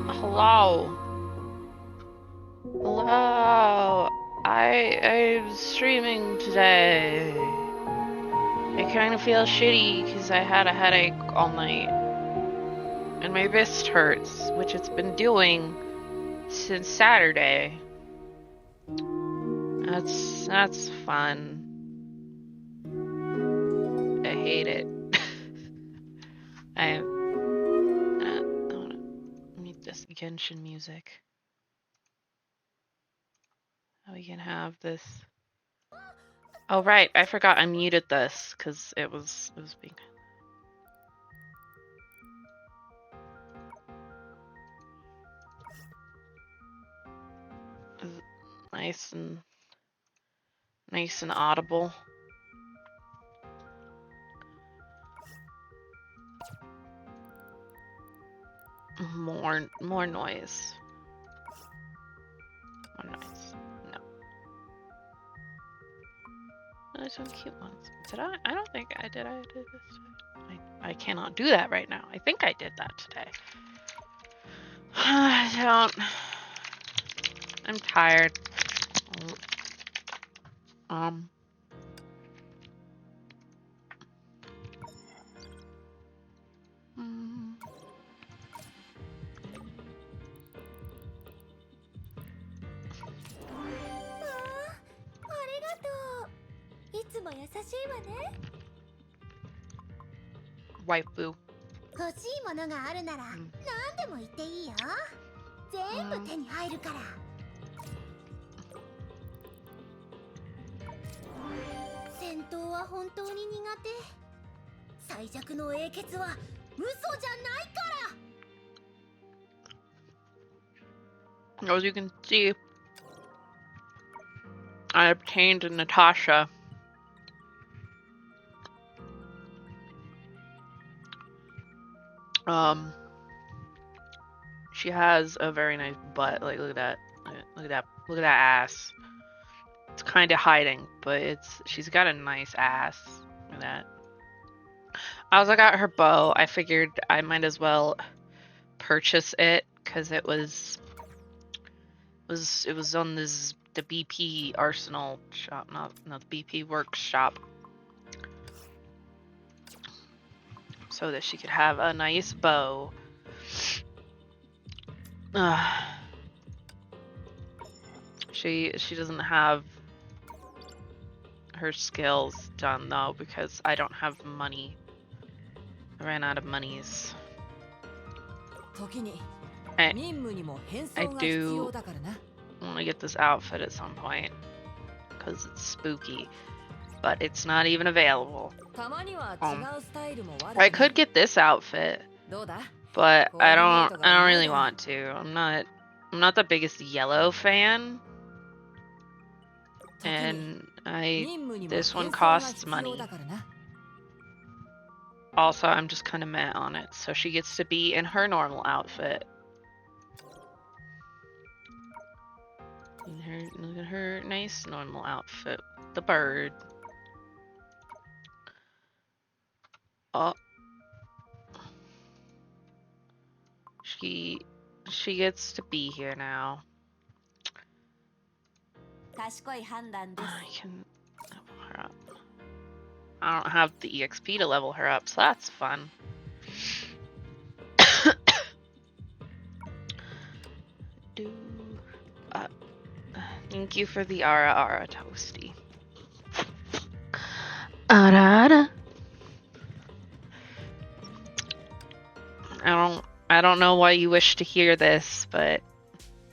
Hello. Hello. I'm streaming today. I kind of feel shitty because I had a headache all night. And my wrist hurts, which it's been doing since Saturday. That's fun. I hate it. I want to mute this Genshin music. We can have this. Oh right, I forgot I muted this because it was being. Nice and audible. More noise. More noise. No. There's some cute ones. Did I? I don't think I did. I did this. I cannot do that right now. I think I did that today. I don't. I'm tired. Waifu. 欲しいものがあるなら何でも言っていいよ。全部手に入るから。戦闘は本当に苦手。最弱の英傑は嘘じゃないから。 As you can see, I obtained Natasha. She has a very nice butt. Like, look at that ass. It's kind of hiding, but she's got a nice ass. Look at that. I also got her bow. I figured I might as well purchase it because it was on the BP Arsenal shop, not the BP Workshop, so that she could have a nice bow. She doesn't have her skills done though because I don't have money. I ran out of monies. I do want to get this outfit at some point because it's spooky, but it's not even available. I could get this outfit, but I don't really want to. I'm not the biggest yellow fan, and this one costs money. Also, I'm just kind of meh on it, so she gets to be in her normal outfit. Look at her nice normal outfit. The bird. Oh. She gets to be here now. I can level her up. I don't have the EXP to level her up, so that's fun. Thank you for the Ara toasty. Ara. I don't know why you wish to hear this, but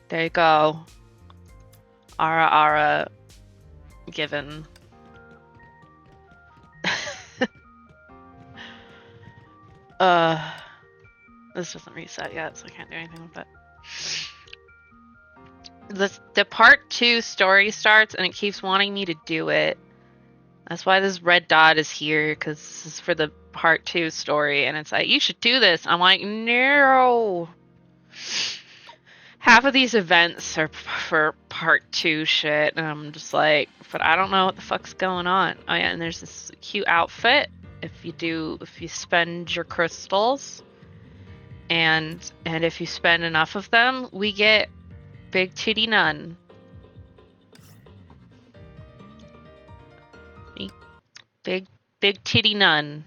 there you go. Ara given. This doesn't reset yet, so I can't do anything with it. The part 2 story starts and it keeps wanting me to do it. That's why this red dot is here, because this is for the part 2 story, and it's like, you should do this. I'm like, no. Half of these events are for part 2 shit, and I'm just like, but I don't know what the fuck's going on. Oh yeah, and there's this cute outfit if you spend your crystals. And if you spend enough of them, we get Big Titty Nun. Big Titty Nun.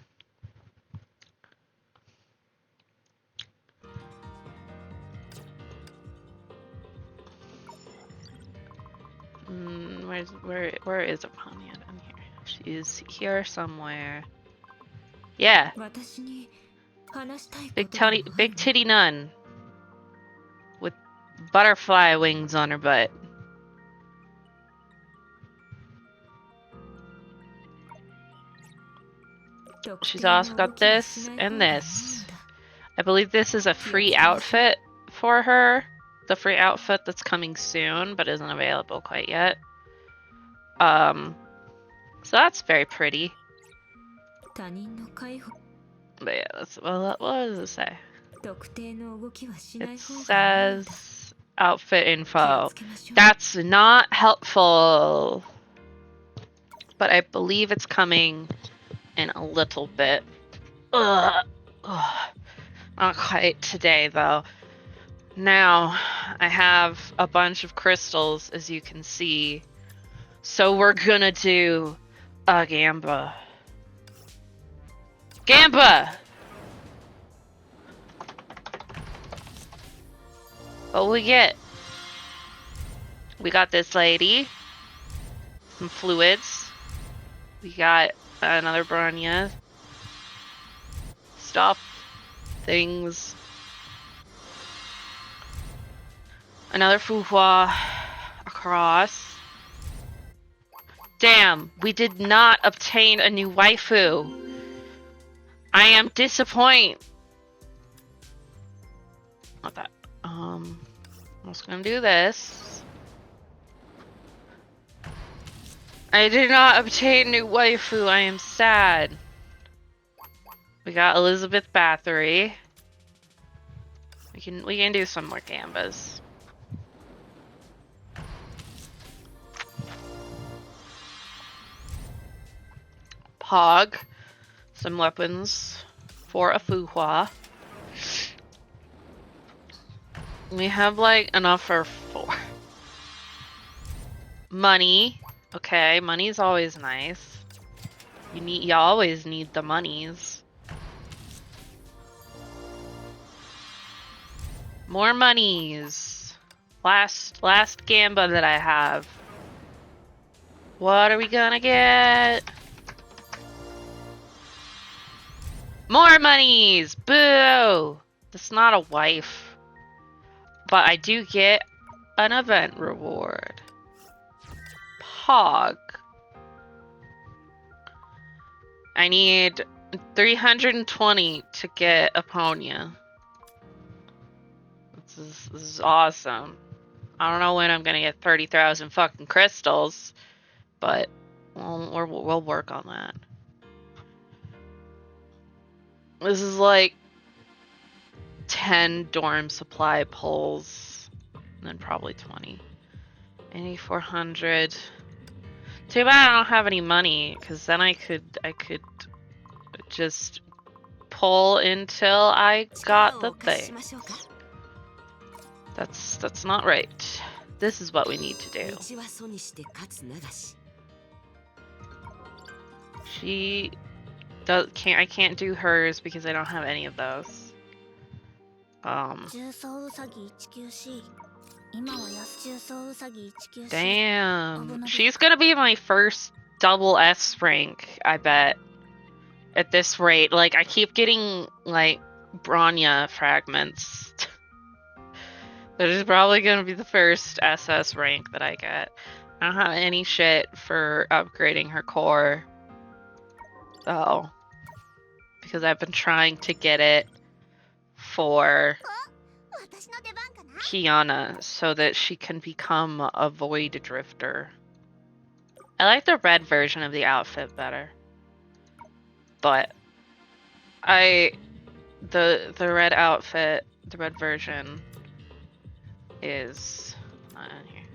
Where is Apania down here? She's here somewhere. Yeah. Big Titty Nun. With butterfly wings on her butt. She's also got this and this. I believe this is a free outfit for her. The free outfit that's coming soon, but isn't available quite yet. So that's very pretty. But yeah, what does it say? It says outfit info. That's not helpful. But I believe it's coming in a little bit. Ugh. Not quite today, though. Now, I have a bunch of crystals, as you can see. So we're gonna do a Gamba. Gamba! What we get? We got this lady. Some fluids. We got another Bronya. Stuff. Things. Another Fuhua across. Damn, we did not obtain a new waifu. I am disappointed. Not that. I'm just gonna do this. I did not obtain new waifu. I am sad. We got Elizabeth Bathory. We can do some more Gambas. Pog. Some weapons for a Fuhua. We have like enough for 4. Money. Okay, money's always nice. You always need the monies. More monies. Last Gamba that I have. What are we gonna get? More monies! Boo! That's not a wife. But I do get an event reward. Pog. I need 320 to get Aponia. This is awesome. I don't know when I'm gonna get 30,000 fucking crystals, but we'll work on that. This is like 10 dorm supply pulls, and then probably 20. 8,400. Too bad I don't have any money, because then I could just pull until I got the thing. That's not right. This is what we need to do. I can't do hers because I don't have any of those. Damn. She's gonna be my first double S rank, I bet. At this rate. Like, I keep getting, like, Bronya fragments. This is probably gonna be the first SS rank that I get. I don't have any shit for upgrading her core. So, because I've been trying to get it for Kiana so that she can become a Void Drifter. I like the red version of the outfit better. But the red outfit, the red version is not on here.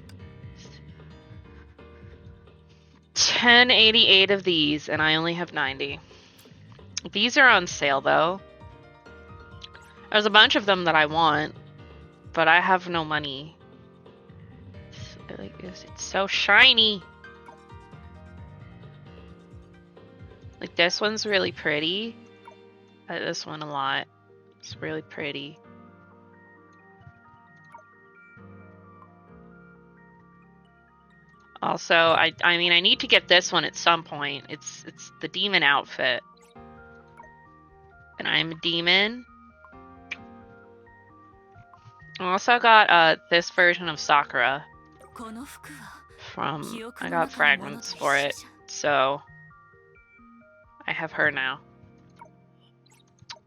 1088 of these, and I only have 90. These are on sale though. There's a bunch of them that I want, but I have no money. It's so shiny. Like, this one's really pretty. I like this one a lot. It's really pretty. Also, I mean, I need to get this one at some point. It's the demon outfit. And I'm a demon. I also got this version of Sakura from, I got fragments for it, so I have her now.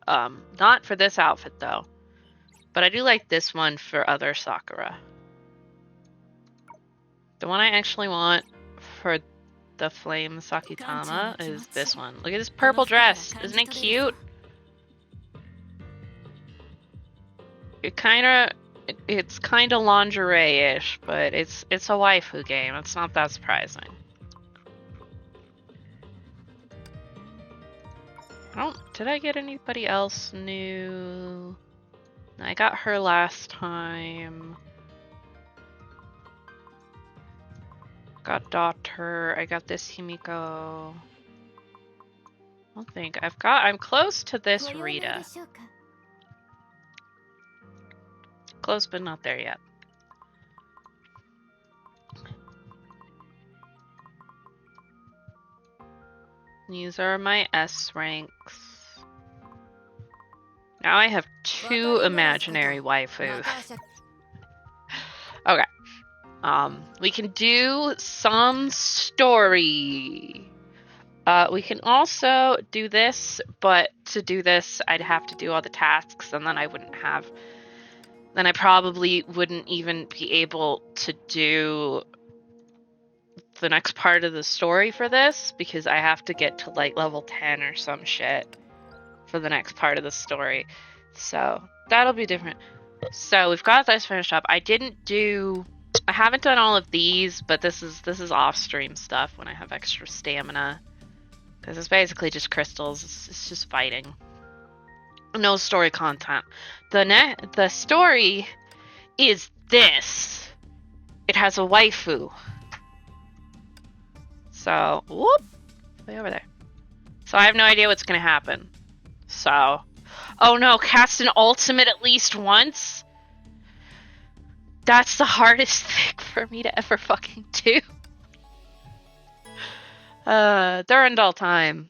Not for this outfit though, but I do like this one for other Sakura. The one I actually want for the Flame Sakitama is this one. Look at this purple dress. Isn't it cute? It's kind of lingerie-ish, but it's a waifu game. It's not that surprising. Did I get anybody else new? I got her last time. Got daughter. I got this Himiko. I don't think I'm close to this Rita. Close, but not there yet. These are my S ranks. Now I have 2 imaginary waifus. Okay. We can do some story. We can also do this, but to do this, I'd have to do all the tasks, and then then I probably wouldn't even be able to do the next part of the story for this, because I have to get to like level 10 or some shit for the next part of the story. So that'll be different. So we've got this finished up. I haven't done all of these, but this is off-stream stuff when I have extra stamina. Because it's basically just crystals. It's just fighting. No story content. The story is this. It has a waifu. So, whoop, way over there. So I have no idea what's gonna happen. So, oh no, cast an ultimate at least once? That's the hardest thing for me to ever fucking do. Durandal time.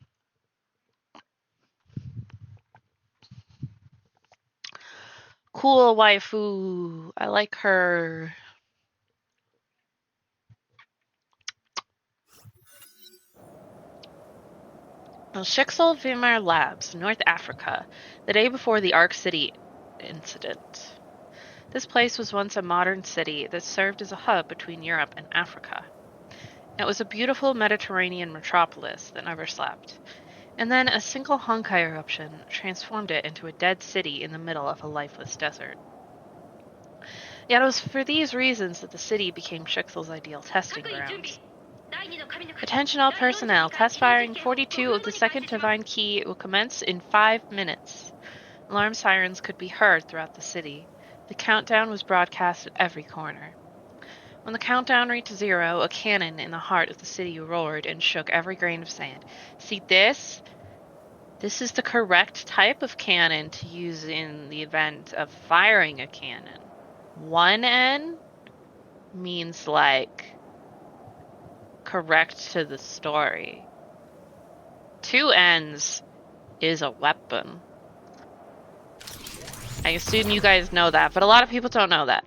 Cool waifu. I like her. Shixel Vimar Labs, North Africa, the day before the Ark City incident. This place was once a modern city that served as a hub between Europe and Africa. It was a beautiful Mediterranean metropolis that never slept. And then a single Honkai eruption transformed it into a dead city in the middle of a lifeless desert. Yet it was for these reasons that the city became Shixel's ideal testing grounds. Attention all personnel, test firing 42 of the second Divine Key will commence in 5 minutes. Alarm sirens could be heard throughout the city. The countdown was broadcast at every corner. When the countdown reached 0, a cannon in the heart of the city roared and shook every grain of sand. See this? This is the correct type of cannon to use in the event of firing a cannon. 1N means like correct to the story. 2 N's is a weapon. I assume you guys know that, but a lot of people don't know that.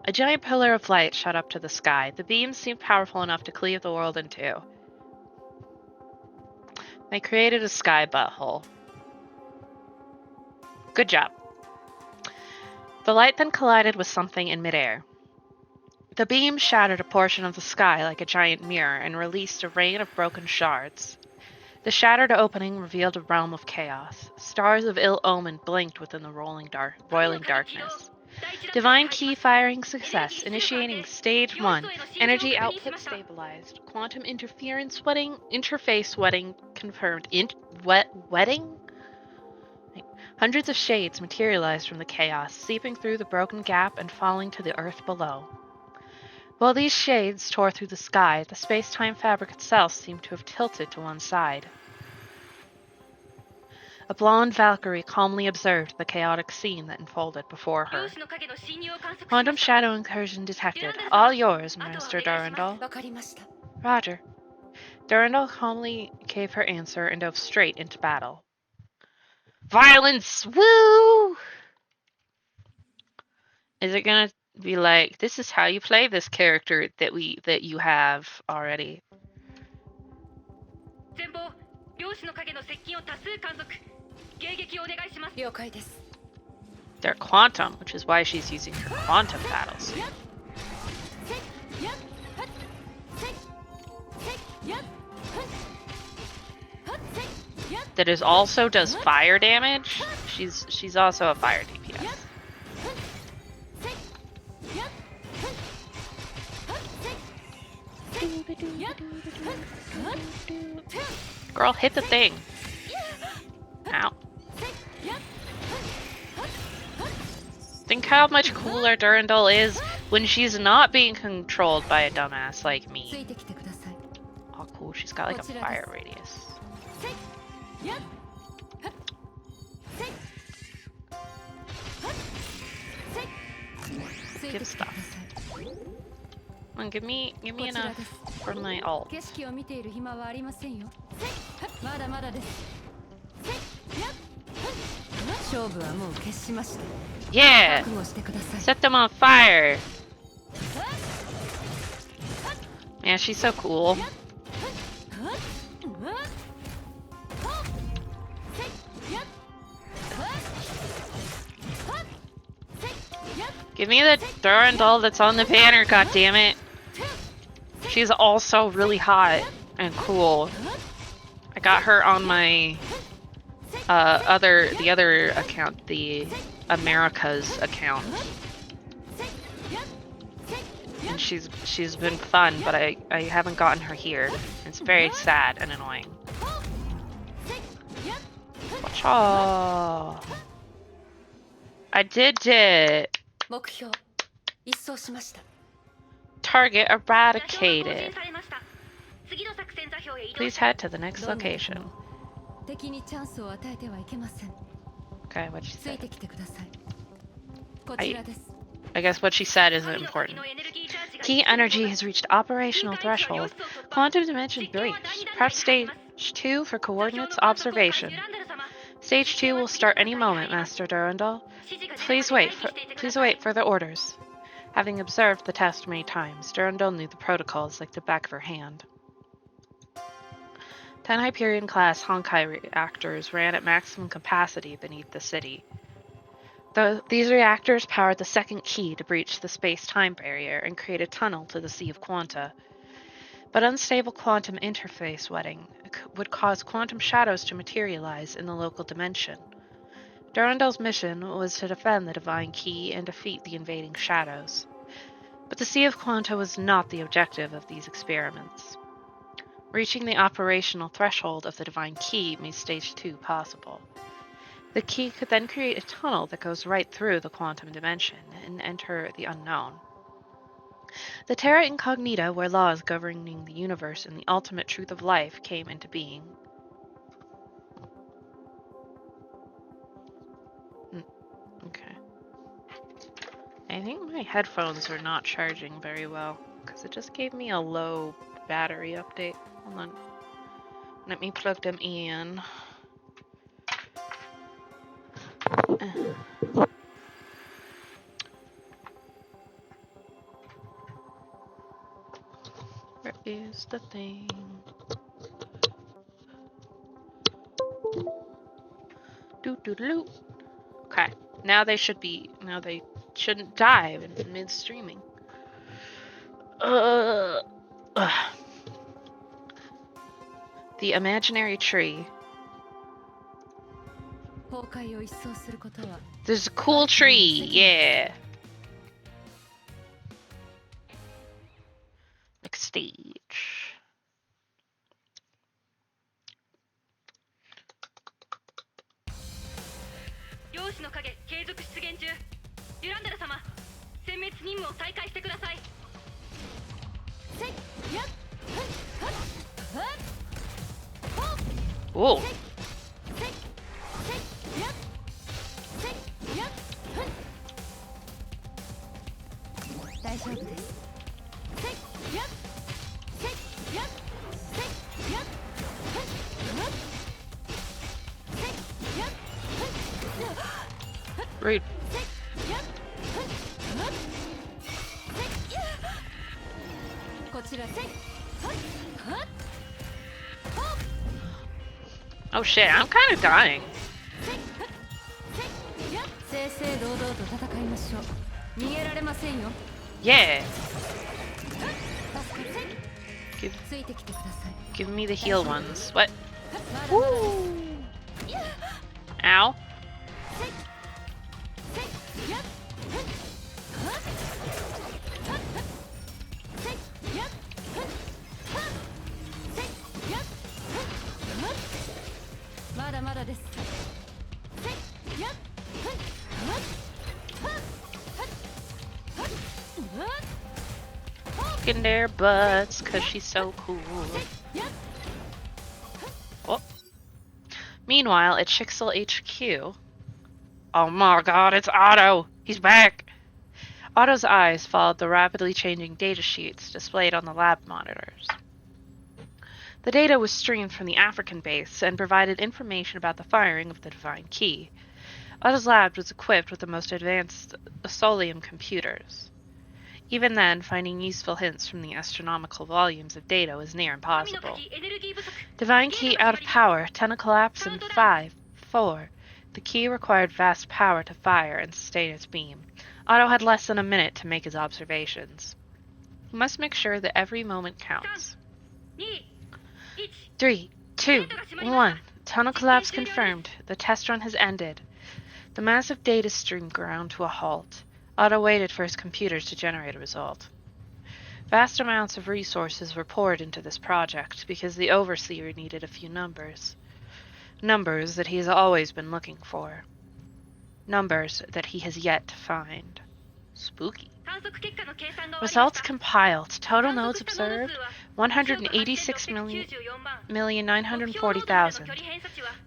A giant pillar of light shot up to the sky. The beams seemed powerful enough to cleave the world in 2. They created a sky butthole. Good job. The light then collided with something in midair. The beam shattered a portion of the sky like a giant mirror and released a rain of broken shards. The shattered opening revealed a realm of chaos. Stars of ill omen blinked within the roiling darkness. Divine Key firing success, initiating Stage 1. Energy output stabilized. Quantum interface wedding confirmed. Wedding? Hundreds of shades materialized from the chaos, seeping through the broken gap and falling to the earth below. While these shades tore through the sky, the space-time fabric itself seemed to have tilted to one side. A blonde Valkyrie calmly observed the chaotic scene that unfolded before her. Quantum shadow incursion detected. All yours, Master Durandal. Roger. Durandal calmly gave her answer and dove straight into battle. Violence! Woo! Is it gonna be like, this is how you play this character that you have already? They're quantum, which is why she's using her quantum battles. That is also does fire damage. She's also a fire DPS. Girl, hit the thing. Ow. Think how much cooler Durandal is when she's not being controlled by a dumbass like me. Oh, cool. She's got like a fire radius. Give stuff. Come on, give me enough for my ult. Yeah! Set them on fire! Man, she's so cool. Give me the Durandal that's on the banner, goddammit! She's also really hot and cool. I got her on my the other account, the America's account. And she's been fun, but I haven't gotten her here. It's very sad and annoying. Wacha! I did it! Target eradicated. Please head to the next location. Okay, what'd she say? I guess what she said isn't important. Key energy has reached operational threshold. Quantum dimension breached. Prep stage 2 for coordinates observation. Stage 2 will start any moment, Master Durandal. Please wait for the orders. Having observed the test many times, Durandal knew the protocols like the back of her hand. 10 Hyperion-class Honkai reactors ran at maximum capacity beneath the city. These reactors powered the second key to breach the space-time barrier and create a tunnel to the Sea of Quanta. But unstable quantum interface wetting would cause quantum shadows to materialize in the local dimension. Durandal's mission was to defend the Divine Key and defeat the invading shadows. But the Sea of Quanta was not the objective of these experiments. Reaching the operational threshold of the Divine Key made Stage 2 possible. The key could then create a tunnel that goes right through the quantum dimension and enter the unknown. The Terra Incognita, where laws governing the universe and the ultimate truth of life came into being. Okay. I think my headphones are not charging very well, because it just gave me a low battery update. Hold on. Let me plug them in. Where is the thing? Doo-doo-doo. Okay. Now they shouldn't die in mid-streaming. The imaginary tree. There's a cool tree, yeah. Next stage. の影継続出現中。デュランダル様、殲滅任務を再開してください。せっやっはっはっはっ Whoa. 大丈夫です。Rude. Oh shit, I'm kind of dying. Yeah. Give me the heal ones. What? Woo. Ow. In their butts, cause she's so cool. Oh. Meanwhile, at Chixel HQ. Oh my god, it's Otto! He's back! Otto's eyes followed the rapidly changing data sheets displayed on the lab monitors. The data was streamed from the African base and provided information about the firing of the Divine Key. Otto's lab was equipped with the most advanced Solium computers. Even then, finding useful hints from the astronomical volumes of data was near impossible. Divine Key out of power, tunnel collapse in 5, 4. The key required vast power to fire and sustain its beam. Otto had less than a minute to make his observations. He must make sure that every moment counts. 3, 2, 1. Tunnel collapse confirmed. The test run has ended. The massive data stream ground to a halt. Otto waited for his computers to generate a result. Vast amounts of resources were poured into this project because the Overseer needed a few numbers. Numbers that he has always been looking for. Numbers that he has yet to find. Spooky. Results compiled. Total nodes observed 186,940,000.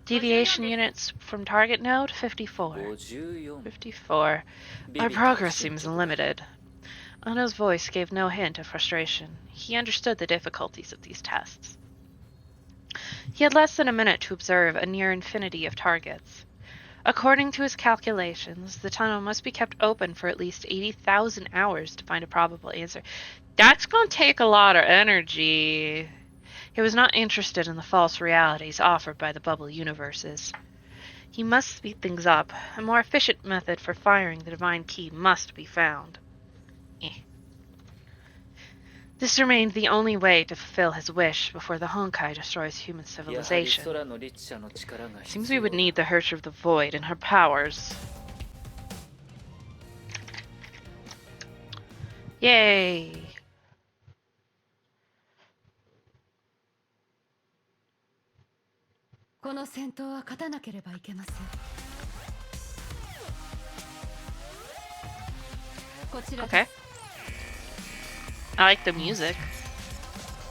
Deviation units from target node 54. 54. Our progress seems limited. Otto's voice gave no hint of frustration. He understood the difficulties of these tests. He had less than a minute to observe a near infinity of targets. According to his calculations, the tunnel must be kept open for at least 80,000 hours to find a probable answer. That's going to take a lot of energy. He was not interested in the false realities offered by the bubble universes. He must speed things up. A more efficient method for firing the Divine Key must be found. This remained the only way to fulfill his wish before the Honkai destroys human civilization. Seems we would need the Herrscher of the Void and her powers. Yay! Okay. I like the music.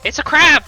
It's a crab!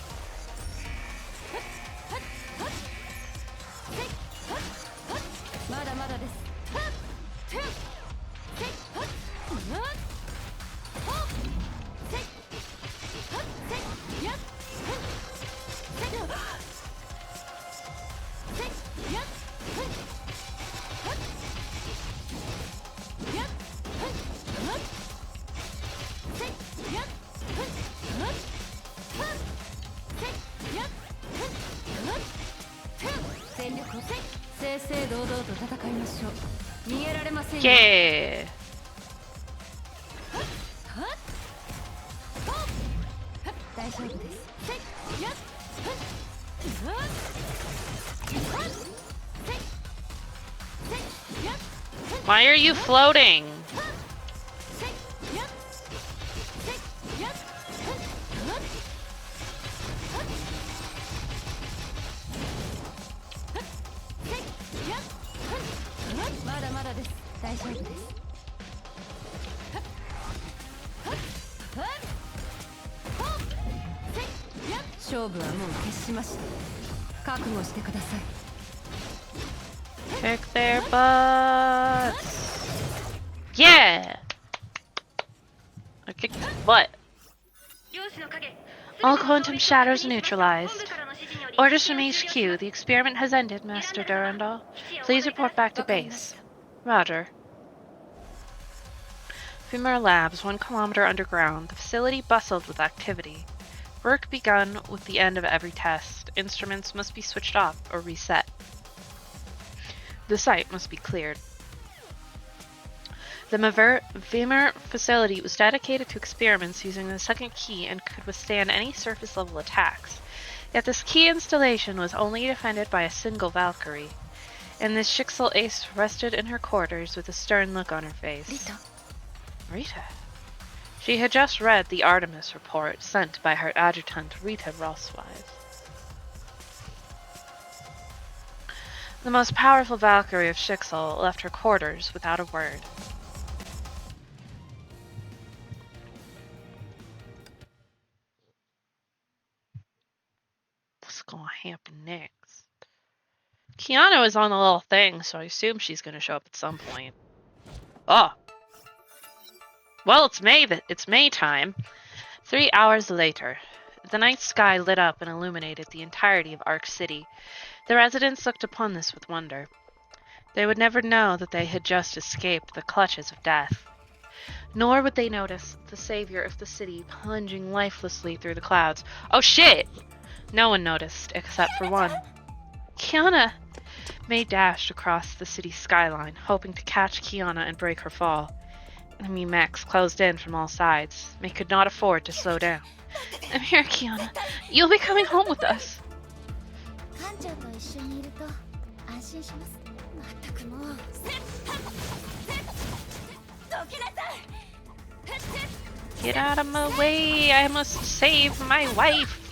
Yeah! Why are you floating? 大丈夫です。勝負はもう決しました。覚悟してください。 Kick their butts. Yeah! I kicked his butt. All quantum shatters neutralized. Orders from HQ. The experiment has ended, Master Durandal. Please report back to base. Roger. Femur Labs, 1 kilometer underground. The facility bustled with activity. Work begun with the end of every test. Instruments must be switched off or reset. The site must be cleared. The Femur facility was dedicated to experiments using the second key and could withstand any surface-level attacks. Yet this key installation was only defended by a single Valkyrie. And this Schicksal ace rested in her quarters with a stern look on her face. Rita? She had just read the Artemis report sent by her adjutant, Rita Rosswise. The most powerful Valkyrie of Schicksal left her quarters without a word. What's gonna happen next? Kiana is on the little thing, so I assume she's gonna show up at some point. Oh! Well, it's May time. 3 hours later. The night sky lit up and illuminated the entirety of Ark City. The residents looked upon this with wonder. They would never know that they had just escaped the clutches of death. Nor would they notice the savior of the city plunging lifelessly through the clouds. Oh shit! No one noticed, except for one. Kiana! May dashed across the city skyline, hoping to catch Kiana and break her fall. Enemy mechs closed in from all sides. May could not afford to slow down. I'm here, Kiana. You'll be coming home with us. Get out of my way! I must save my wife!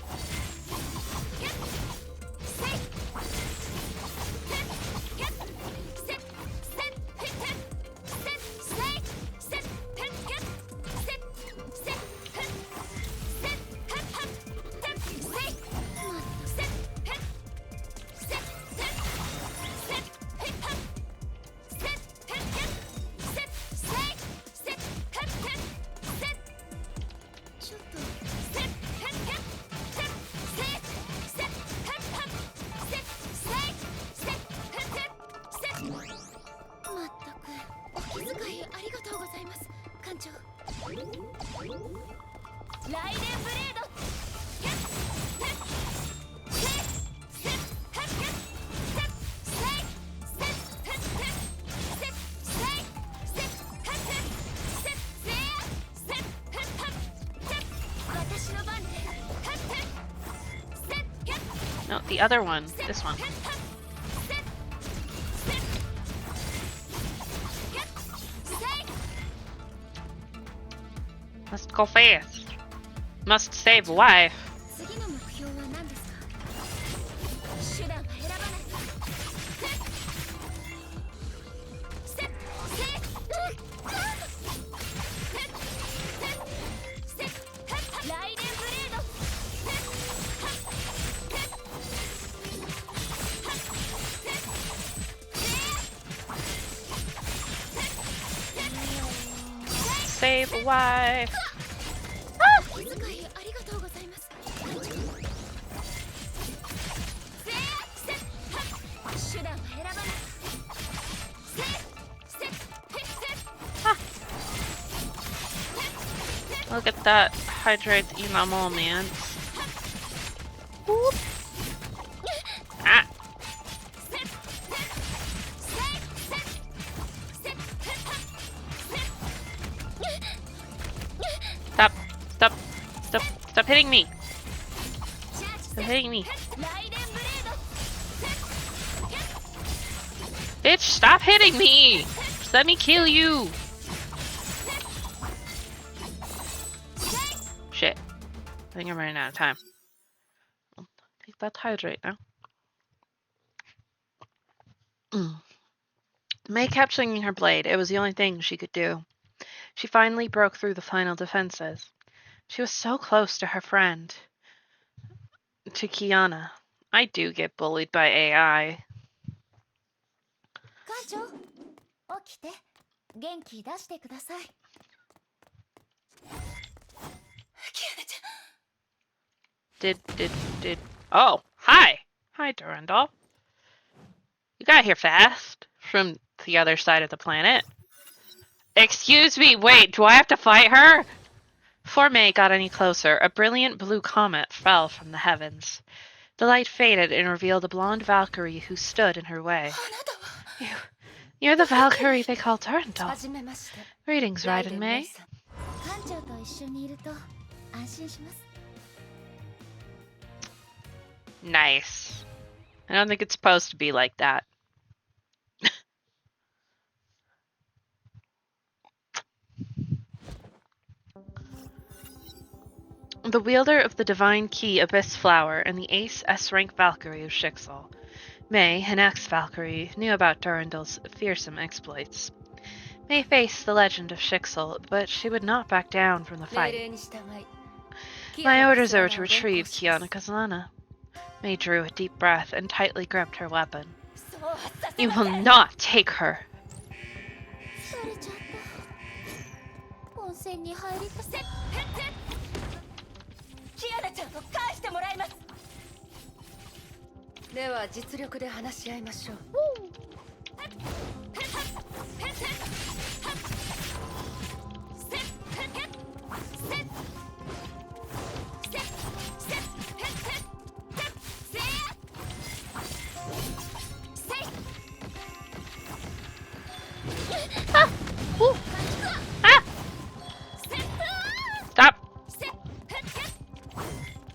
No, the other one. This one. Must go fast. Must save wife. Save a wife. Look at that hydrate enamel, man. Whoop. Ah. Stop. Stop. Stop. Stop hitting me. Stop hitting me. Bitch, stop hitting me! Just let me kill you! Shit. I think I'm running out of time. I'll take that hydrate now. May kept swinging her blade. It was the only thing she could do. She finally broke through the final defenses. She was so close to her friend, to Kiana. I do get bullied by AI. 艦長起きて元気出してくださいキアナちゃん Did. Oh, hi! Hi, Durandal. You got here fast. From the other side of the planet. Excuse me, wait, do I have to fight her? Before May got any closer, a brilliant blue comet fell from the heavens. The light faded and revealed a blonde Valkyrie who stood in her way. You're the Valkyrie they call Durandal. はじめまして Greetings, ライ Raiden デン May. さん艦長と一緒にいると安心します Nice. I don't think it's supposed to be like that. The wielder of the divine key Abyss Flower and the ace S-rank Valkyrie of Schicksal. May, an ex-Valkyrie, knew about Durandal's fearsome exploits. May faced the legend of Schicksal, but she would not back down from the 命 fight. 令に従い My orders are to retrieve Kiana Kazana. May drew a deep breath and tightly gripped her weapon. そうはさせ You ませ will ん not take her. 疲れちゃった温泉に入りたせキアナちゃんを返してもらいますでは実力で話し合いましょう Ooh. Ah! Stop.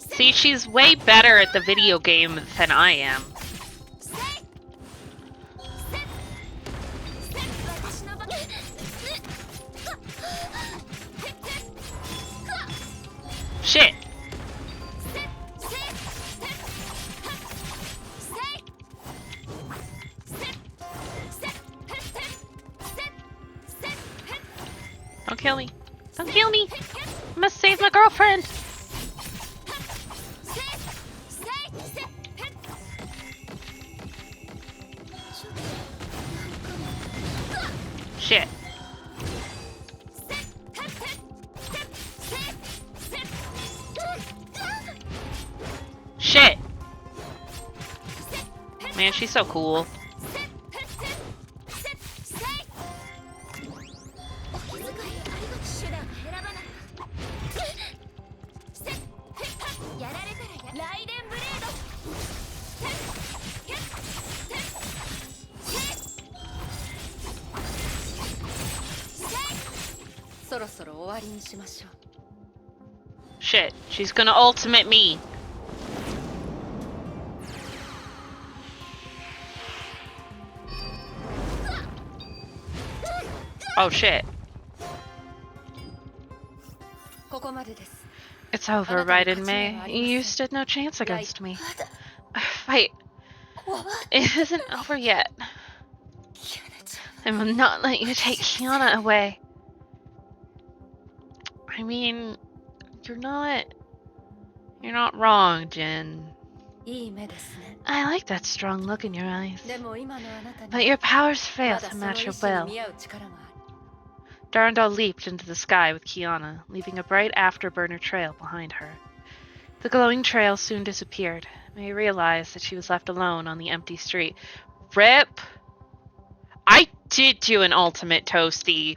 See, she's way better at the video game than I am. Shit. Don't kill me. Don't kill me. I must save my girlfriend. Shit. Shit. Man, she's so cool. Shit, she's gonna ultimate me. Oh shit. It's over, Raiden May. You stood no chance against me. Fight. It isn't over yet. I will not let you take Kiana away. I mean, you're not wrong, Jin. I like that strong look in your eyes. But your powers fail to match your will. Durandal leaped into the sky with Kiana, leaving a bright afterburner trail behind her. The glowing trail soon disappeared. May realized that she was left alone on the empty street. RIP! I did do an ultimate toasty,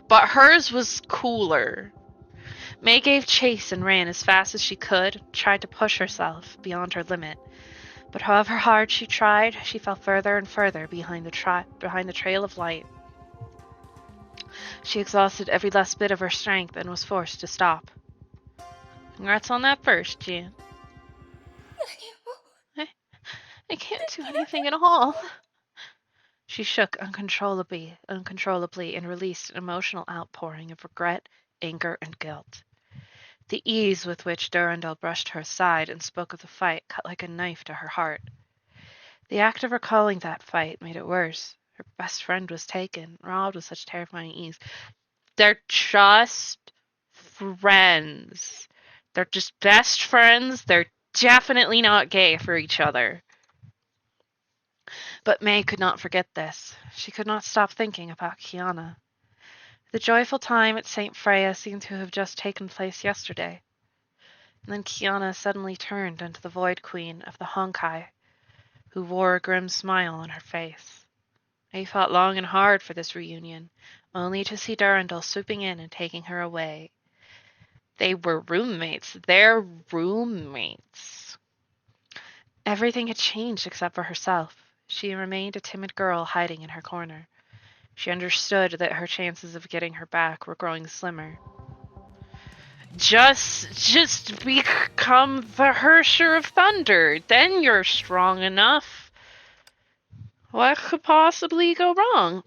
but hers was cooler. May gave chase and ran as fast as she could, tried to push herself beyond her limit. But however hard she tried, she fell further and further behind the trail of light. She exhausted every last bit of her strength and was forced to stop. Congrats on that first, Jan. I can't do anything at all. She shook uncontrollably and released an emotional outpouring of regret, anger, and guilt. The ease with which Durandal brushed her aside and spoke of the fight cut like a knife to her heart. The act of recalling that fight made it worse. Her best friend was taken, robbed with such terrifying ease. They're just friends. They're just best friends. They're definitely not gay for each other. But May could not forget this. She could not stop thinking about Kiana. The joyful time at St. Freya seemed to have just taken place yesterday. And then Kiana suddenly turned into the Void Queen of the Honkai, who wore a grim smile on her face. May fought long and hard for this reunion, only to see Durandal swooping in and taking her away. They were roommates. They're roommates. Everything had changed except for herself. She remained a timid girl hiding in her corner. She understood that her chances of getting her back were growing slimmer. Just become the Hersher of Thunder. Then you're strong enough. What could possibly go wrong?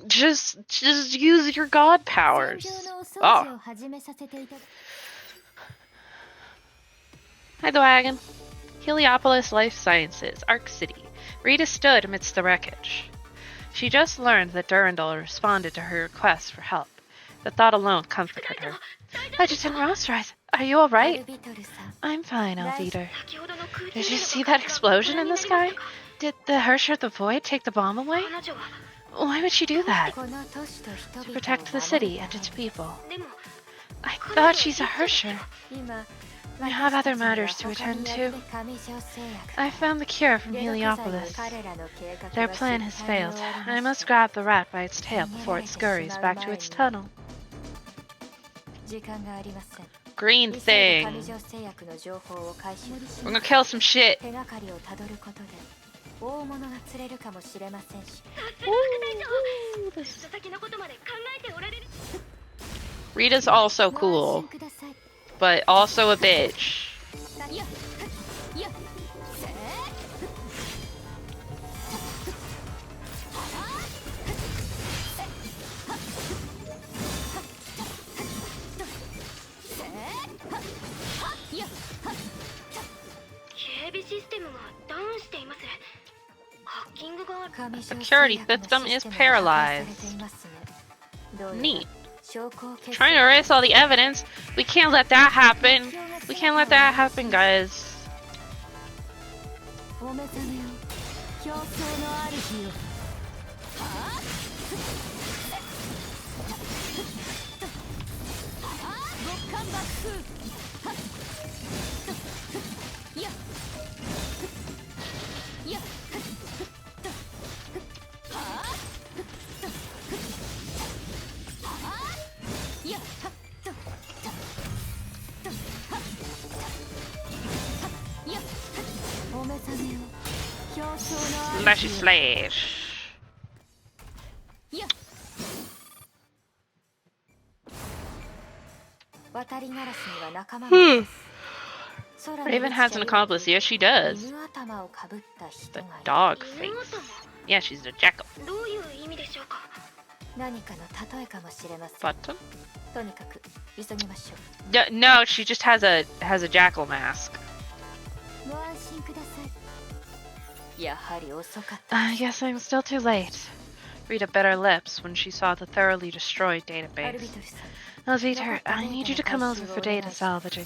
Just use your god powers. Oh. Hi, the wagon. Heliopolis Life Sciences, Arc City. Rita stood amidst the wreckage. She just learned that Durandal responded to her request for help. The thought alone comforted her. Adjutant Roserise, are you alright? I'm fine, Alviter. Did you see that explosion in the sky? Did the Hersher of the Void take the bomb away? Why would she do that? To protect the city and its people. I thought she's a Hersher. I have other matters to attend to. I found the cure from Heliopolis. Their plan has failed. I must grab the rat by its tail before it scurries back to its tunnel. Green thing. We're gonna kill some shit. Rita's also cool, but also a bitch. Security system is paralyzed. Neat. Trying to erase all the evidence. We can't let that happen. We can't let that happen, guys. Slashy slash. Raven has an accomplice. Yes, she does. The dog face. Yeah, she's the jackal. Button? No, she just has a jackal mask. I guess I'm still too late. Rita bit her lips when she saw the thoroughly destroyed database. Alviter, I need you to come over for data salvaging.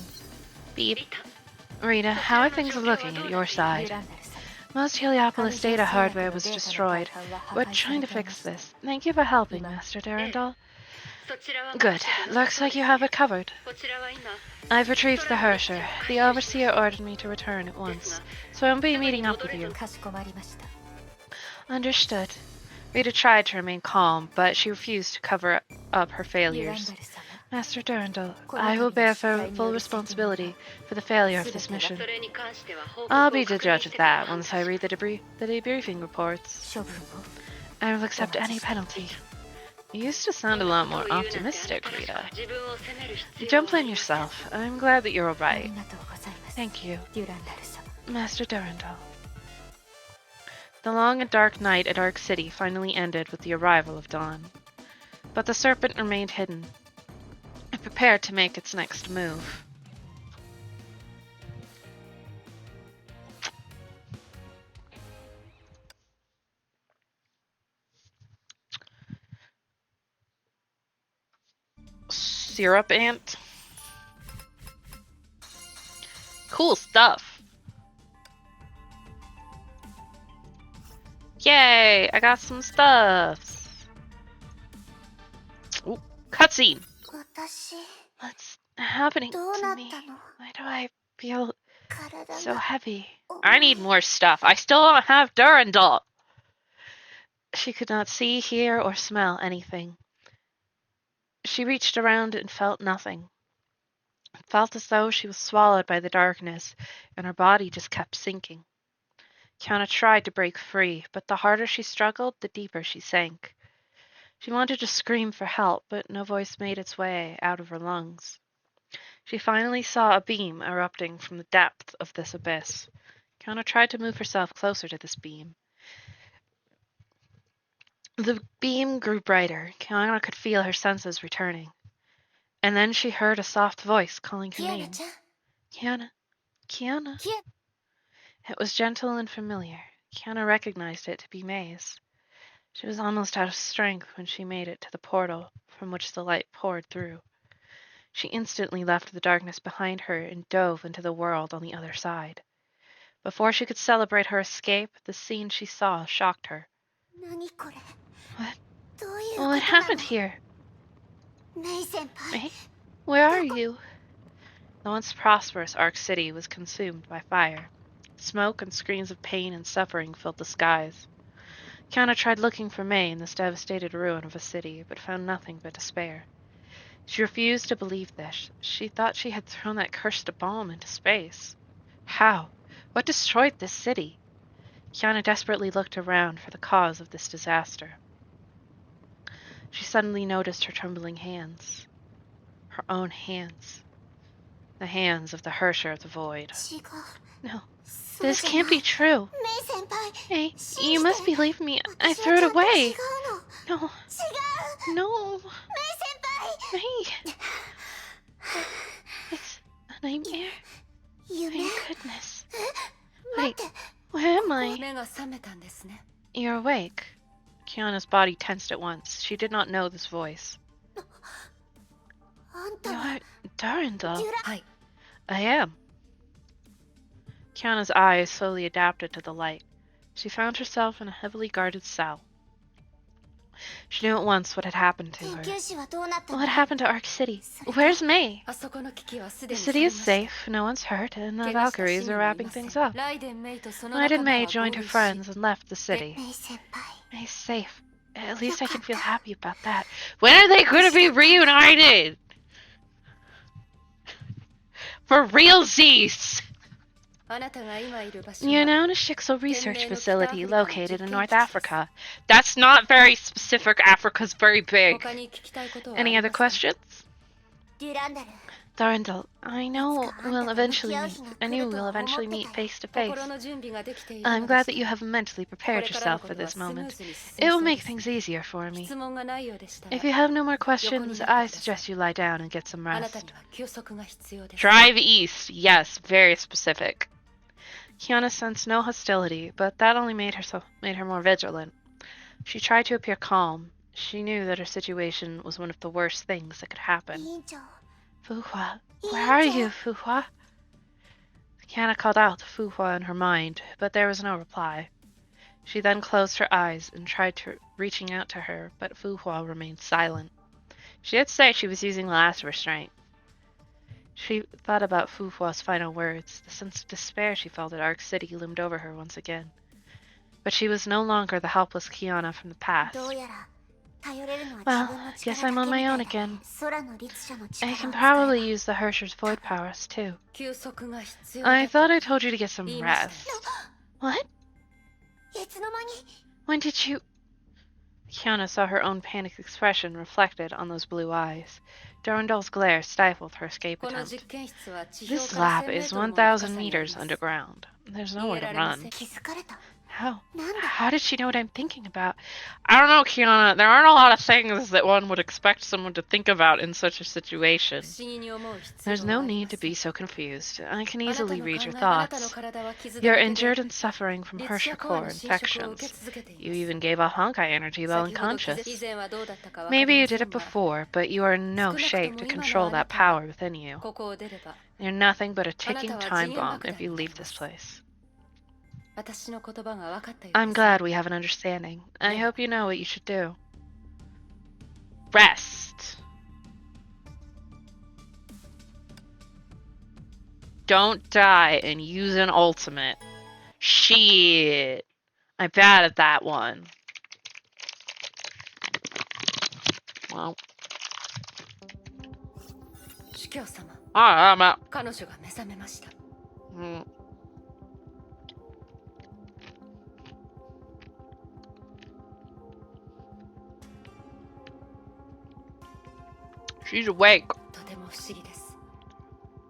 Beep. Rita, how are things looking at your side? Most Heliopolis data hardware was destroyed. We're trying to fix this. Thank you for helping, Master Durandal. Good. Looks like you have it covered. I've retrieved the Hersher. The Overseer ordered me to return at once, so I'll be meeting up with you. Understood. Rita tried to remain calm, but she refused to cover up her failures. Master Durandal, I will bear full responsibility for the failure of this mission. I'll be the judge of that once I read the debriefing reports. I will accept any penalty. You used to sound a lot more optimistic, Rita. Don't blame yourself. I'm glad that you're alright. Thank you, Master Durandal. The long and dark night at Arc City finally ended with the arrival of dawn. But the serpent remained hidden, and prepared to make its next move. syrup ant. Cool stuff. Yay! I got some stuffs. Ooh, cutscene. 私 What's happening どう to なっ me? たの Why do I feel 体 so が heavy? 重 I い need more stuff. I still don't have Durandal. She could not see, hear, or smell anything. She reached around and felt nothing. Felt as though she was swallowed by the darkness, and her body just kept sinking. Kiana tried to break free, but the harder she struggled, the deeper she sank. She wanted to scream for help, but no voice made its way out of her lungs. She finally saw a beam erupting from the depth of this abyss. Kiana tried to move herself closer to this beam. The beam grew brighter. Kiana could feel her senses returning. And then she heard a soft voice calling her キアナ name. ちゃん Kiana, Kiana. キア It was gentle and familiar. Kiana recognized it to be May's. She was almost out of strength when she made it to the portal from which the light poured through. She instantly left the darkness behind her and dove into the world on the other side. Before she could celebrate her escape, the scene she saw shocked her. 何これ What? どういうこ What となの happened here? メイ先輩 May? Where are you? The once prosperous Ark City was consumed by fire. Smoke and screams of pain and suffering filled the skies. Kiana tried looking for May in this devastated ruin of a city, but found nothing but despair. She refused to believe this. She thought she had thrown that cursed bomb into space. How? What destroyed this city? Kiana desperately looked around for the cause of this disaster. She suddenly noticed her trembling hands. Her own hands. The hands of the Hersher of the Void. 違う No, そう this じゃ can't ない be true. メイ先輩 Hey, 信じ you て must believe me. I 私 threw は it ちゃんと違 away. うの No, 違う no, メイ先輩 May. It's a nightmare. 夢 My goodness. 待っ Wait, て where am I? 目が覚めたんですね You're awake. Kiana's body tensed at once. She did not know this voice. あんたは You're Durandal. デュラ はい I am. Kiana's eyes slowly adapted to the light. She found herself in a heavily guarded cell. She knew at once what had happened to 研 her. 究士はどうなったの What happened to Ark City? Where's May? あそこの危機はす The でに city 去り is ました safe, no one's hurt, and the 怪我した市 Valkyries 民 are はい wrapping ません things up. ライデンメイとその Why 仲 did 間 May は join 合 her 流し friends and left the city? メイ先輩 May's safe. At least I can feel happy about that. When are they going to be reunited? For realsies! あなたが今いる場所 You're は now in a Shixel research Tenmei no facility Kita Africa located in no North Jikken Africa. That's not very specific. Africa's very big. 他に聞きたいことはあ Any り other ますか questions? デュランダル Durandal, I know いつかあんた we'll と eventually 向き合う meet. 日が I 来 knew ると we'll は思 eventually って meet たよ face to face. 心の準備ができている I'm の glad で that し you た have mentally こ prepared れからの yourself こ for とは this スムー moment. ズに進 It み will そうで make す things easier for me. 質問がないようでしたら If you have no more 横に questions, なって I ください suggest you lie down and get some あなた rest. には休息が必要です Drive east. Yes, very specific. Kiana sensed no hostility, but that only made her more vigilant. She tried to appear calm. She knew that her situation was one of the worst things that could 委 happen. 員長 Fuhua, where are you, Fuhua? Kiana called out to Fuhua in her mind, but there was no reply. She then closed her eyes and tried reaching out to her, but Fuhua remained silent. She did say she was using the last of her strength. She thought about Fuhua's final words. The sense of despair she felt at Ark City loomed over her once again. But she was no longer the helpless Kiana from the past. どうやら頼れるのは Well, 自分の guess 力 I'm だ on け my みた own いだ again. ね空の律者の I 力を can 使え probably ば use the Hersher's void powers too. 休息が必要だ I と thought I told you to get some 言いました rest. ね What? いつの間に When did you... Kiana saw her own panicked expression reflected on those blue eyes. Durandal's glare stifled her escape この attempt. 実験室は地表 This から lab 1000メ is ートルもの深 1,000さにあり meters ます underground. There's 逃 nowhere げら to れませ run. ん 気づかれた How? なんだ How did she know what I'm thinking about? I don't know, Kiana. There aren't a lot of things that one would expect someone to think about in such a 不 situation. 思議に思う必 There's 要 no はあり need ま to せん be so confused. I can あなた easily の考 read your えあなたの thoughts. 体は傷 You're だらけで injured and suffering from 律 harsher 者コア core の侵食を受け infections. 続けてい You ます even gave off Honkai energy while 先ほど気づ unconscious. 以前はどうだったかわか Maybe り you ま did せ it んが before, but you are in 少 no なくと shape も to 今の control あな that たは power within you. ここを出れば You're nothing but a あなた ticking は time 次元 bomb 爆 if 弾 you になり leave ま this す place. 私の言葉が分かったよう I'm です glad we have an understanding. I Yeah. hope you know what you should do. Rest. Don't die and use an ultimate. Shit. I'm bad at that one. Well. 主教様 I'm out. 彼女が目覚めました Mm. She's awake. とても不思議です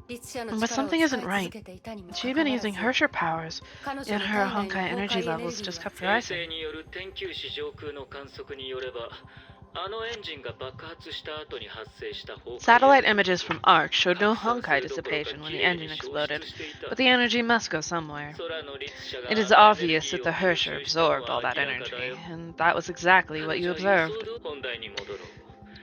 律者の But 力を something 使い isn't 続 right. けていたにもか She'd かわ been らず using Hersher powers, 彼女 yet の her 体内 Honkai の energy 崩壊エネル levels ギー just は kept 衛 rising. 星による天球視上空の観測によればあのエンジンが爆発した後に発生した崩壊 Satellite images from Ark showed no Honkai dissipation when the engine exploded, but the energy must go somewhere. 空の律者が It is obvious that the Hersher absorbed all that energy, and that was exactly what you observed. 本題に戻ろう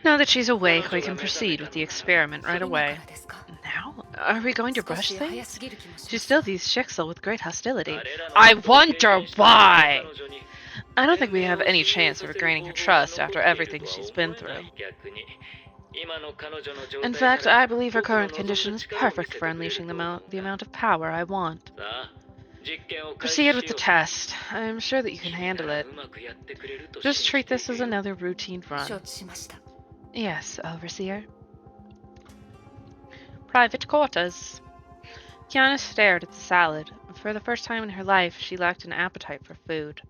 Now that she's awake, we can proceed with the experiment right 今か away. らですか Now? Are we going to 少 brush し早 things? すぎる気もし She ます still views Shixel with great hostility. I wonder why! I don't think we have any chance of regaining her trust after everything she's been through. In fact, I believe her current condition is perfect for unleashing the amount of power I want. Proceed with the test. I'm sure that you can handle it. Just treat this as another routine 承 run. 知しました Yes, Overseer. Private quarters. Kiana stared at the salad. For the first time in her life, she lacked an appetite for food.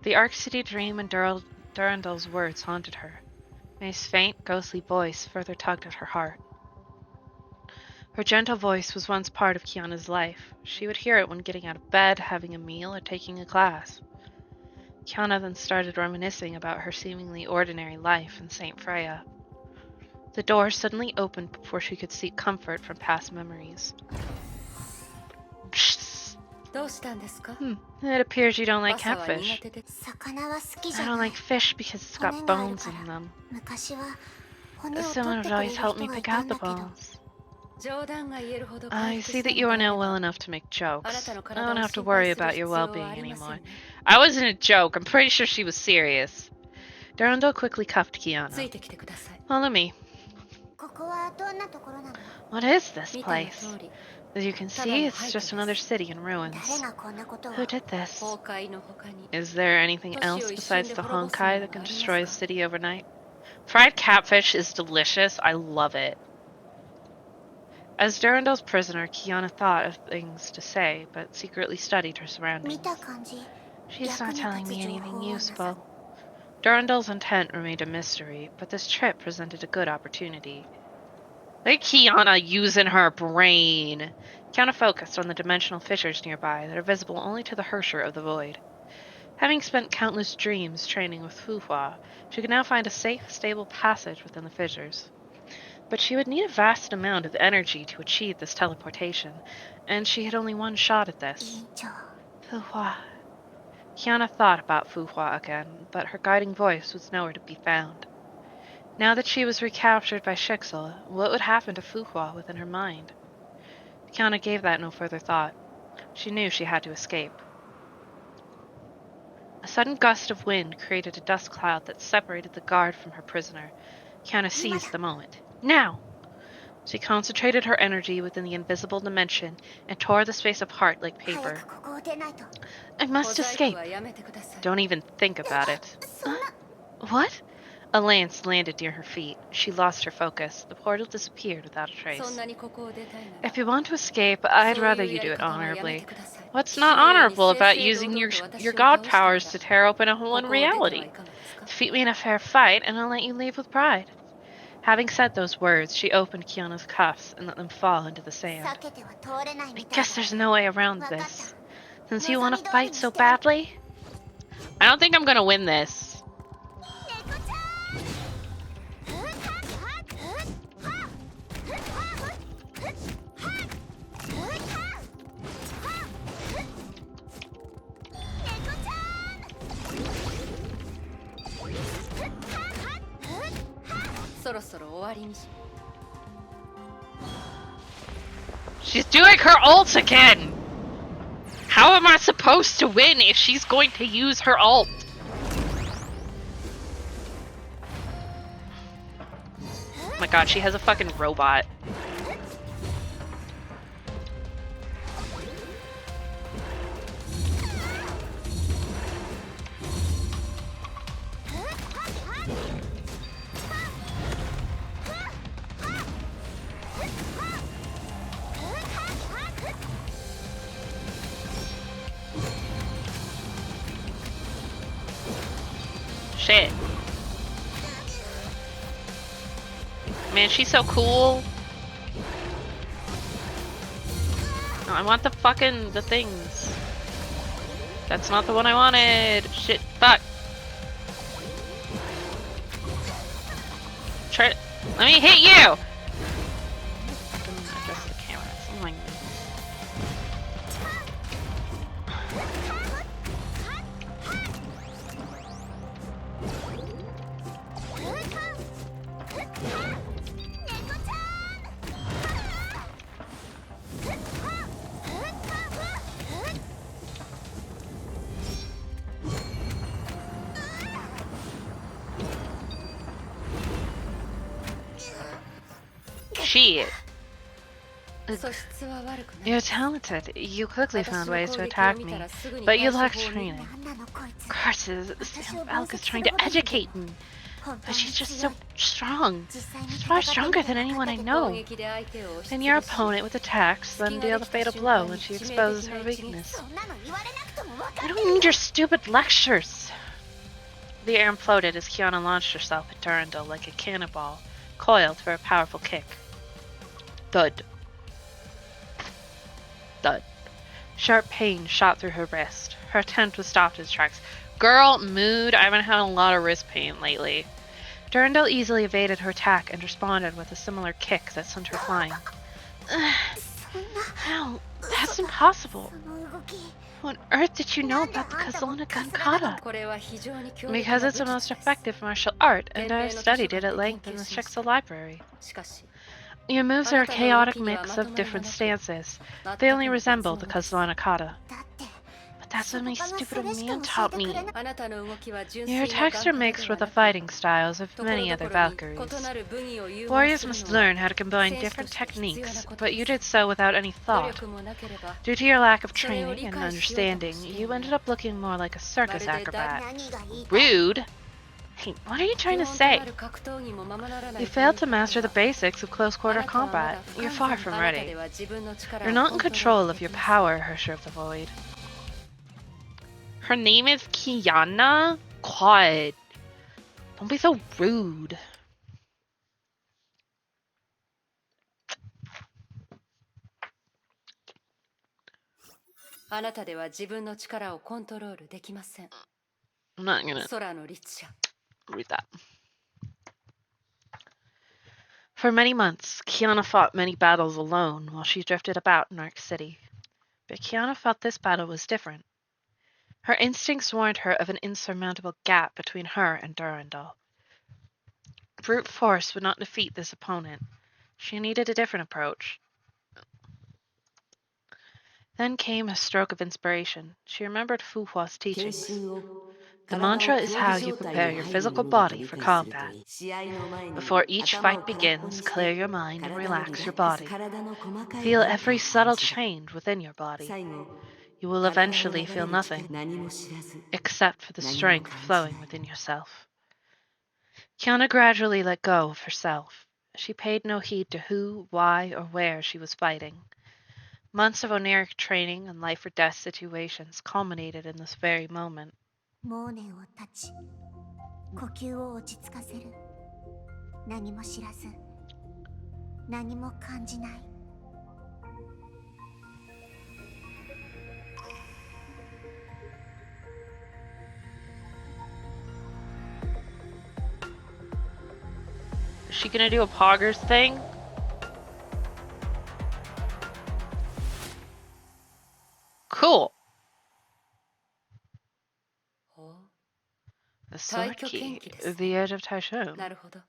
The Ark City dream and Durandal's words haunted her. May's faint, ghostly voice further tugged at her heart. Her gentle voice was once part of Kiana's life. She would hear it when getting out of bed, having a meal, or taking a class. Kiana then started reminiscing about her seemingly ordinary life in St. Freya. The door suddenly opened before she could seek comfort from past memories. Psst. どうしたんですか It appears you don't like 朝は苦 catfish. 手です 魚は好きじ I ゃ don't ない like fish because it's got 骨がある bones から in them. 昔は骨を取 Someone って would くれ always る help 人 me がい pick た out ん the だけど bones. 冗談が言えるほど I 回復 see した that の you で are あれ now ば well enough to make あ jokes. なたの I 体 don't を have to 心 worry 配する about your 必要は well-being ありません anymore. ね I wasn't a joke. I'm pretty sure she was serious. Durandal quickly cuffed つい Kiana. てきてください Follow me. ここはどんなところなの What is this 見ての place? 通り As you can see, it's just another city in ruins. 誰がこんなことを Who did this? 崩壊の他に Is there anything 都市を else 一瞬 besides で the 滅ぼす Honkai もの that が can あります destroy a か city overnight? Fried catfish is delicious. I love it. As Durandal's prisoner, Kiana thought of things to say, but secretly studied her 見 surroundings. た感じ She's 役 not に telling 立 me つ情 anything 報はなさ useful. Durandal's intent remained a mystery, but this trip presented a good opportunity. Look at Kiana using her brain. Kiana focused on the dimensional fissures nearby that are visible only to the Hersher of the Void. Having spent countless dreams training with Fuhua, she could now find a safe, stable passage within the fissures. But she would need a vast amount of energy to achieve this teleportation, and she had only one shot at 委 this. 員長 Fuhua. Kiana thought about Fuhua again, but her guiding voice was nowhere to be found. Now that she was recaptured by Shixel, what would happen to Fuhua within her mind? Kiana gave that no further thought. She knew she had to escape. A sudden gust of wind created a dust cloud that separated the guard from her prisoner. Kiana seized the moment. Now! She concentrated her energy within the invisible dimension and tore the space apart like 早 paper. くここを出ないと I 小 must 細工 escape. はやめてください Don't even think about it. そんな What? A lance landed near her feet. She lost her focus. The portal disappeared without a そ trace. んなにここを出たいなら If you want to escape, I'd そう rather いう you や do り it 方はやめ honorably. てください What's 火 not のように honorable 正 about 々 using 堂 your 々と私 your を god 倒したな powers ら to tear open a hole こ in こを出てはい reality? かがですか Defeat me in a fair fight, and I'll let you leave with pride. Having said those words, she opened Kiana's cuffs and let them fall into the sand. 避けては通れない I みたい guess だ there's no way around わかった this. Since you want to fight so badly? I don't think I'm gonna win this. She's doing her ult again! How am I supposed to win if she's going to use her ult? Oh my god, she has a fucking robot. Shit. Man, she's so cool. No, I want the things. That's not the one I wanted. Shit, fuck. Try. Let me hit you! Fucking adjust the camera. It's annoying me. Shit. You're talented. You quickly found ways to attack me, but you lack training. Curses, Sam Valk is trying to educate me, but she's just so strong. She's far stronger than anyone I know. And your opponent with attacks then deal the fatal blow when she exposes her weakness. I don't need your stupid lectures. The air imploded as Kiana launched herself at Durandal like a cannonball, coiled for a powerful kick. Thud. Thud. Sharp pain shot through her wrist. Her attempt was stopped in its tracks. Girl, mood. I haven't had a lot of wrist pain lately. Durandal easily evaded her attack and responded with a similar kick that sent her flying. How? That's impossible. What on earth did you know about the Kazalana gun kata? Because it's the most effective martial art, and I have studied it at length in the Shiksa library. Your moves are a chaotic mix of different stances. They only resemble the Kazalana kata. But that's what my stupid old man taught me. Your attacks are mixed with the fighting styles of many other Valkyries. Warriors must learn how to combine different techniques, but you did so without any thought. Due to your lack of training and understanding, you ended up looking more like a circus acrobat. Rude? Hey, what are you trying to say? You failed to master the basics of close-quarter combat. You're far from ready. You're not in control of your power, Hersher of the Void. Her name is Kiana? God. Don't be so rude. I'm not gonna read that. For many months, Kiana fought many battles alone while she drifted about in Arc City. But Kiana felt this battle was different. Her instincts warned her of an insurmountable gap between her and Durandal. Brute force would not defeat this opponent. She needed a different approach. Then came a stroke of inspiration. She remembered Fu Hua's teachings. The mantra is how you prepare your physical body for combat. Before each fight begins, clear your mind and relax your body. Feel every subtle change within your body. You will eventually feel nothing, except for the strength flowing within yourself. Kiana gradually let go of herself. She paid no heed to who, why, or where she was fighting. Months of oniric training and life-or-death situations culminated in this very moment. モーネを立ち、呼吸を落ち着かせる。何も知らず、何も感じない。she gonna do a poggers thing? Cool. The sword key. The edge of Taishun. なるほど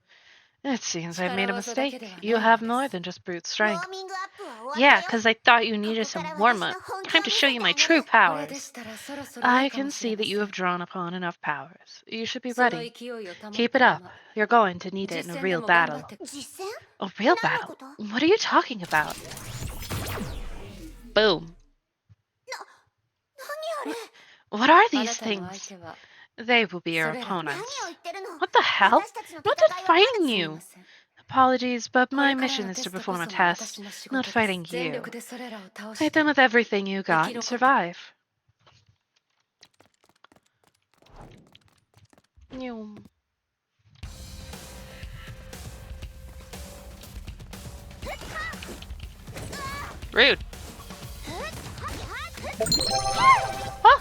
It seems I made a 力技だけ mistake. ではない You よう have です more than just brute ウォ strength. ーミングアップは終わった Yeah, よ because I thought you needed some warm-up. Time to show you my true これで powers. したらそろそろい I いかも can しれ see ま that せ you ん have drawn upon enough powers. You should be その ready. 勢いを保っ Keep た it ま up. ま You're going to need it 実 in a 戦で real も頑張っ battle. て実戦 A real 何の battle? こと What are you talking about? Boom. 何あれ What are あ these なたの相 things? 手は They will be your それら 何を opponents. 言ってるの What the hell? 私たちの I'm 戦 not いはまだ fighting すみ you. ません Apologies, but こ my れから mission の is テ to スト perform こ a そが test, 私の仕 not 事で fighting す全 you. 力でそれらを倒 Fight して them with everything you got and survive. Nyum. Rude. Oh.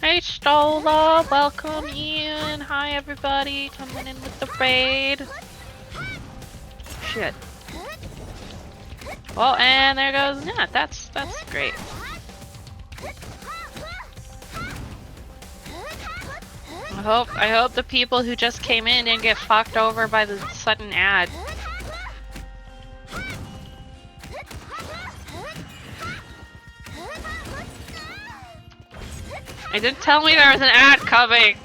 Hey Stola, welcome in. Hi everybody, coming in with the raid. Shit. Well, and there goes Nat. That's great. I hope the people who just came in didn't get fucked over by the sudden ad. It didn't tell me there was an ad coming.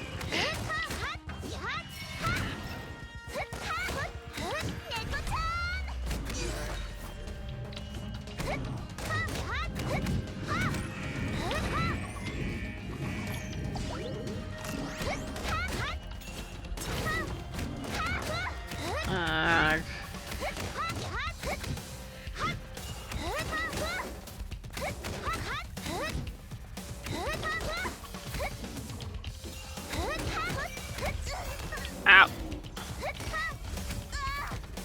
Ow.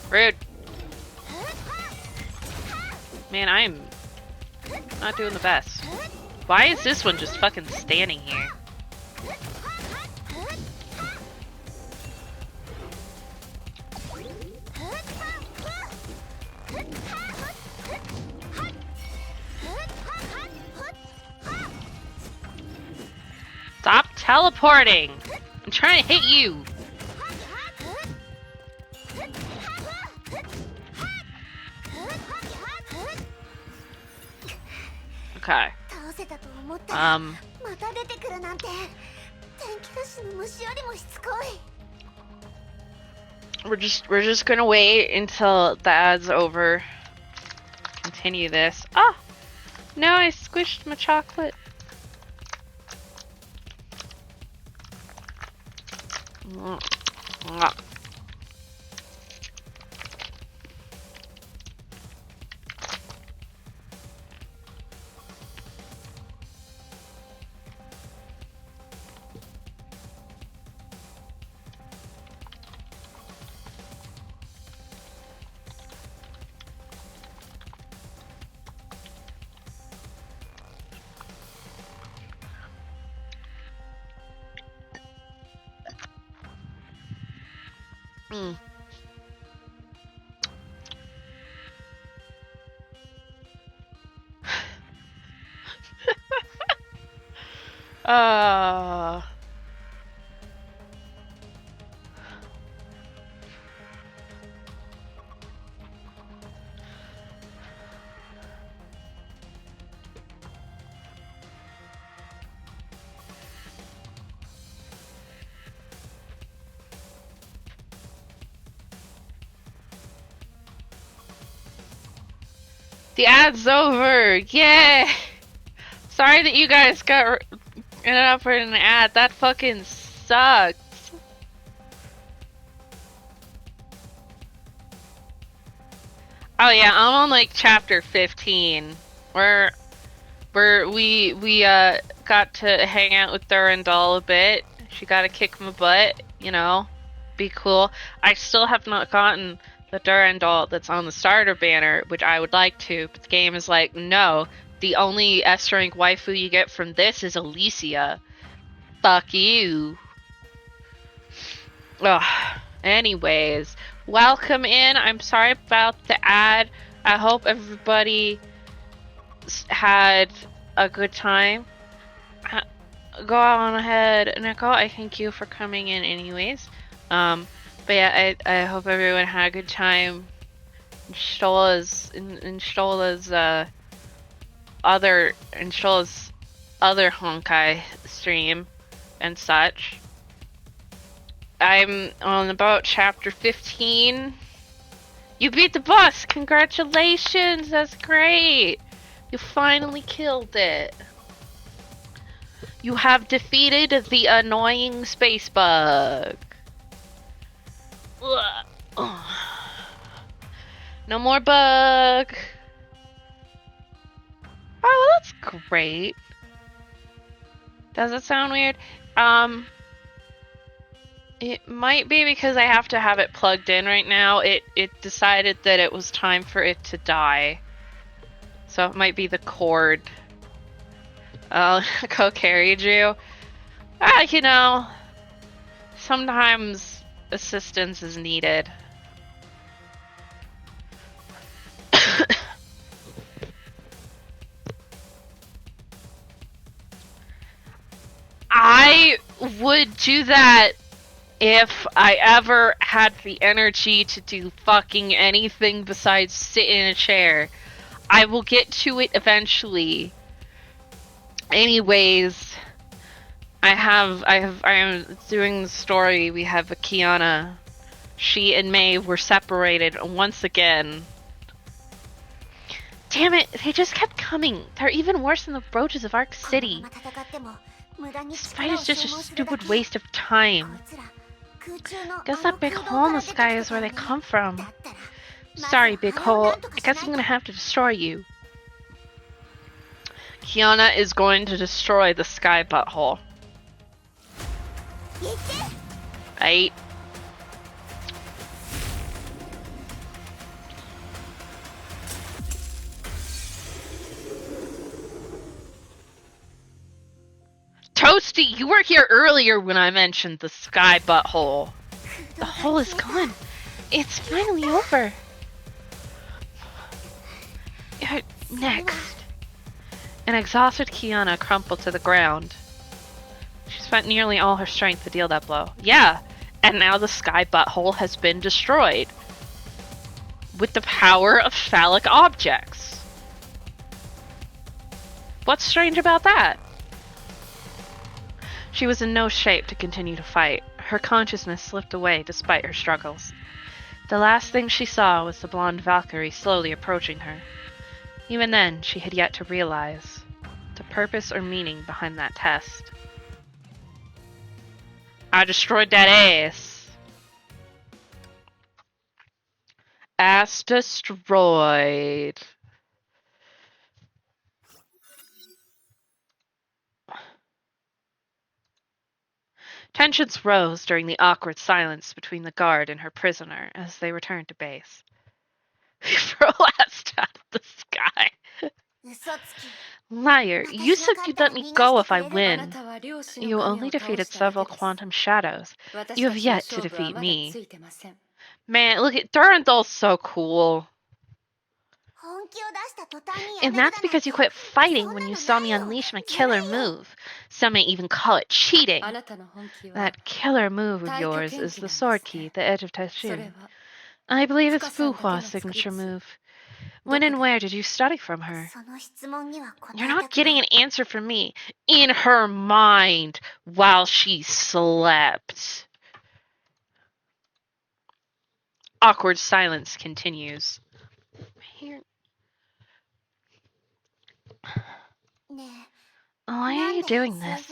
Rude. Man, I'm not doing the best. Why is this one just fucking standing here? Stop teleporting! I'm trying to hit you! Okay. 倒せたと思ったら Um, また出てくるなんて天気虫の虫よりもしつこい we're just gonna wait until the ad's over. Continue this. Ah! No, I squished my chocolate. Mm. uh The ad's over! Yay! Sorry that you guys ended up in an ad. That fucking sucks. Oh yeah, I'm on like chapter 15, where we got to hang out with Durandal a bit. She got to kick my butt, you know, be cool. I still have not gotten the Durandal that's on the starter banner, which I would like to, but the game is like, no, the only S rank waifu you get from this is Alicia. Fuck you. Ugh. Anyways, welcome in. I'm sorry about the ad. I hope everybody had a good time. Go on ahead, Nicole. I thank you for coming in anyways. But yeah, I hope everyone had a good time. In Stola's other Honkai stream and such. I'm on about chapter 15. You beat the boss! Congratulations! That's great! You finally killed it. You have defeated the annoying space bug. No more bug. Oh, that's great. Does it sound weird? It might be because I have to have it plugged in right now. It decided that it was time for it to die. So it might be the cord. Co-carried you. You know, sometimes assistance is needed. I would do that if I ever had the energy to do fucking anything besides sit in a chair. I will get to it eventually. Anyways, I am doing the story. We have a Kiana. She and May were separated once again. Damn it, they just kept coming. They're even worse than the roaches of Arc City. This fight is just a stupid waste of time. Guess that big hole in the sky is where they come from. Sorry, big hole. I guess I'm gonna have to destroy you. Kiana is going to destroy the sky butthole. Right? Toasty, you were here earlier when I mentioned the sky butthole. The hole is gone. It's finally over. Next. An exhausted Kiana crumpled to the ground. She spent nearly all her strength to deal that blow. Yeah, and now the sky butthole has been destroyed. With the power of phallic objects. What's strange about that? She was in no shape to continue to fight. Her consciousness slipped away despite her struggles. The last thing she saw was the blonde Valkyrie slowly approaching her. Even then, she had yet to realize the purpose or meaning behind that test. I destroyed that ass. Ass destroyed. Tensions rose during the awkward silence between the guard and her prisoner as they returned to base. We blast out of the sky. Liar, you said you'd let me go if I win. You only defeated several quantum shadows. You have yet to defeat me. Man, look at Durandal's so cool. And that's because you quit fighting when you saw me unleash my killer move. Some may even call it cheating. That killer move of yours is the sword key, the Edge of Teshin. I believe it's Fuhua's signature move. When and where did you study from her? You're not getting an answer from me. In her mind, while she slept. Awkward silence continues. Here. Why are you doing this?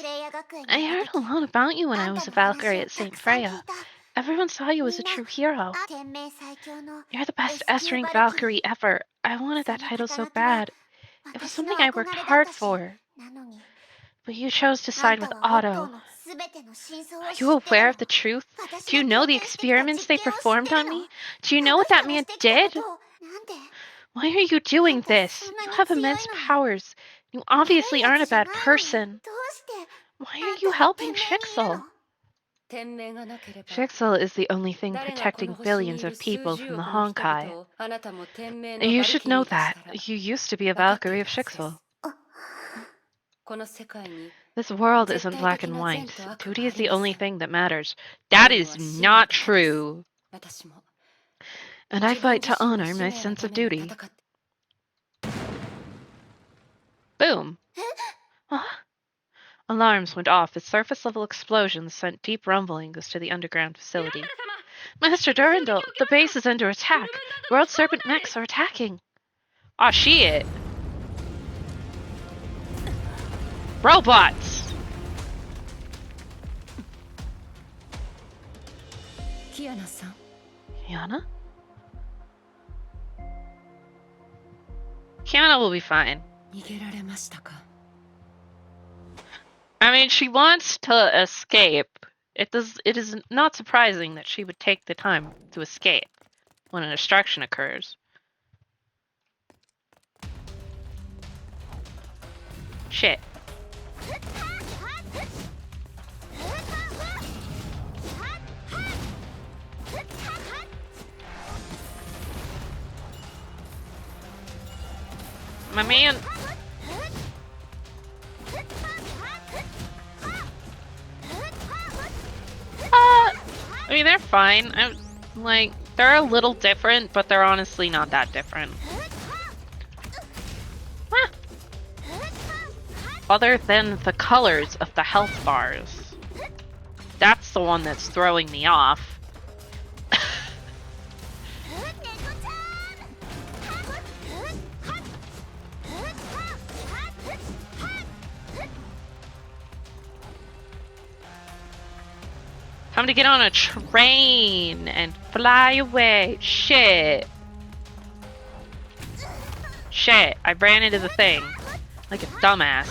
I heard a lot about you when I was a Valkyrie at St. Freya. Everyone saw you as a true hero. You're the best S-rank Valkyrie ever. I wanted that title so bad. It was something I worked hard for. But you chose to side with Otto. Are you aware of the truth? Do you know the experiments they performed on me? Do you know what that man did? Why are you doing this? You have immense powers. You obviously aren't a bad person. Why are you helping Shixel? 天命がなければ Shixel is the only thing 誰がこ protecting の星 billions にいる of 数 people 十 from the 億の人々 Honkai. をあなたも天命の You バル should キリ know ーとし that. たら You used to be a 分かってい Valkyrie る of はずです Shixel. この世界に This world 絶 isn't 対 black 的 and な善 white. と悪 Duty はあ is り the ま only せん thing that matters. あ That るの is は使命 not だけです true. 私も And I 自分 fight 自 to 身の honor 使 my 命の sense た of めに戦 duty. って Boom. Ah. Alarms went off as surface level explosions sent deep rumblings to the underground デュ facility. ランダル様 Master 襲撃を Durandal, 受け the ま base した is under ブルー attack. ムダンドの World ストーム Serpent 弾で mechs す are attacking. Aw, shit. Robots. キアナさん Kiana? Kiana will be fine. 逃げられましたか I mean, she wants to escape. It is not surprising that she would take the time to escape when a destruction occurs. Shit. My man. I mean, they're fine. Like, they're a little different, but they're honestly not that different. Ah. Other than the colors of the health bars. That's the one that's throwing me off. Time to get on a train and fly away. Shit. Shit, I ran into the thing. Like a dumbass.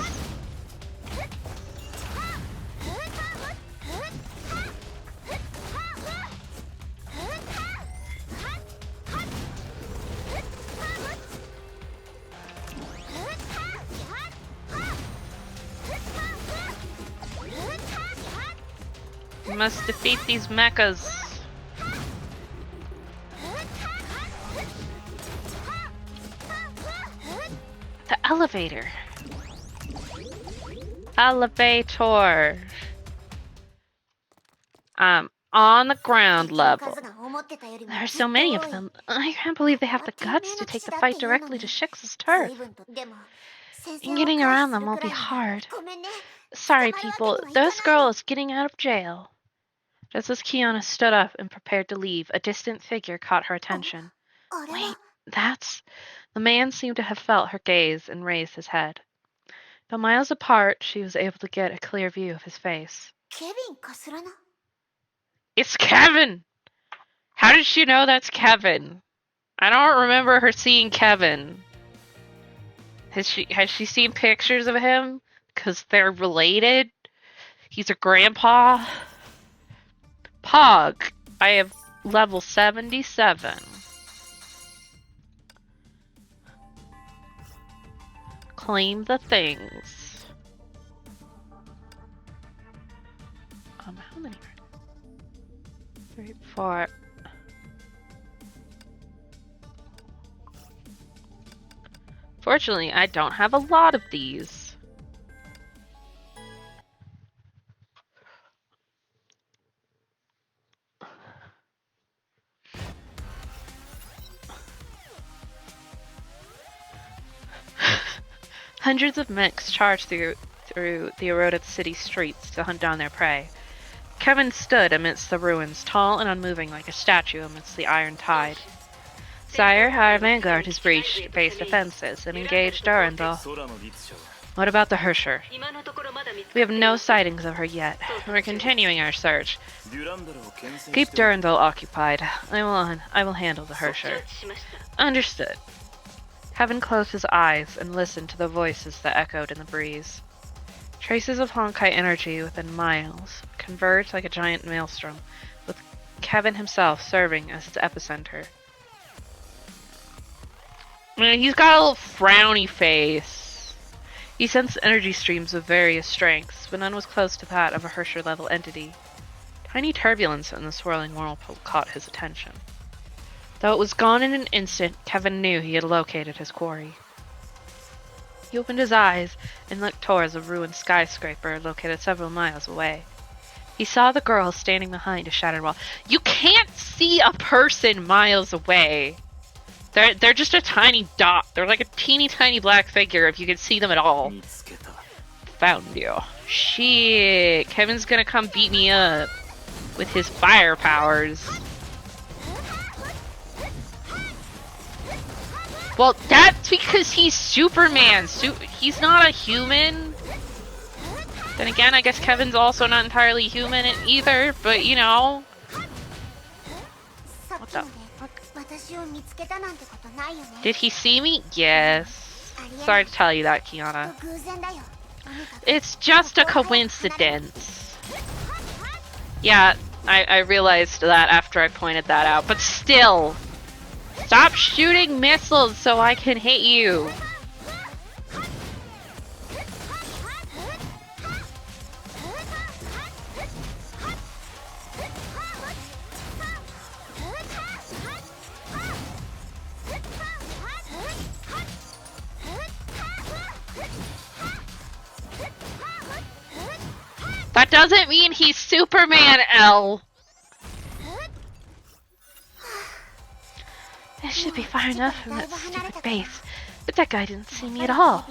We must defeat these mechas. The elevator. Elevator. On the ground level. There are so many of them. I can't believe they have the guts to take the fight directly to Shix's turf. And getting around them will be hard. Sorry, people. This girl is getting out of jail. Just as Kiana stood up and prepared to leave, a distant figure caught her attention. Wait, that's... The man seemed to have felt her gaze and raised his head. But miles apart, she was able to get a clear view of his face. It's Kevin! How did she know that's Kevin? I don't remember her seeing Kevin. Has she seen pictures of him? Because they're related? He's her grandpa? Pog, I have level 77. Claim the things. How many? 3, 4. Fortunately, I don't have a lot of these. Hundreds of mechs charged through the eroded city streets to hunt down their prey. Kevin stood amidst the ruins, tall and unmoving like a statue amidst the iron tide. Sire, our vanguard has breached base defenses and engaged Durandal. What about the Hersher? We have no sightings of her yet. We're continuing our search. Keep Durandal occupied. I will handle the Hersher. Understood. Kevin closed his eyes and listened to the voices that echoed in the breeze. Traces of Honkai energy within miles converged like a giant maelstrom, with Kevin himself serving as its epicenter. He's got a little frowny face. He sensed energy streams of various strengths, but none was close to that of a Hersher-level entity. Tiny turbulence in the swirling whirlpool caught his attention. Though it was gone in an instant, Kevin knew he had located his quarry. He opened his eyes and looked towards a ruined skyscraper located several miles away. He saw the girl standing behind a shattered wall. You can't see a person miles away. They're just a tiny dot. They're like a teeny tiny black figure if you can see them at all. Found you. Shit. Kevin's gonna come beat me up with his fire powers. Well, that's because he's Superman. He's not a human. Then again, I guess Kevin's also not entirely human either, but you know. What the fuck? Did he see me? Yes. Sorry to tell you that, Kiana. It's just a coincidence. Yeah, I realized that after I pointed that out, but still. Stop shooting missiles so I can hit you. That doesn't mean he's Superman, L. This should be far enough from that stupid base. But that guy didn't see me at all.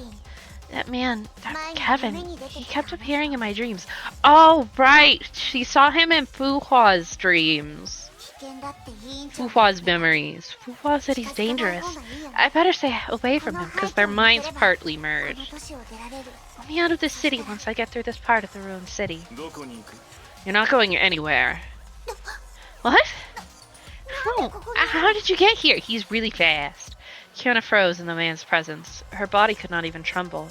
That man, that Kevin, he kept appearing in my dreams. Oh, right! She saw him in Fuhua's dreams. Fuhua's memories. Fuhua said he's dangerous. I better stay away from him, because their minds partly merged. Let me out of this city once I get through this part of the ruined city. You're not going anywhere. What? How did you get here? He's really fast. Kiana froze in the man's presence. Her body could not even tremble.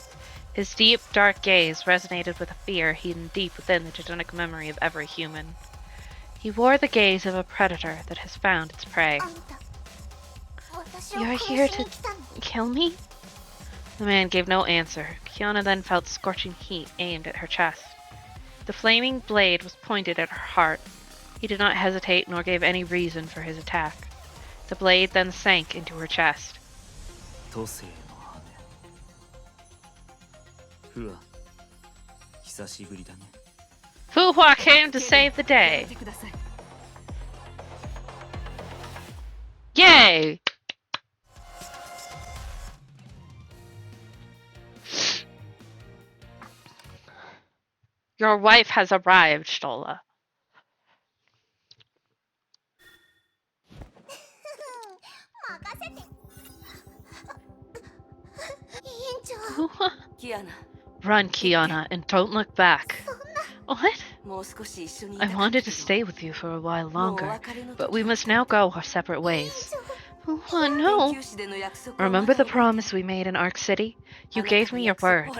His deep, dark gaze resonated with a fear hidden deep within the genetic memory of every human. He wore the gaze of a predator that has found its prey. You're here to kill me? The man gave no answer. Kiana then felt scorching heat aimed at her chest. The flaming blade was pointed at her heart. He did not hesitate nor gave any reason for his attack. The blade then sank into her chest. Fuhua came to save the day. Yay! Your wife has arrived, Stola. Run, Kiana, and don't look back. What? I wanted to stay with you for a while longer, but we must now go our separate ways. Oh, no. Remember the promise we made in Arc City? You gave me your word.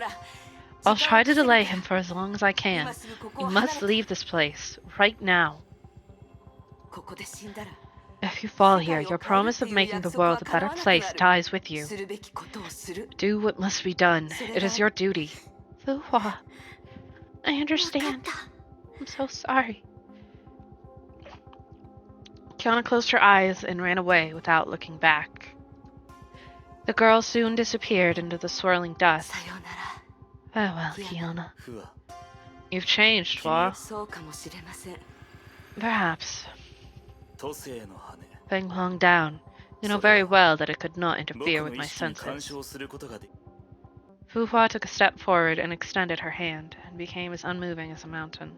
I'll try to delay him for as long as I can. You must leave this place, right now. If you fall here, your promise of making the world a better place dies with you. Do what must be done. It is your duty. Fuhua, I understand. I'm so sorry. Kiana closed her eyes and ran away without looking back. The girl soon disappeared into the swirling dust. Farewell, Kiana. You've changed, Wa. Perhaps. Feng hung down. You know very well that it could not interfere with my senses. Fuhua took a step forward and extended her hand, and became as unmoving as a mountain.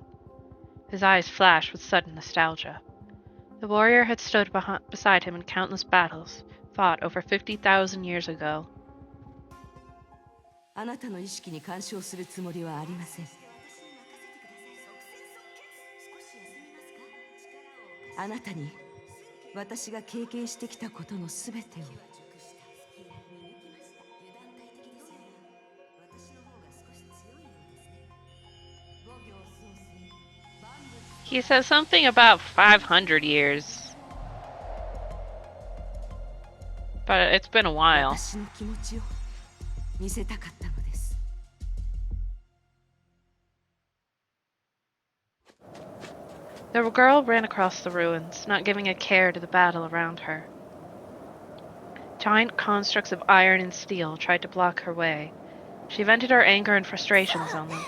His eyes flashed with sudden nostalgia. The warrior had stood beside him in countless battles, fought over 50,000 years ago. He says something about 500 years. But it's been a while. The girl ran across the ruins, not giving a care to the battle around her. Giant constructs of iron and steel tried to block her way. She vented her anger and frustrations on them.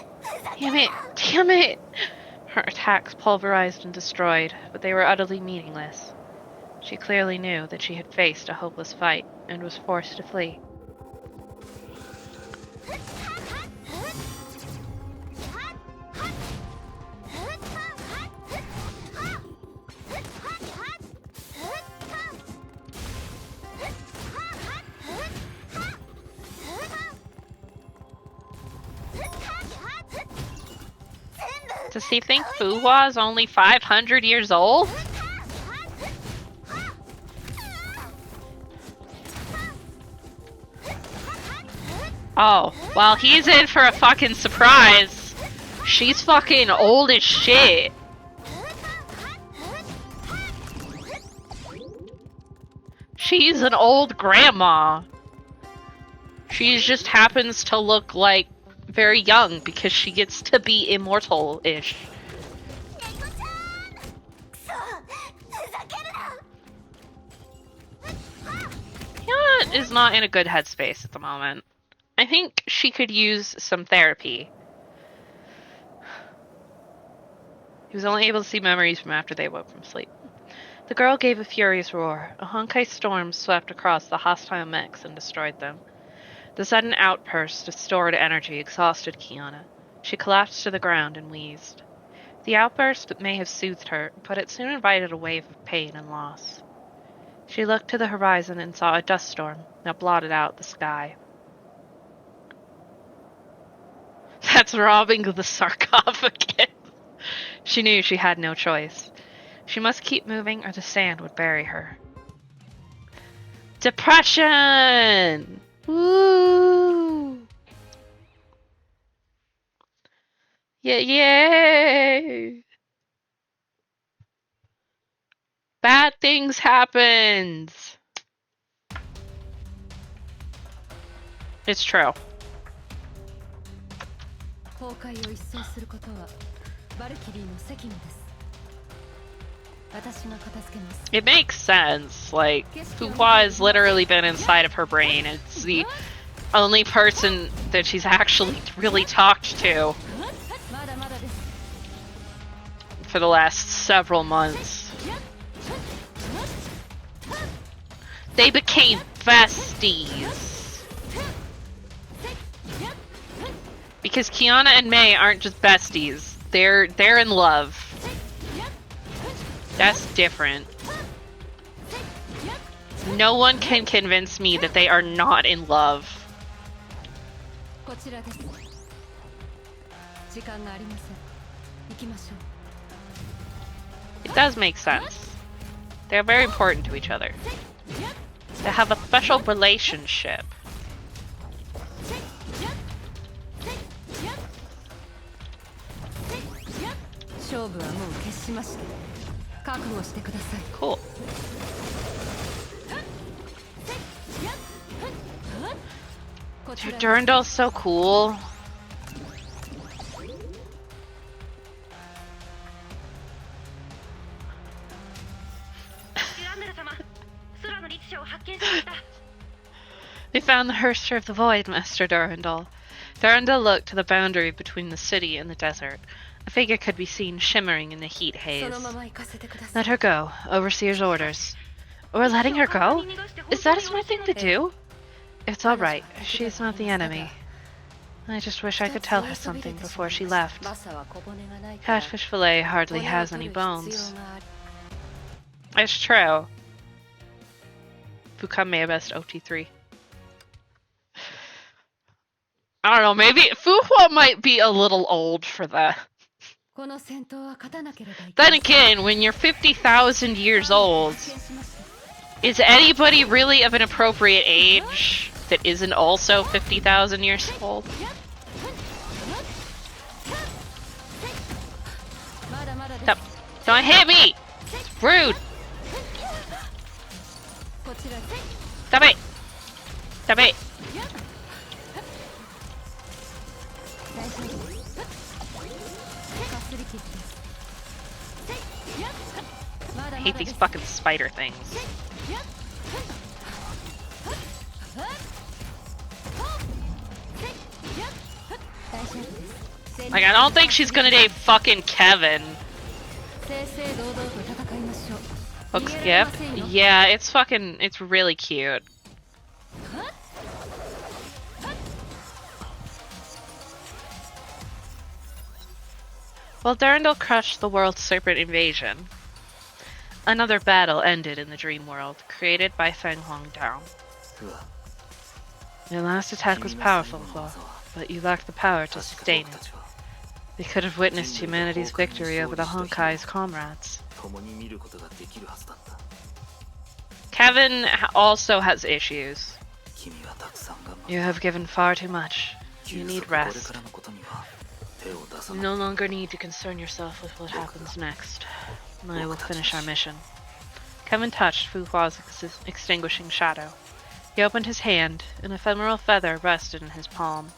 Damn it! Damn it! Her attacks pulverized and destroyed, but they were utterly meaningless. She clearly knew that she had faced a hopeless fight and was forced to flee. Does he think Fuhua is only 500 years old? Oh, well, he's in for a fucking surprise. She's fucking old as shit. She's an old grandma. She just happens to look like very young because she gets to be immortal-ish. Kiana is not in a good headspace at the moment. I think she could use some therapy. He was only able to see memories from after they woke from sleep. The girl gave a furious roar. A Honkai storm swept across the hostile mechs and destroyed them. The sudden outburst of stored energy exhausted Kiana. She collapsed to the ground and wheezed. The outburst may have soothed her, but it soon invited a wave of pain and loss. She looked to the horizon and saw a dust storm that blotted out the sky. That's robbing the sarcophagus. She knew she had no choice. She must keep moving or the sand would bury her. Depression! Woo! Yeah, yay! Bad things happened. It's true. It makes sense. Like, Fuhua has literally been inside of her brain. It's the only person that she's actually really talked to for the last several months. They became besties. Because Kiana and Mei aren't just besties. They're in love. That's different. No one can convince me that they are not in love. It does make sense. They're very important to each other. They have a special relationship. Cool. Dude, Durandal's so cool. They found the Herster of the Void, Master Durandal. Durandal looked to the boundary between the city and the desert. A figure could be seen shimmering in the heat haze. Let her go. Overseer's orders. We're letting her go? Is that a smart thing to do? It's alright. She's not the enemy. I just wish I could tell her something before she left. Catfish fillet hardly has any bones. It's true. Fuka may have best OT3. I don't know, maybe Fuhua might be a little old for that. Then again, when you're 50,000 years old, is anybody really of an appropriate age that isn't also 50,000 years old? Don't hit me! Rude! Stop it! Stop it! hate these fucking spider things. Like, I don't think she's gonna date fucking Kevin. Hook's gift? Yeah, it's really cute. Well, Durandal crushed the world's serpent invasion. Another battle ended in the dream world, created by Feng Huang Dao. Your last attack was powerful, Hua, but you lacked the power to sustain it. We could have witnessed humanity's victory over the Honkai's comrades. Kevin also has issues. You have given far too much. You need rest. You no longer need to concern yourself with what happens next. I will finish our mission. Kevin touched Fu Hua's extinguishing shadow. He opened his hand. An ephemeral feather rested in his palm.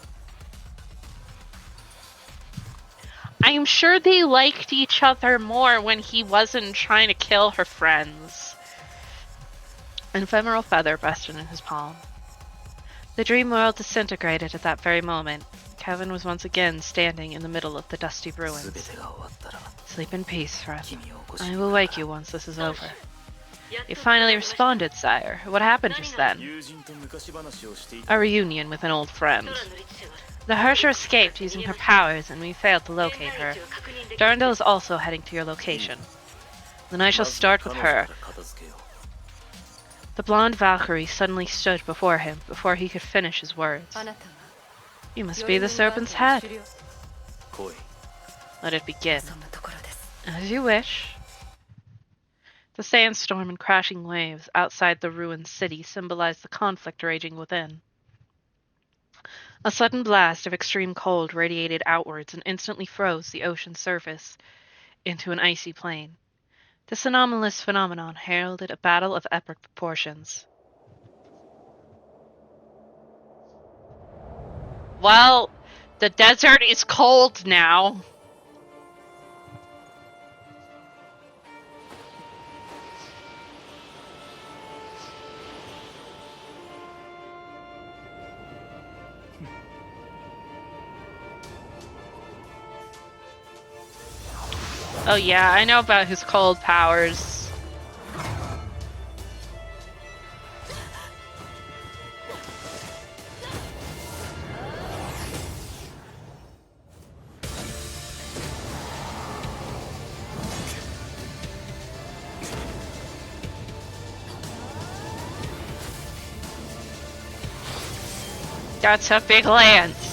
I'm sure they liked each other more when he wasn't trying to kill her friends. An ephemeral feather rested in his palm. The dream world disintegrated at that very moment. Kevin was once again standing in the middle of the dusty ruins. Sleep in peace, friend. I will wake you once this is over. You finally responded, sire. What happened just then? A reunion with an old friend. The Hersher escaped using her powers, and we failed to locate her. Durandal is also heading to your location. Then I shall start with her. The blonde Valkyrie suddenly stood before him, before he could finish his words. You must be the serpent's head. Let it begin. As you wish. The sandstorm and crashing waves outside the ruined city symbolized the conflict raging within. A sudden blast of extreme cold radiated outwards and instantly froze the ocean's surface into an icy plain. This anomalous phenomenon heralded a battle of epic proportions. Well, the desert is cold now. Oh yeah, I know about his cold powers. That's a big lance.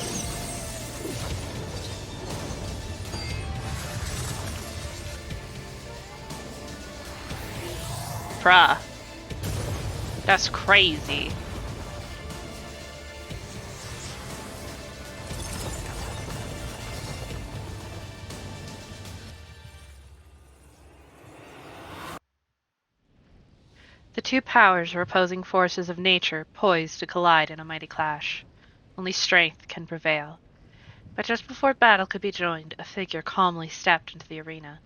Bruh. That's crazy. The two powers were opposing forces of nature, poised to collide in a mighty clash. Only strength can prevail. But just before battle could be joined, a figure calmly stepped into the arena.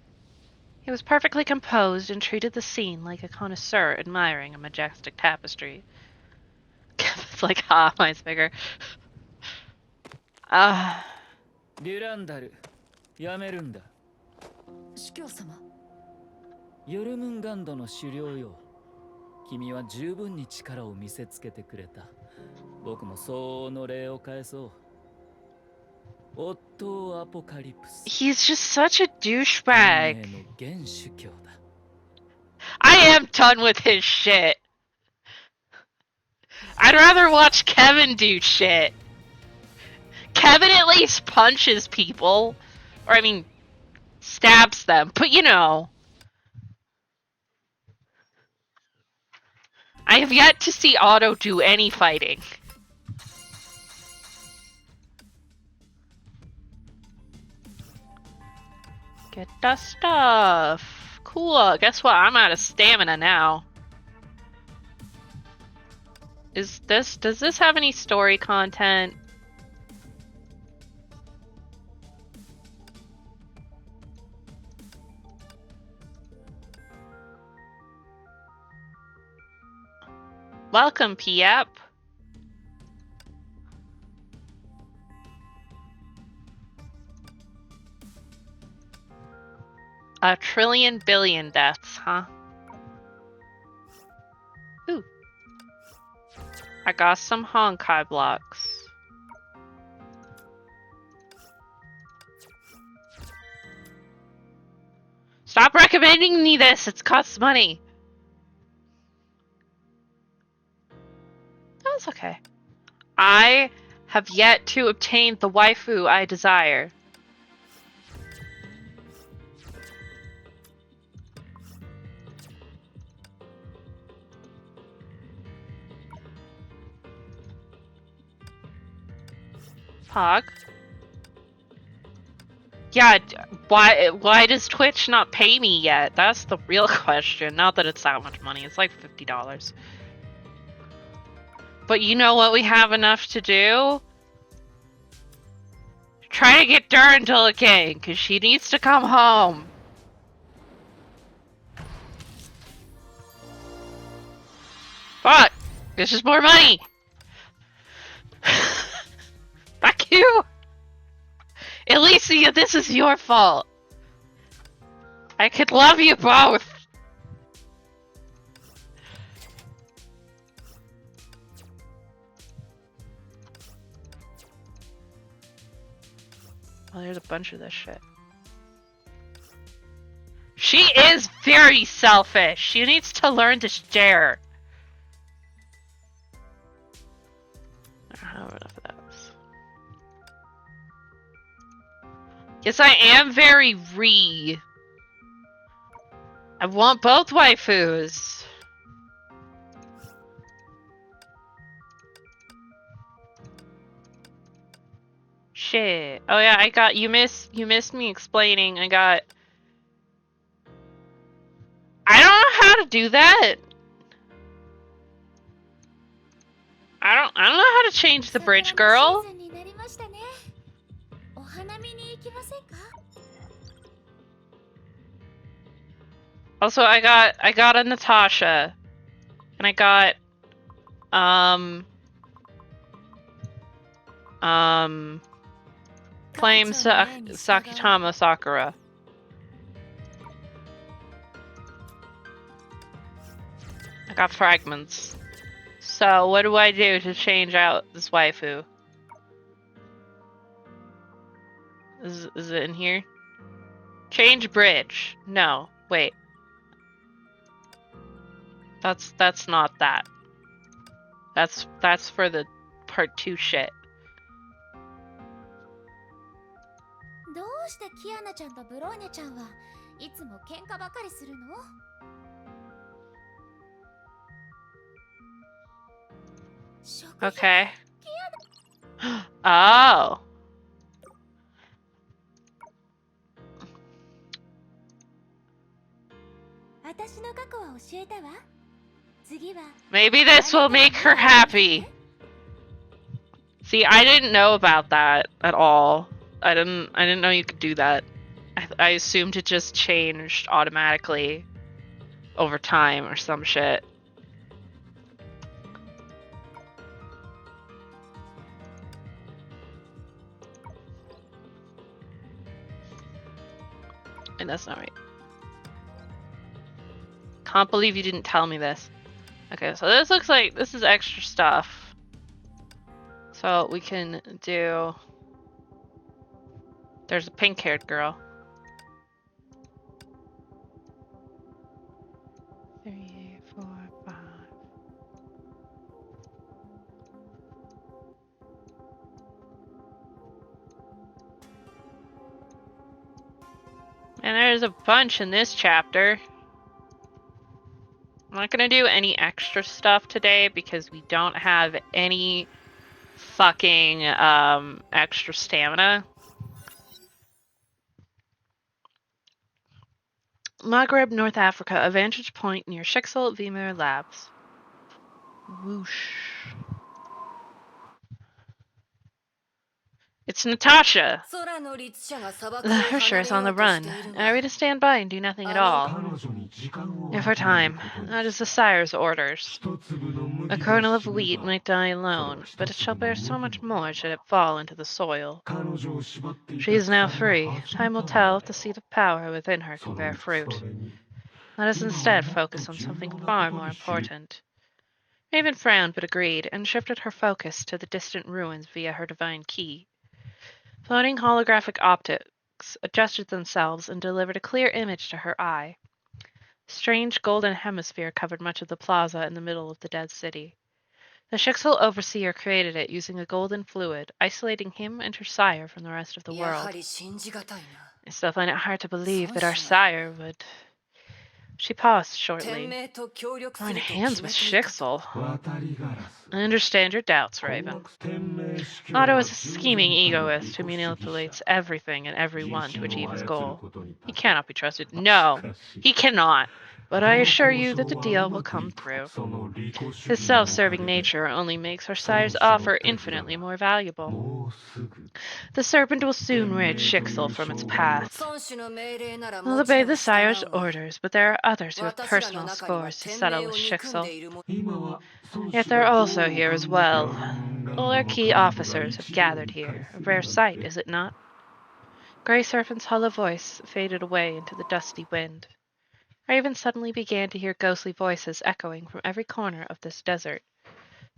He was perfectly composed and treated the scene like a connoisseur admiring a majestic tapestry. It's like, mine's bigger. デュランダル、やめるんだ。司教様。ヨルムンガンドの狩猟よ。君は十分に力を見せつけてくれた。僕も相応の礼を返そう。オットーアポカリプス。He's just such a douchebag. 運命の原主教だ。I am done with his shit. I'd rather watch Kevin do shit. Kevin at least punches people. Or, I mean, stabs them. But, you know. I have yet to see Otto do any fighting. Get the stuff. Cool. Guess what? I'm out of stamina now. Does this have any story content? Welcome, Piep. A trillion billion deaths, huh? Ooh. I got some Honkai blocks. Stop recommending me this! It costs money! That's okay. I have yet to obtain the waifu I desire. Pog? Yeah, why does Twitch not pay me yet? That's the real question. Not that it's that much money. It's like $50. But you know what we have enough to do? Try to get Durandal again, because she needs to come home. Fuck! This is more money! Fuck you! Elysia, this is your fault! I could love you both! Oh, there's a bunch of this shit. She is very selfish! She needs to learn to share. I don't have enough of that. Yes, I am very I want both waifus. Shit. Oh yeah, I got you missed me explaining. I don't know how to do that. I don't know how to change the bridge, girl. Also, I got a Natasha, and I got Flame Sakitama Sakura. I got fragments. So what do I do to change out this waifu? Is it in here? Change bridge. No, wait. That's not that. That's for the part 2 shit. どうしてキアナちゃんとブローニャちゃんはいつも喧嘩ばかりするの? Okay. Oh. Maybe this will make her happy. See, I didn't know about that at all. I didn't know you could do that. I assumed it just changed automatically over time or some shit. And that's not right. Can't believe you didn't tell me this. Okay, so this looks like this is extra stuff. So we can do... There's a pink-haired girl. 3, 4, 5. And there's a bunch in this chapter. I'm not gonna do any extra stuff today because we don't have any fucking extra stamina. Maghreb, North Africa, a vantage point near Shixel Vimir Labs. Whoosh. It's Natasha! 空の律者が砂漠 The を Hersher 離 is れ on よ the うとして run. いる Are we が to stand by and do nothing at all? 彼女に時間を If our 与える time, ことに that is the sire's orders. 一粒の麦 A が kernel of 死ね wheat ば might die それは alone, 一 but it shall 粒の bear so 麦 much の more should it fall into the soil. 彼女を縛ってい She た is now 鎖が free. 外れ Time will たの tell だ if the よ seed of power within her そ can の bear 道そ fruit. れに Let us 今は instead もっと focus on 重 something 要な far こと more に集中 important. Raven frowned but agreed, and shifted her focus to the distant ruins via her divine key. Floating holographic optics adjusted themselves and delivered a clear image to her eye. A strange golden hemisphere covered much of the plaza in the middle of the dead city. The Shixel overseer created it using a golden fluid, isolating him and her sire from the rest of the やは world. り信じがたいな I still find it hard to believe that our 孫子が sire would. She paused 天 shortly. 命と協力 Join すると hands 決 with めていたと Shixel. 渡りガラス I understand your doubts, 困 Raven. 惑天命司教 Otto は is a 従 scheming 前から egoist 利 who 己主義 manipulates 者 everything and 人 everyone to 心 achieve を his 操る goal. ことに He 長け cannot be trusted. し No, かし he cannot. But こ I の assure 交 you 渉 that the はう deal ま will くい come く through. その利己主 His 義のおか self-serving げで nature only makes our その sire's 死の offer 手札 infinitely が more valuable. もうすぐ The serpent will soon 天 rid 命とい Shixel う from its 障害は path. 孫子の命令なら We'll もち obey ろん the 従 sire's うが orders, but there are others who have 私らの personal 中には scores to 天 settle 命 with を憎んで Shixel. いるも 今は孫 Yet 子 they're がどう also 考 here as えて well. ヨルムンガン All ド our の key 幹部が officers have 一堂 gathered に会 here. す A る rare なん sight, て is it not? Grey Serpent's hollow voice faded away into the dusty wind. Raven suddenly began to hear ghostly voices echoing from every corner of this desert.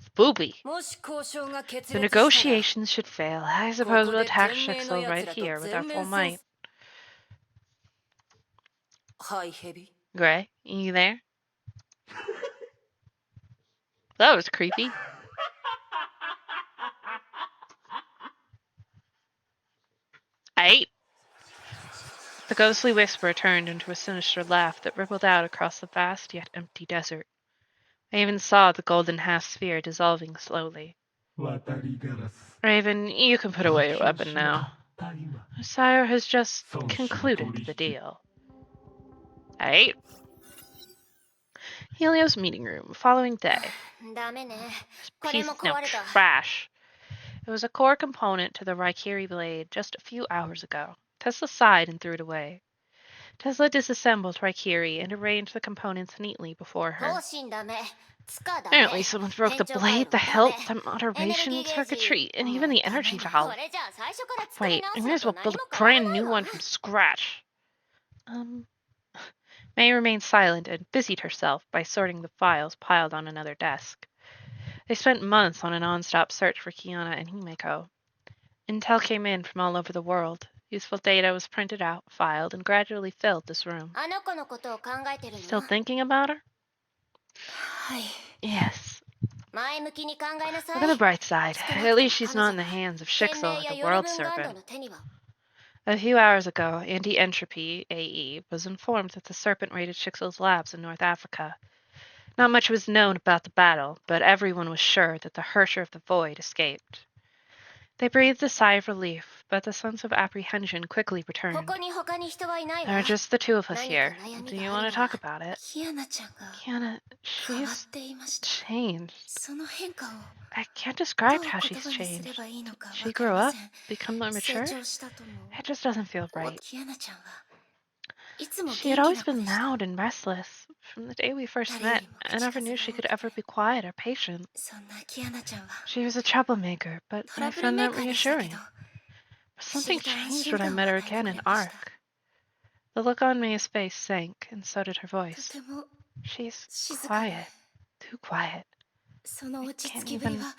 Spoopy! もし交渉が決 The 裂したら negotiations should fail. I こ suppose こ we'll で attack 天命の Shixel や right つらと here with our 全 full 面戦 might. はいヘビ Gray, you there? That was creepy. Aight! The ghostly whisper turned into a sinister laugh that rippled out across the vast yet empty desert. I even saw the golden half-sphere dissolving slowly. 渡りガラス Raven, you can put away your 勝 weapon ちを失っ now. た今 Sire has just 孫子の concluded 取 the 引 deal. Aight. Helios meeting room, following day. ダメね This これ piece も is now 壊れた trash. It was a core component to the Raikiri blade just a few hours ago. Tesla sighed and threw it away. Tesla disassembled Raikiri and arranged the components neatly before her. 方針ダメつかダメ Apparently someone broke the 変調回 blade, 路 the ダメ hilt, the エネル moderation ギーゲージ circuitry, and も even う the ダメ energy こ valve. れじゃあ最初から作り Wait, 直 I す may の as と well 何 build も a 変わら brand ない new わ one from scratch. May remained silent and busied herself by sorting the files piled on another desk. They spent months on a non-stop search for Kiana and Himeko. Intel came in from all over the world. Useful data was printed out, filed, and gradually filled this room. あの子のことを考えてる Still の thinking about her? はい Yes. 前向きに考えなさ Look い on the bright side. 少な At くと least も she's 彼 not 女 in the は hands of 天 Shixel 命 or や the ヨル World ムンガンド Serpent. の手には A few hours ago, Anti-Entropy, AE, was informed that the Serpent raided Shixel's labs in North Africa. Not much was known about the battle, but everyone was sure that the Hersher of the Void escaped. They breathed a sigh of relief, but the sense of apprehension quickly こ returned. こに他に人はいない There わ are just the two of us 何か here. 悩み Do が you あ want とるなら talk about it? キアナちゃんが Kiana, 変わっ she's ていました changed. その変化を I can't ど describe う how 言 she's 葉にすれ changed. ばいいのか She わかり grew ま up, せん become more 成 mature. 長したとも It just doesn't feel right. キアナちゃんはいつも She 元 had 気 always な子 been でした loud and restless. From the day we first 誰よ met, りも I 口 never 数 knew が she 多 could く ever be quiet or patient. そんなキアナちゃんは She was a troublemaker, but ト I ラブル found メー that カーでしたけ reassuring. ど But 不思 something 議と安 changed 心 when I 感を met her 与えて again く in れました Ark. The look on Mia's face sank, and so did her と voice. ても She's 静かで quiet. Too quiet. その I 落ち can't 着きぶり even は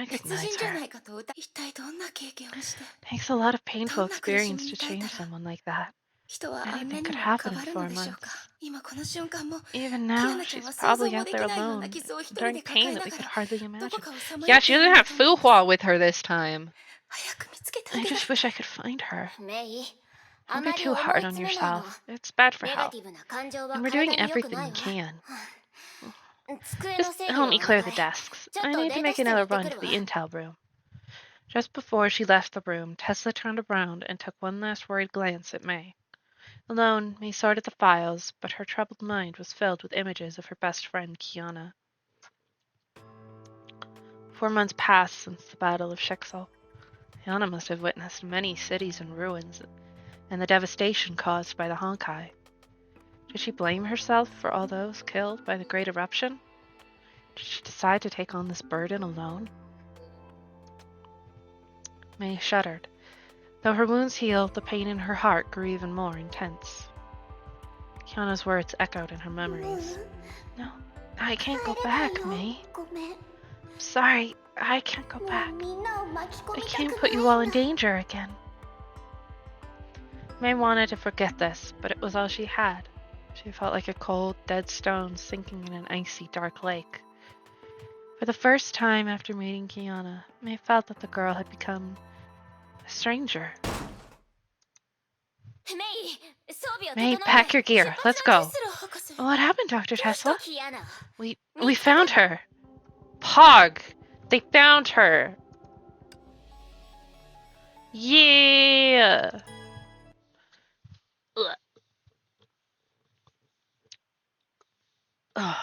別 recognize 人じゃな her. いかと疑い一体どんな経験をして Takes a lot of painful どんな苦しみ experience に to 耐えた change ら someone like that. 人はあんな Anything に could も happen 変 in わる 4のでしょうか months. 今この瞬間も Even キア now, ナちゃん she's は想 probably 像も out で there きないような alone, 傷を一人 enduring で抱え pain な that we が could ら hardly どこ imagine. かをさま Yeah, よっ she ている doesn't のだ have と思います Fuhua with her this time. 早く見つけてあ I げた just い wish I could find her. メイあ Don't ま be り too 思い hard on 詰めないの yourself. It's bad for ネガ health. ティブな感情は And we're doing 体に良く everything な we いわ can. 机の Just 整理 help を me お clear 願 the い desks. ちょっ I と need デ to ータ make 室に another 行って run く to る the わ intel room. Just before she left the room, Tesla turned around and took one last worried glance at May. Alone, May sorted the files, but her troubled mind was filled with images of her best friend Kiana. 4 months passed since the Battle of Shixel. Kiana must have witnessed many cities in ruins and the devastation caused by the Honkai. Did she blame herself for all those killed by the Great Eruption? Did she decide to take on this burden alone? May shuddered. Though her wounds healed, the pain in her heart grew even more intense. Kiana's words echoed in her memories. No, I can't go back, May. ごめん。 Sorry, I can't go も back. うみんなを巻き込 I みたく can't ない put you all in danger again. May wanted to forget this, but it was all she had. She felt like a cold, dead stone sinking in an icy, dark lake. For the first time after meeting Kiana, May felt that the girl had become a stranger. メイ、装備を整 May, えて pack your 出 gear. 発 Let's の go. ジェスロ博士。 What happened, Dr. どうした Tesla? キアナ。 We found her. Pog! They found her. Yeah. Ugh. Ugh.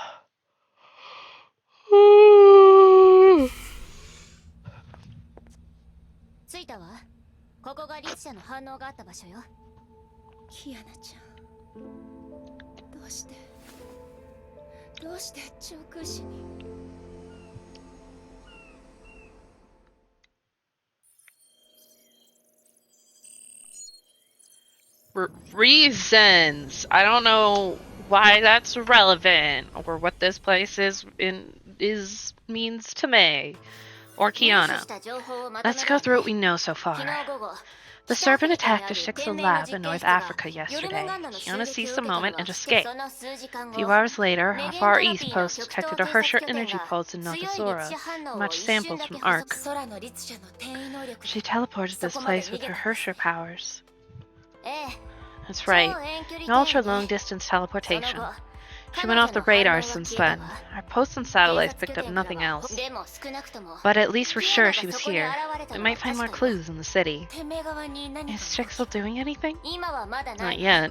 着いたわ。ここがリツ社の反応があった場所よ。キアナちゃん。どうして長空市に。 Reasons. I don't know why that's relevant or what this place means to May or 入手 Kiana. した情報をまとめ Let's るわ go ね through what we know so 昨 far. 日午後 The serpent attacked a 北 Shixel アフリカに lab ある in 天然の North 実験室が Africa ヨル yesterday. ムガンドの襲 Kiana 撃 seized を the 受けたの moment が and そ escaped. の数時間 A 後 few hours later, ネ a ゲン far トロ east ピーの post 極 detected 東 a 偵 Hersher 察拠点 energy が pulse in 強い Nothazora, 力反応を much 一瞬 samples だけ from 捕捉 Ark. 空の律者の転移能力 She teleported this そこまで place 逃 with げ her たんです Hersher powers. ええ That's 超 right. 遠距 An 離 ultra 転移 long ね distance その teleportation. 後 She 彼 went 女 off the の反応 radar が since 消えた then. わ Our posts and 偵 satellites 察 picked 拠 up 点から nothing は else. でも少なくとも But at least we're キア sure ナ she が was そこに here. 現れた We の might は find more 確かに clues in the city. 天命側に何 Is かが Trixel doing anything? 今はまだな Not い yet.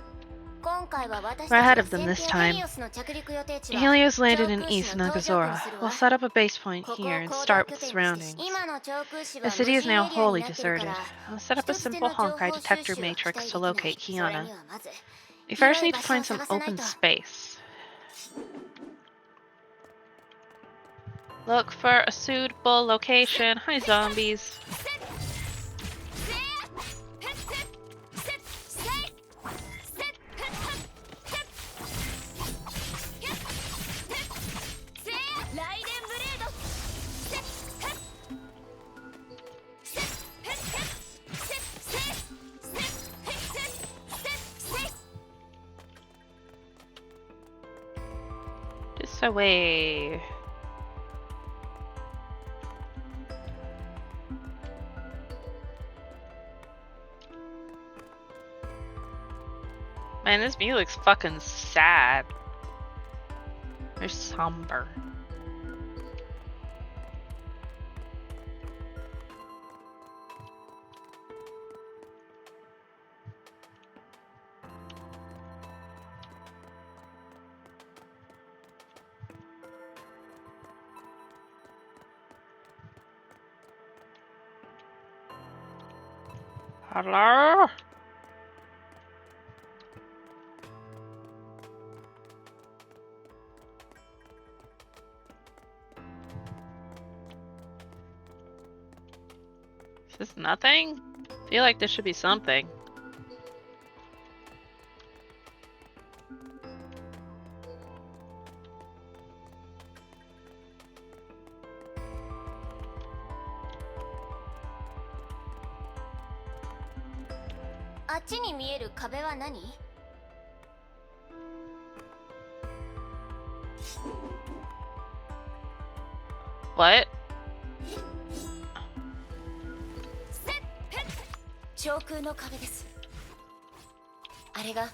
今回は私 We're た ahead ちが of them 先 this 手 time. ヘリオスの着陸予定地は Helios landed 上 in 空 East 市の搭乗区に Nagazora. する We'll わ set up a base point ここ here を and 行動 start 拠 with the 点にして surroundings. 今の上空市 The は無 city 人 is エリ now アに wholly なってるか deserted. ら I'll set up a 一つ手 simple の情 Honkai 報収 detector 集は期 matrix 待 to できない locate それ Kiana. にはまず We 広 first い need 場 to 所を find some 探さない open と space. Look for a suitable location. Hi, zombies. This away. Man, this music's fucking sad. They're somber. Hello? Is this nothing? I feel like there should be something. What? 上空の壁です。あれが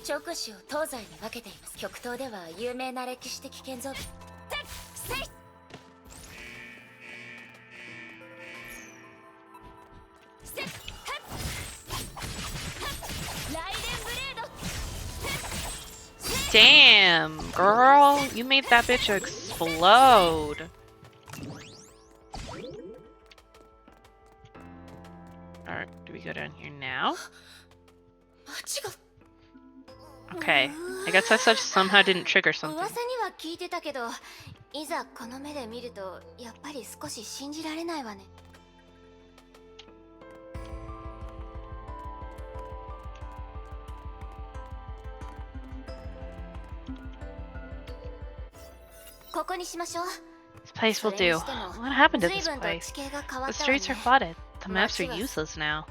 長空市を東西に分けています。極東では有名な歴史的建造物。Damn, girl, you made that bitch explode. Do we go down here now? 街が Okay. I guess I somehow didn't trigger something. 噂には聞いてたけど、いざこの目で見るとやっぱり少し信じられないわね。ここにしましょう。 This place will do. What happened to this place? The streets are flooded. The maps are useless now.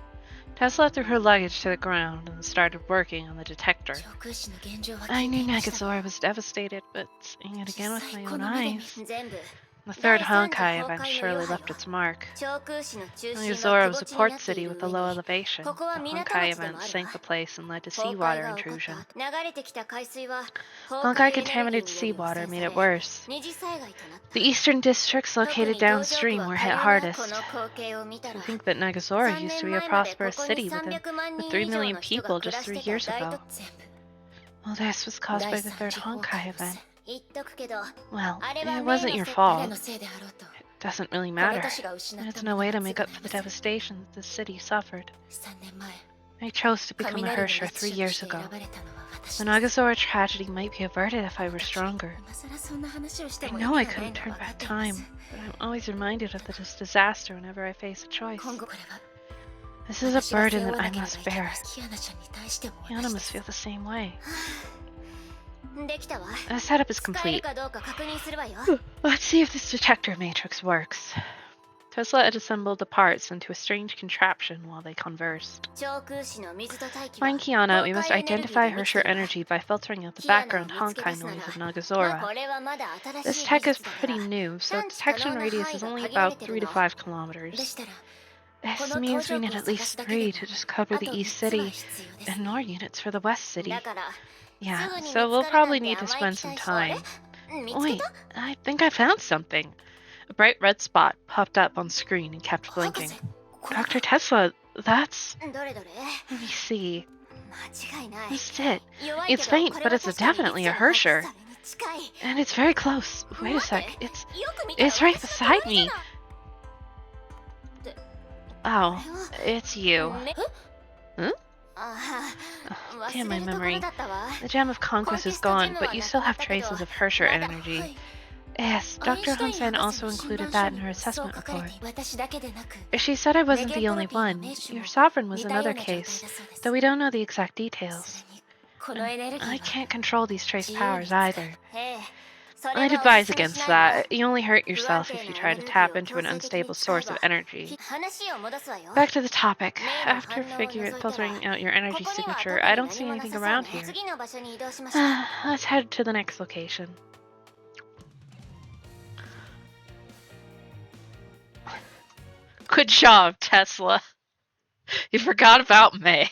Tesla threw her luggage to the ground and started working on the detector. 上空市の現状は I 聞い knew ていました。 Nagazora was devastated, but seeing it again with my こ own の目で見 eyes. 全部 The third Honkai event surely left its mark. 上空市の中心は Nagazora 窪 was a 地に port なってい city る with a 上 low に elevation. ここは The 港 Honkai 町でも event ある sank わ the place and led to 崩壊 seawater が起こ intrusion. った流れてきた海水は Honkai contaminated seawater made it worse. 二次災害となった The eastern districts 特 located に道場区 downstream は were か hit ような hardest. この光景を見た To ら think that Nagazora 3 used 年 to be a 前までこ prosperous こに city with 300万 with 人 3 以上 million の人 people が暮 just らして 3た years 大 ago. 都全部 Well, this was caused 第 by the 三 third 次崩 Honkai 壊のせい event. 言っとくけど Well, あれは it 例 wasn't の your せい誰 fault. のせいであろうと Doesn't really この matter. 都市が失っ There's た no もの way は to make 償 up い for ま the せんdevastation that the city suffered. 3年前 I chose to become a 雷の Hersher 列 3 車と years して ago. 選ばれたのは私 The です Nagazora tragedy might be averted if I were stronger. 今更そんな話をして I も意 know I 味がない couldn't のは turn 分かっ back ていま time, す but I'm always reminded of this disaster whenever I face a choice. 今後これは This is a 私が背 burden 負 that わ I なければ must いけない bear. キアナちゃんに対しても Yana 同 must じで feel the same way. すできたわ The setup is 使える complete. かどうか確認するわよ Let's see if this detector matrix works. Tesla had assembled the parts into a strange contraption while they conversed. 上空市の水と大気は Find Kiana, we must 崩壊エネルギー identify で満ちて Hersher るわ energy by filtering out the キアナを background 見つけ出 Honkai すなら noise of まあ Nagazora. これはまだ新 This しい tech 技 is 術だか pretty ら new, so 探 its 知可 detection 能な radius 範囲 is が only 限られ about て 3 to るの 5 で kilometers. したら This この means 搭 we 乗 need 部を at 探 least すだけで 3 も to just cover あ the と East 3つは City 必要です and more units for the West City. だから Yeah, すぐに見つ so we'll かる probably なんて need to 甘い spend 期 some 待しあれ time. 見つけ Wait, た I think I found something. A bright red spot popped up on screen and kept 博 blinking. 士これ Dr. Tesla, that's... どれどれ Let me see. 間違いない That's it. 弱いけ It's ど faint, これ but は it's 確かに definitely a リツの発 Hersher. さに近い And it's very close. Wait a 待 sec. って It's よく見たら it's right 私の隣 beside じゃ me. ない Oh, これは it's you. ね Huh? あ Oh, あ damn 忘 my れるところ memory. だったわ The gem of conquest is gone, but you still have traces of Hersher まだ energy. はい Yes, アイン Dr. シュタイン Hunsen 博士 also の診 included 断 that 書 in に her もそう assessment 書かれ report. ている私だけでなく She said I wasn't メ the ゲント only ロピーの one. 名手 Your も sovereign was 似たよう another な状態だ case, そうです though we don't know the exact そ details. れにこのエネルギー I は can't control these trace 自由に powers 使う either. ええそれ I'd はお advise すすめ against しないわ that. You only hurt 不安 yourself 定 if you なエ try ネ to ルギ tap ーを into an 強制的に unstable 使え source of ば energy. 話を戻すわよ Back to the topic. 例の After 反応を除いたら filtering out your こ energy こには signature, 特 I に don't see 何もな anything さそう around ね here. 次の場所に移動しましょう Let's head to the next location. Good job, Tesla. You forgot about May.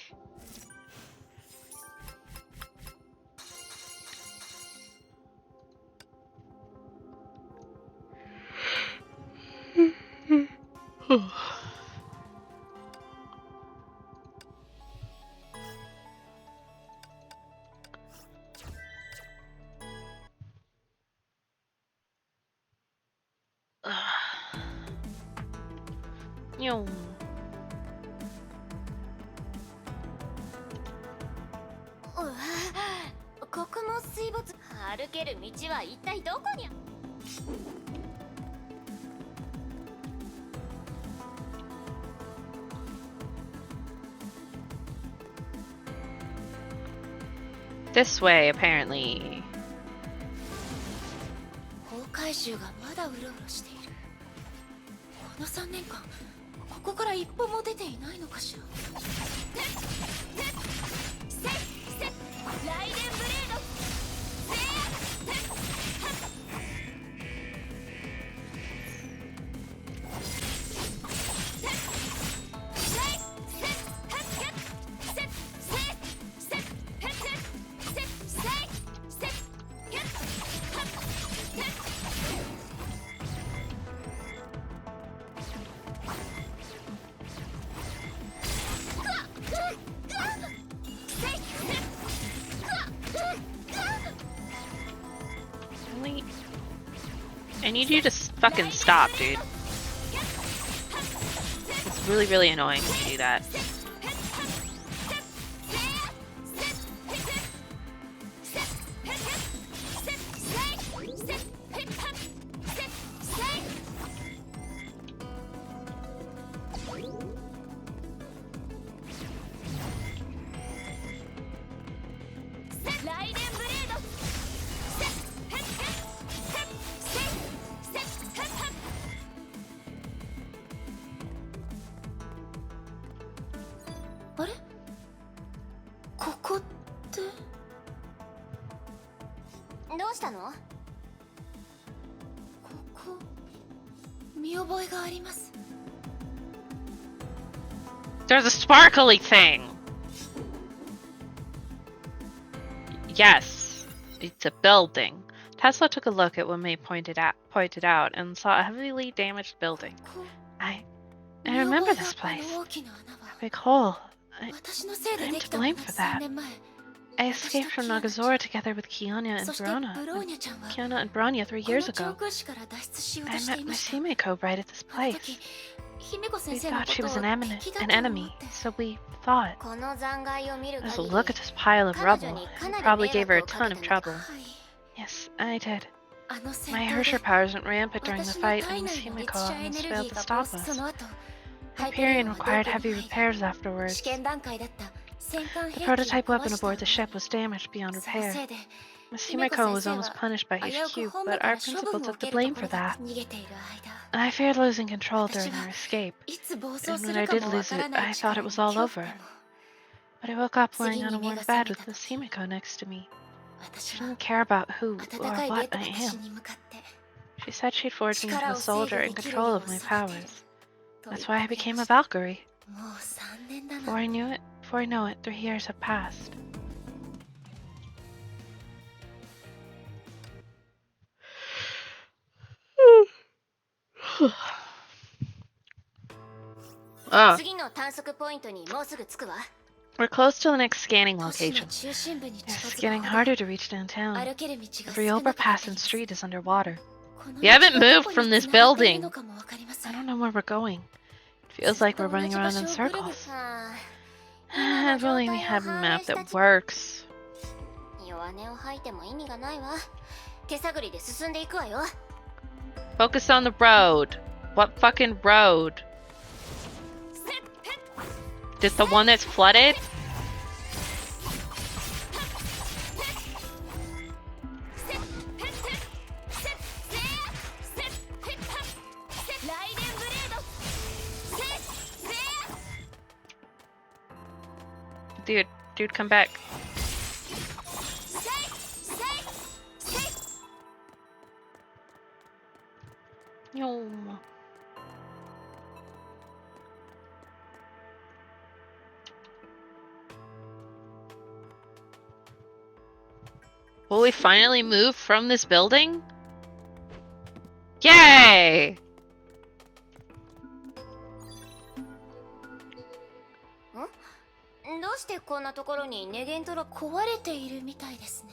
Yo. うわここも水没歩ける道は一体どこにあ This way, apparently. 崩壊獣がまだうろうろしているこの3年間ここから一歩も出ていないのかしらライデンブレード Really? I need you to fucking stop, dude. It's really, really annoying when you do that. あれここってどうしたの？ここ見覚えがあります。 There's a sparkly thing! Yes, it's a building. Tesla took a look at what May pointed out and saw a heavily damaged building. I remember this place. A big hole. I'm to blame for that. I escaped from Nagazora together with Kiana and Branya 3 years ago. I met Miss Himeko right at this place. We thought she was an enemy, so we thought. As a look at this pile of rubble, it probably gave her a ton of trouble. Yes, I did. My Herrscher powers went rampant during the fight, and Miss Himeko almost failed to stop us. Hyperion required heavy repairs afterwards. The prototype weapon aboard the ship was damaged beyond repair. Miss Himeko was almost punished by HQ, but our principal took the blame for that. I feared losing control during our escape, and when I did lose it, I thought it was all over. But I woke up lying on a warm bed with Miss Himeko next to me. She didn't care about who or what I am. She said she'd forged me into a soldier in control of my powers. That's why I became a Valkyrie. Before I know it, 3 years have passed. Oh. We're close to the next scanning location. It's getting harder to reach downtown. Every overpass and street is underwater. We haven't moved from this building. I don't know where we're going. It feels like we're running around in circles. If only we had a map that works. Focus on the road. What fucking road? Just the one that's flooded? Dude, come back. No. Will we finally move from this building? Yay! どうしてこんなところにネゲントロ壊れているみたいですね。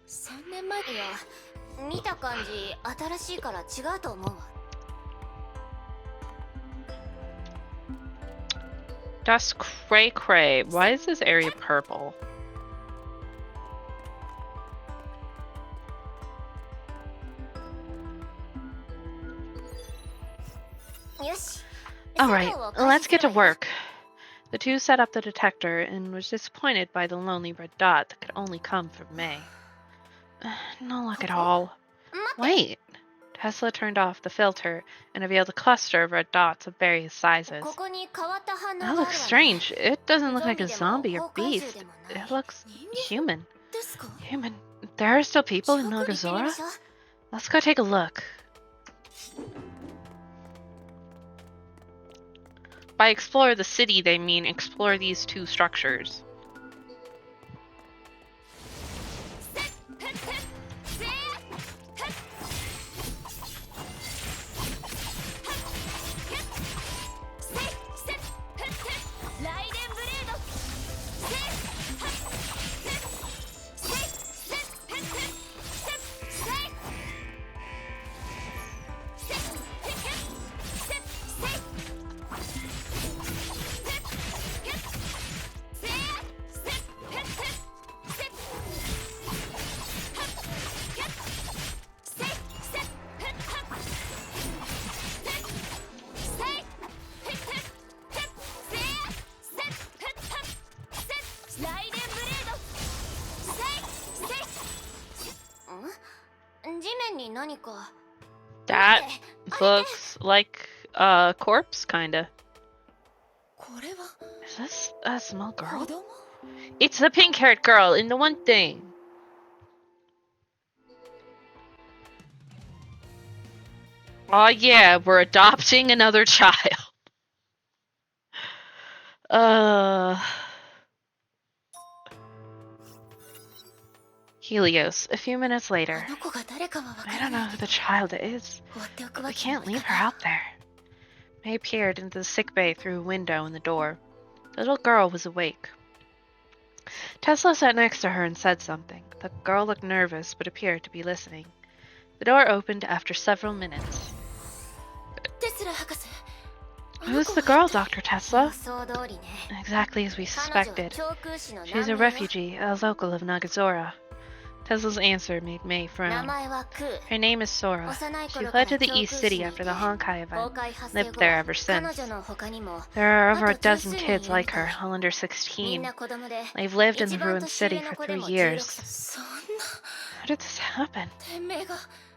3年前には見た感じ新しいから違うと思うわ。That's cray cray. Why is this area purple? Alright, let's get to work. The two set up the detector and was disappointed by the lonely red dot that could only come from May. No luck at all. Wait! Tesla turned off the filter and revealed a cluster of red dots of various sizes. That looks strange. It doesn't look like a zombie or beast. It looks human. Human. There are still people in Nagazora? Let's go take a look. By explore the city, they mean explore these two structures. 何か。 That looks like a corpse, kinda. これは Is this a small 子 girl? 供？ It's the pink-haired girl in the one thing. Oh yeah, we're adopting another child. Helios, a few minutes こ later. の子が誰かはわか I ら don't な know い who け the ど child is, 放っておく but わ we けに can't もい leave か her ない out there. May peered into the sick bay through a window in the door. The little girl was awake. Tesla sat next to her and said something. The girl looked nervous but appeared to be listening. The door opened after several minutes. テスラ博士。 Who's the girl, Dr. Tesla? 予想通りね。 Exactly as we 彼女は suspected. 長空市の She's a 難民よ。 refugee, a local of Nagazora. Tesla's answer made May 名 frown. 前はクー。 Her name is Sora. 幼い She 頃から fled to the 長 East 空市 City にい after て the Honkai 崩 event. 壊発生 Lived 後 there は ever 彼 since. 女の他にも There are over あ a と十 dozen 数人 kids いるみ like た her, い。 all under みん 16. な子供で They've lived in 一 the 番 ruined 年上 city の for 子で 3も years. 16歳。そんな How did this happen? 天命が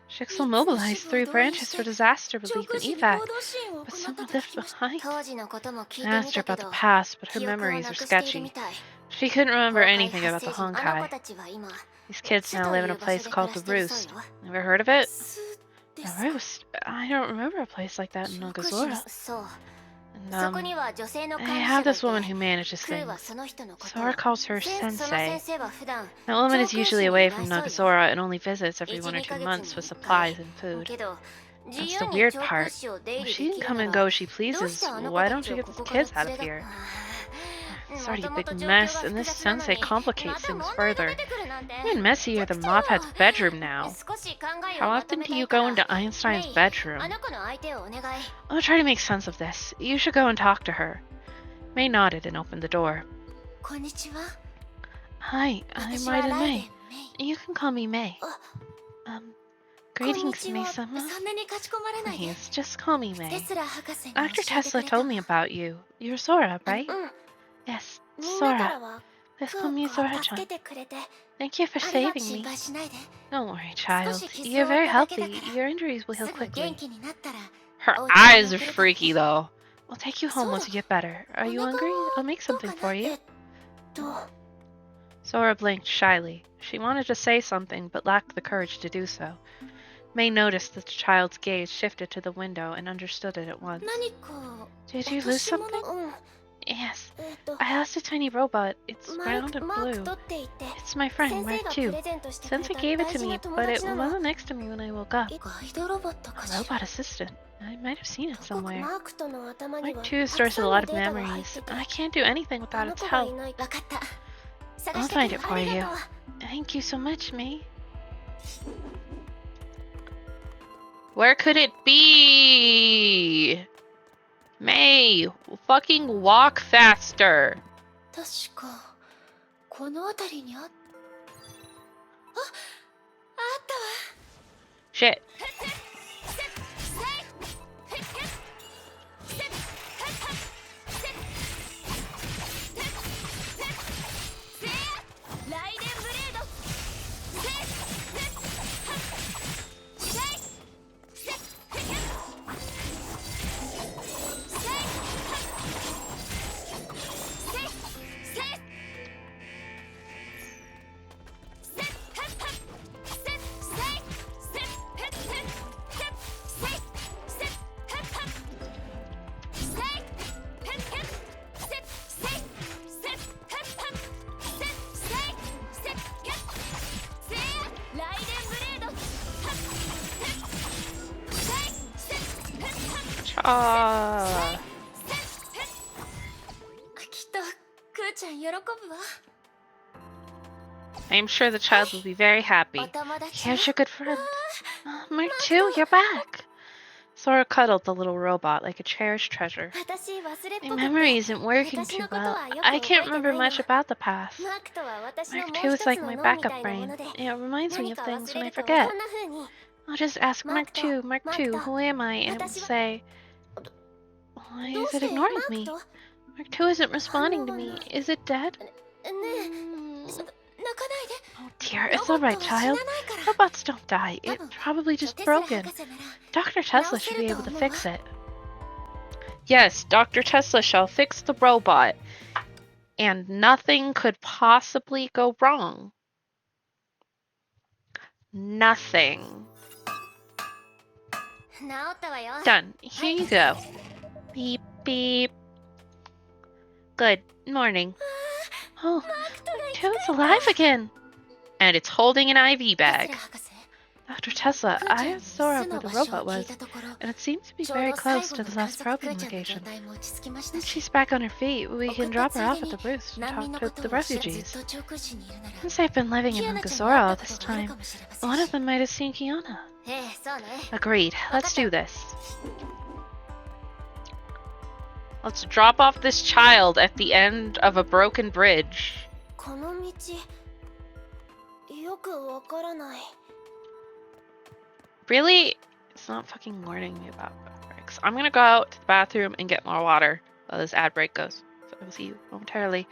Shixel mobilized 3 branches for disaster 長 relief 空 and 市に evac, 合同支援を but 行った someone と left 聞きました。 behind. 当時のことも聞い I てみ asked her たけ about the ど past, but her 記憶を memories な were くしている sketchy. みたい。 She couldn't remember 崩壊 anything about 発 the 生時あの子 Honkai. たちは今 These kids 巣 now と live い in a う場所 place で called 暮ら the してるそう Roost. よ。 Ever heard of it? 巣で The すか。 Roost? I don't remember a place like that in 長空市の Nogazora. そう。 And, そこには女性の they 管理 have 者がい this て woman who manages クーは things. その人のことを Sora calls her その sensei. 先生は普段 That woman is 長空市 usually に away いない from そうよ。 Nogazora and only visits every 1、 1 or 2 2ヶ月 months に with 1回 supplies and food. けど自 That's 由 the に weird 長空 part. 市を出 If 入り she で can きる come な and ら go as she どうし pleases, てあの子 why た don't ち you を get こ the こから kids out 連 of れ here? も It's already と a も big と状況 mess, が and 複 this 雑なの sensei に complicates また things 問題が further. 出てくるなんて Even messier than Mophead's bedroom now. 少し考え How をま often とめ do た you いか go ら into メ Einstein's イ bedroom? あの子の相手をお願い I'll try to make sense of this. You should go and talk to her. May nodded and opened the door. こんにちは Hi, I'm 私は Maiden ライデン May. メイ You can call me May. あこんに Greetings, ちは May-sama. そんなにかしこまれないで Please, just call me テ May. スラ博士が Dr. 教えてく Tesla れた told me about you. You're Sora, う right? ん Yes, みんなか Sora. らは Let's ク call me ーを Sora-chan. 助けてくれて Thank you for ありがと saving 心 me. 配しないで Don't worry, child. 少し傷 You're を負 very っただけだ healthy. から Your injuries will す heal ぐ元 quickly. 気になったら Her お家に eyes 送 are るから freaky, though. We'll take you home once you get better. Are お you 腹 hungry? I'll make どう something か for な you. と Sora blinked shyly. She wanted to say something, but lacked the courage to do so. May noticed that the child's gaze shifted to the window and understood it at once. 何か Did you 落 lose とし物 something? うん Yes. I lost a tiny robot. It's マー round ク and マーク blue. 取っていて It's my friend, 先生 Mark がプ II. レゼントしてくれ Sensei た gave it 大 to 事 me, な友 but it 達なの wasn't next to me when I woke up. ガイドロボットか A しら robot assistant. I might have seen it とかく somewhere. マークとの頭に Mark は II たく stores さ a ん lot の of データが入っ memories. てて I can't do anything あ without の its 子がい help. ないわかった探 I'll して find く it る for あり you. がとう Thank you so much, May. Where could it be? May, fucking walk faster. 確かこの辺りにあったわ Shit. Ah. きっとクーちゃん喜ぶわ I'm sure the child will be very happy. お友達 Here's your good friend. Mark II, you're back. Sora cuddled the little robot like a cherished treasure. 私忘れっぽ My くて memory isn't working too well. I can't remember much about the past. マークとは私のもう Mark II 一 is つ like の my 脳みた backup いなも brain. ので It reminds me 何 of か things 忘 when れ I ると forget. こんな風に I'll just ask Mark II, Mark II, Mark who am I? And it will say, why どう is し it てマー ignoring ク me? と Mark II isn't responding to me. Is it dead? ねえなかないで。 Oh dear, it's alright, child. Robots don't die. It's probably テ just スラ broken. 博士なら Dr. Tesla should be able to fix it. Yes, Dr. Tesla shall fix the robot. And nothing could possibly go wrong. Nothing. 治ったわよ。 Done. Here you go. Beep, beep. Good morning. Oh, Toad's alive again. And it's holding an IV テス bag. ラ博士、 Dr. Tesla, くーちゃ I んに asked 巣 Sora の where the 場所 robot を聞い was, たところ、 and it seems to be ちょう very ど最 close 後 to の the 観 last 測クー probing ちゃんの状 location. 態も落ち着きました Once し、 she's back on her feet, we 送 can った drop つ her い off で at the に booth 難 and 民 talk の to こと the をずっ refugees. と直視にいるなら、 Since they've been living キ in アナちゃんに会 Honkai った this ことがあるか time, もしれません one of し。 them might have seen Kiana. ええ、そうね。 Agreed. Let's do Wakata. this. Let's drop off this child at the end of a broken bridge. この道、よくわからない。 Really? It's not fucking warning me about breaks. I'm gonna go out to the bathroom and get more water while this ad break goes. So I will see you momentarily.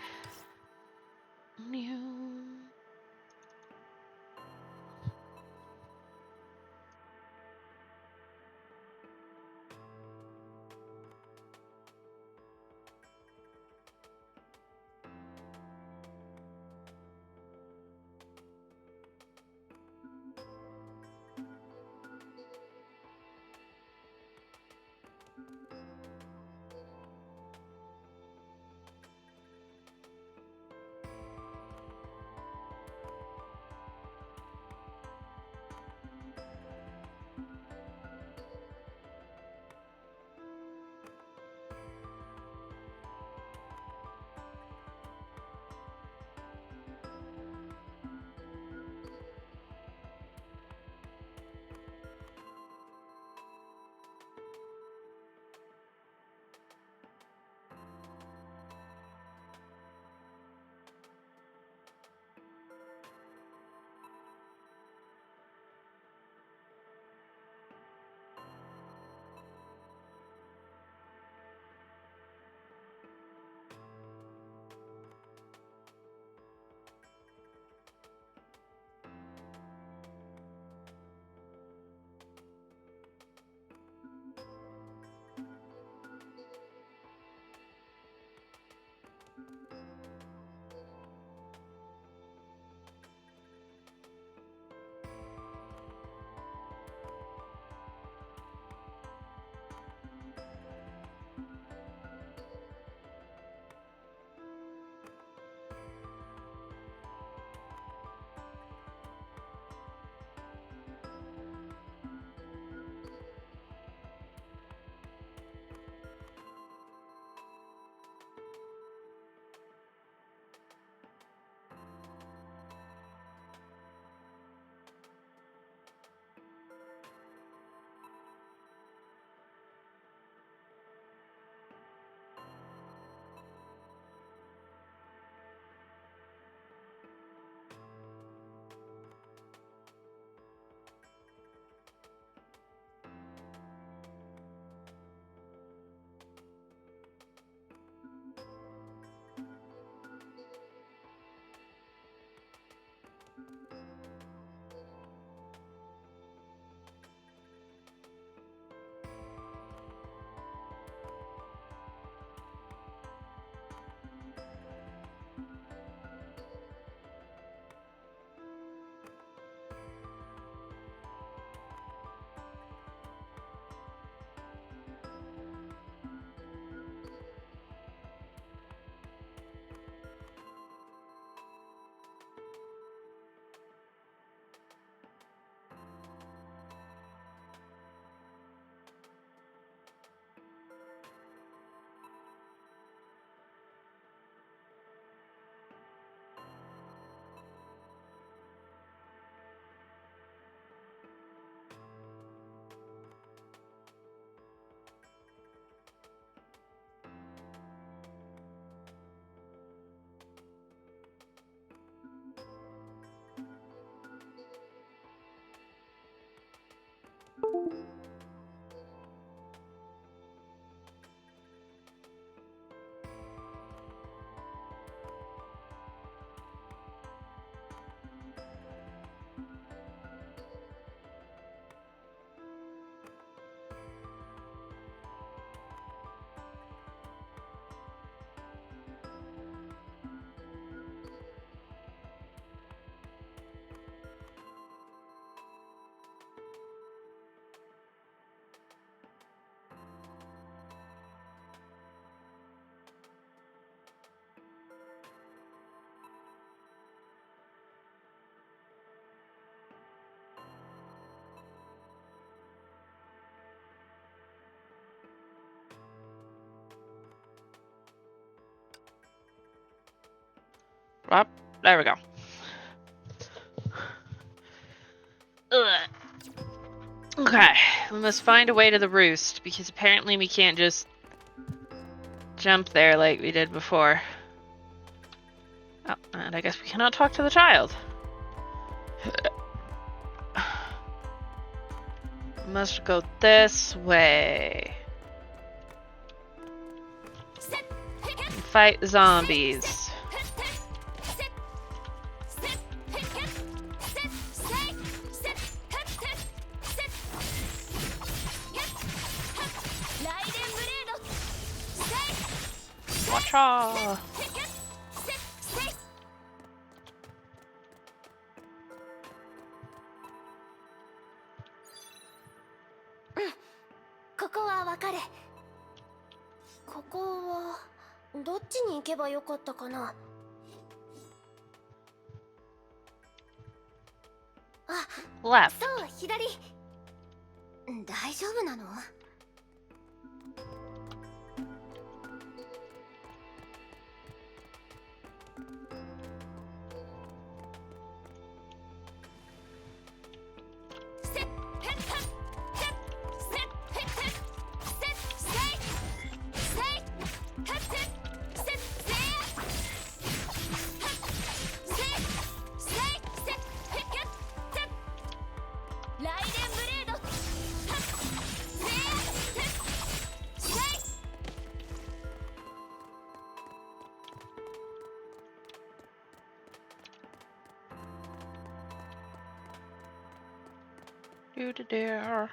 Up. There we go. Ugh. Okay, we must find a way to the roost, because apparently we can't just jump there like we did before. Oh, and I guess we cannot talk to the child. We must go this way. And fight zombies. Watch out! ここはわかる。ここはどっちに行けばよかったかな。あ、 Left. そう、左。大丈夫なの？Do the dare.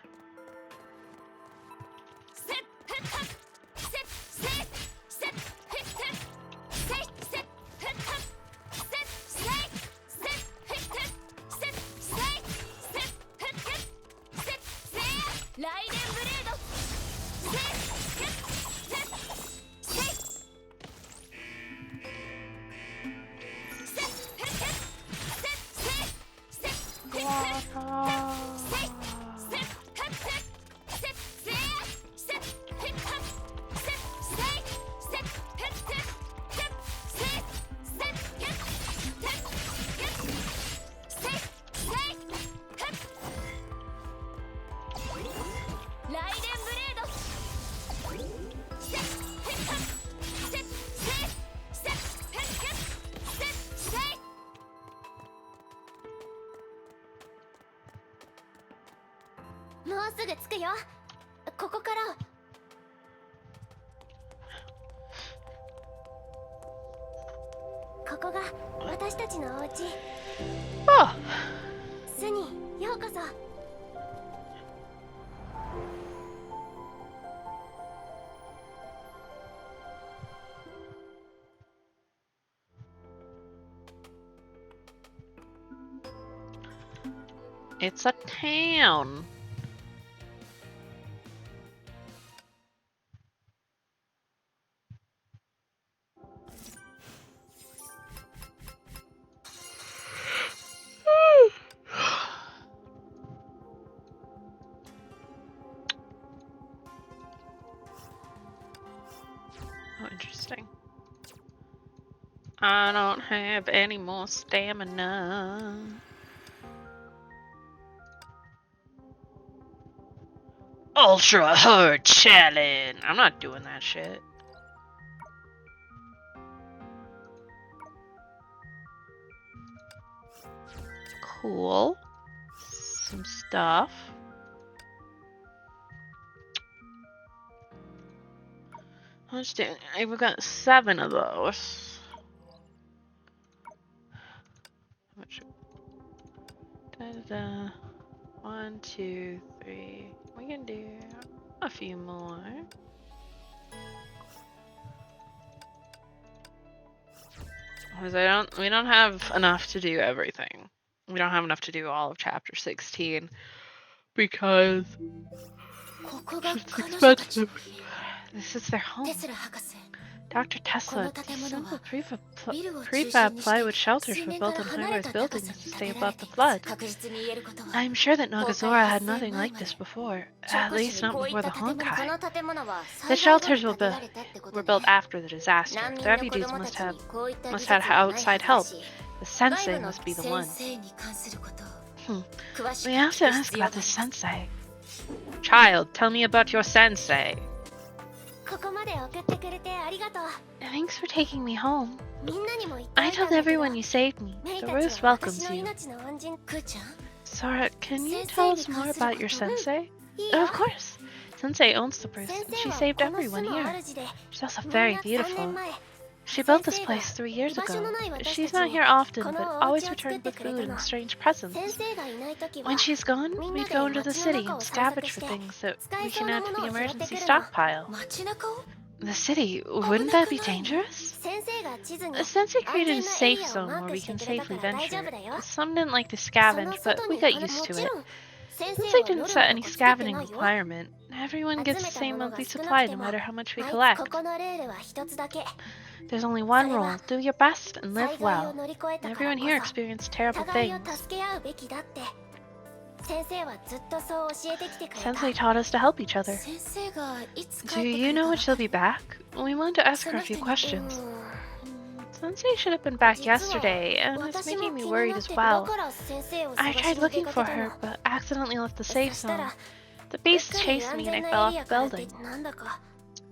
もうすぐ着くよ。ここから。ここが私たちのお家。Oh. 巣にようこそ。It's a town. Oh, interesting. I don't have any more stamina. Ultra hard challenge. I'm not doing that shit. Cool. Some stuff. How much did we've got 7 of those. How much? Da-da-da. 1, 2, 3. We can do a few more. Because we don't have enough to do everything. We don't have enough to do all of chapter 16 because it's expensive. This is their home. Dr. Tesla, この建物は simple prefab, ビルを中 prefab 心にして plywood shelters 水 were 面 built か in ら離れ high-rise た高さ buildings に to 建 stay てられ above て the います flood. 確実に言えることは I'm sure that 崩壊 Nogazora 発 had 生 nothing 前 like ま this で before, 直 at 視 least に not こういっ before た the 建物こ Honkai. の建物は The 災害後 shelters に were 建て built, られたってこと were ね built after the disaster. 難民 The の refugees 子供 must たち have にこういった技 must 術 have はないは outside ずだ help. し The 外部 sensei の must be the 先 one. 生に関することを Hmm. 詳しく We 聞 have く to ask 必要 about があ the ります sensei. Child, tell me about your sensei. ここまで送ってくれてありがとう Thanks for taking me home. みんなにも言ってお I いたん told だけど everyone you saved me. メイ The た Rose ちは私 welcomes の you. 命の恩人クーちゃん Sora, can you Sensei tell us に more 関する about your こと sensei? いいよ Of course. Sensei owns the place. 先 and 生 She は saved この everyone 巣の here. 主で She's also みん very な3 beautiful. 年前 She built this 先生が place 3 years 居場所の ago. ない私 She's たち not に here often, こ but のお always 家を作っ returns て with くれ food た and の strange 先 presents. 生がいない時は When she's gone, みんな we'd で go into the 街の city 中 and を散策 scavenge し for て things that 使 we えそ can うな add も to の the を拾って emergency くるの stockpile. 街中を The city, wouldn't that be dangerous? 先生が地図に The sensei 安 created 全 a なエ safe リアを zone マー where ク we して can くれた safely から大丈 venture. 夫だよ Some didn't like to そ scavenge, の but 外 we に got も used to ち it. ろん先生 Sensei は didn't ノル set マ any とか作って scavenging ないよ requirement. Everyone 集 gets め the た same ものが monthly 少な supply くて no も matter how much we 毎日こ collect. このルールは一つだけ There's only one それは rule: do your best and 災 live 害を well. 乗り越えたから Everyone こ here そ experienced terrible 互いを things. 助け合うべきだって先生はずっとそう教えてきてくれた Sensei taught us to help each other. 先生がいつ Do 帰ってく you るか know わ when か she'll る be back? We want to ask そ her の a few 人に questions. Sensei should have been back 実は yesterday, and it's 私も making me 気に worried なっ as てだ well. から先生を I 探し tried に出 looking か for けたの her, but accidentally left the そ safe したら zone. The うっ beast かり chased 安 me 全 and な I fell エリ off ア the からって building. なんだか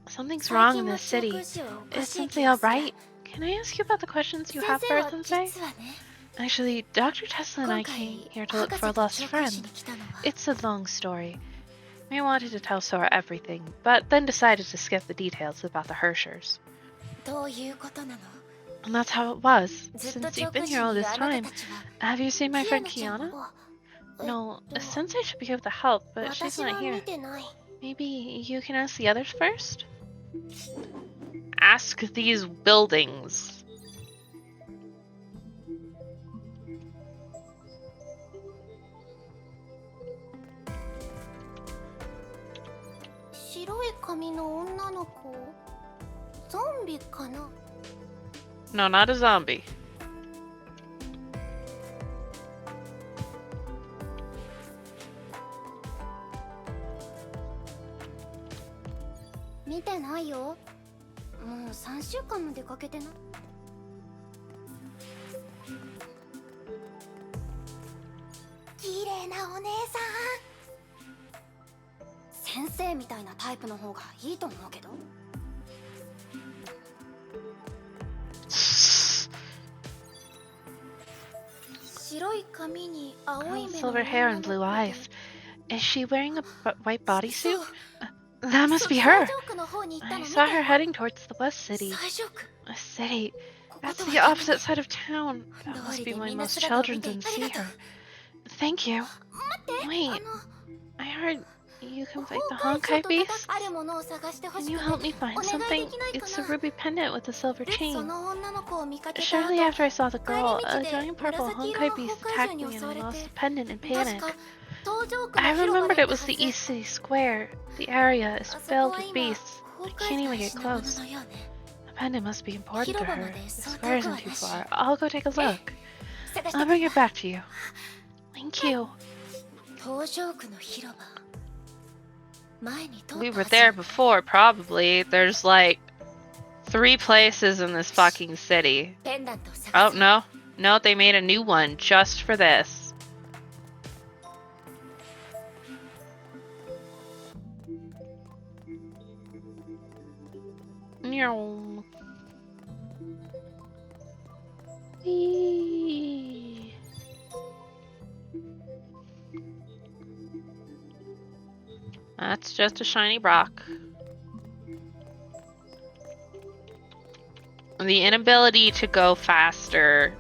Something's 最 wrong 近 in の this 記憶 city. 失をおか Is しい気 Sensei がする alright? Can I ask you about the questions you 先 have 生 for her, は Sensei? 実はね Actually, Dr. Tesla and 今 I 回 came here to look 博 for a 士と lost 調査し friend. に来たのは It's a long story. We wanted to tell Sora everything, but then decided to skip the details about the Hershers. どういうことなの And that's how it was. ずっと Since 調 you've been 査し here all にい this るあなた time, たちは have you seen my キア friend ナちゃん Kiana? を No, Sensei should be able to help, but she's 私 not は here. 見てない Maybe you can ask the others first? Ask these buildings. 白い髪の女の子ゾンビかな No, not a zombie. 見てないよもう3週間も出かけてな綺麗なお姉さん先生みたいなタイプの方がいいと思うけど白い髪に青い Oh, 目の silver hair and blue 女の eyes. 子で Is she wearing a white bodysuit? そう That must be そう her. 最上区の方に行った I の見 saw た her よ heading towards the west city. 最上区 A city. ここ That's と the は opposite side of town. That 通 must り be で why みんな most 姿を children 見て didn't あり see がとう her. Thank you. 待って Wait, I heard you can fight the 崩壊 Honkai 長と beast? あるものを探してほ Can し you く help て me find お願い something? できないか It's a な ruby pendant with a silver でそ chain. の女の子を見かけた Shortly 後 after I saw the 帰り girl, 道 a で giant purple 紫色 Honkai の beast 崩壊 attacked 獣に me 襲 and わ I れ lost て the pendant in 確 panic. か東上区の I 広場 remembered だ it った was は the ず East City Square. The area is あそこ filled は with 今 beasts. 崩 I can't 壊 even さ get れたもの close. のようね The pendant must be important to 広場 her. まで The そう square 遠く isn't は too なし far. I'll go take a look. 探して I'll く bring る it back to you. Thank you. 東上区の広場前に通った We は were ず there before, probably. There's like 3 places in this fucking city. ペンダントを Oh, 探す no. No, they made a new one just for this. Meow. Whee. That's just a shiny rock. The inability to go faster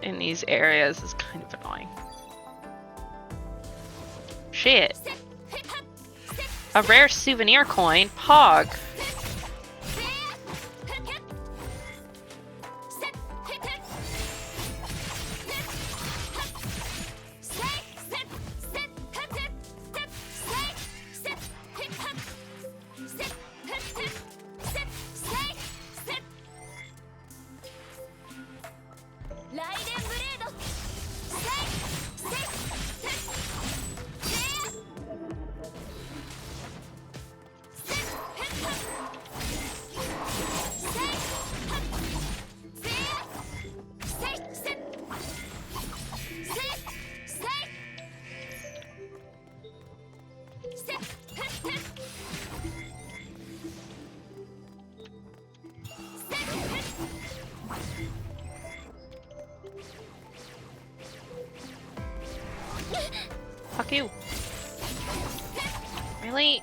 in these areas is kind of annoying. Shit. A rare souvenir coin. Pog. Fuck you. Really?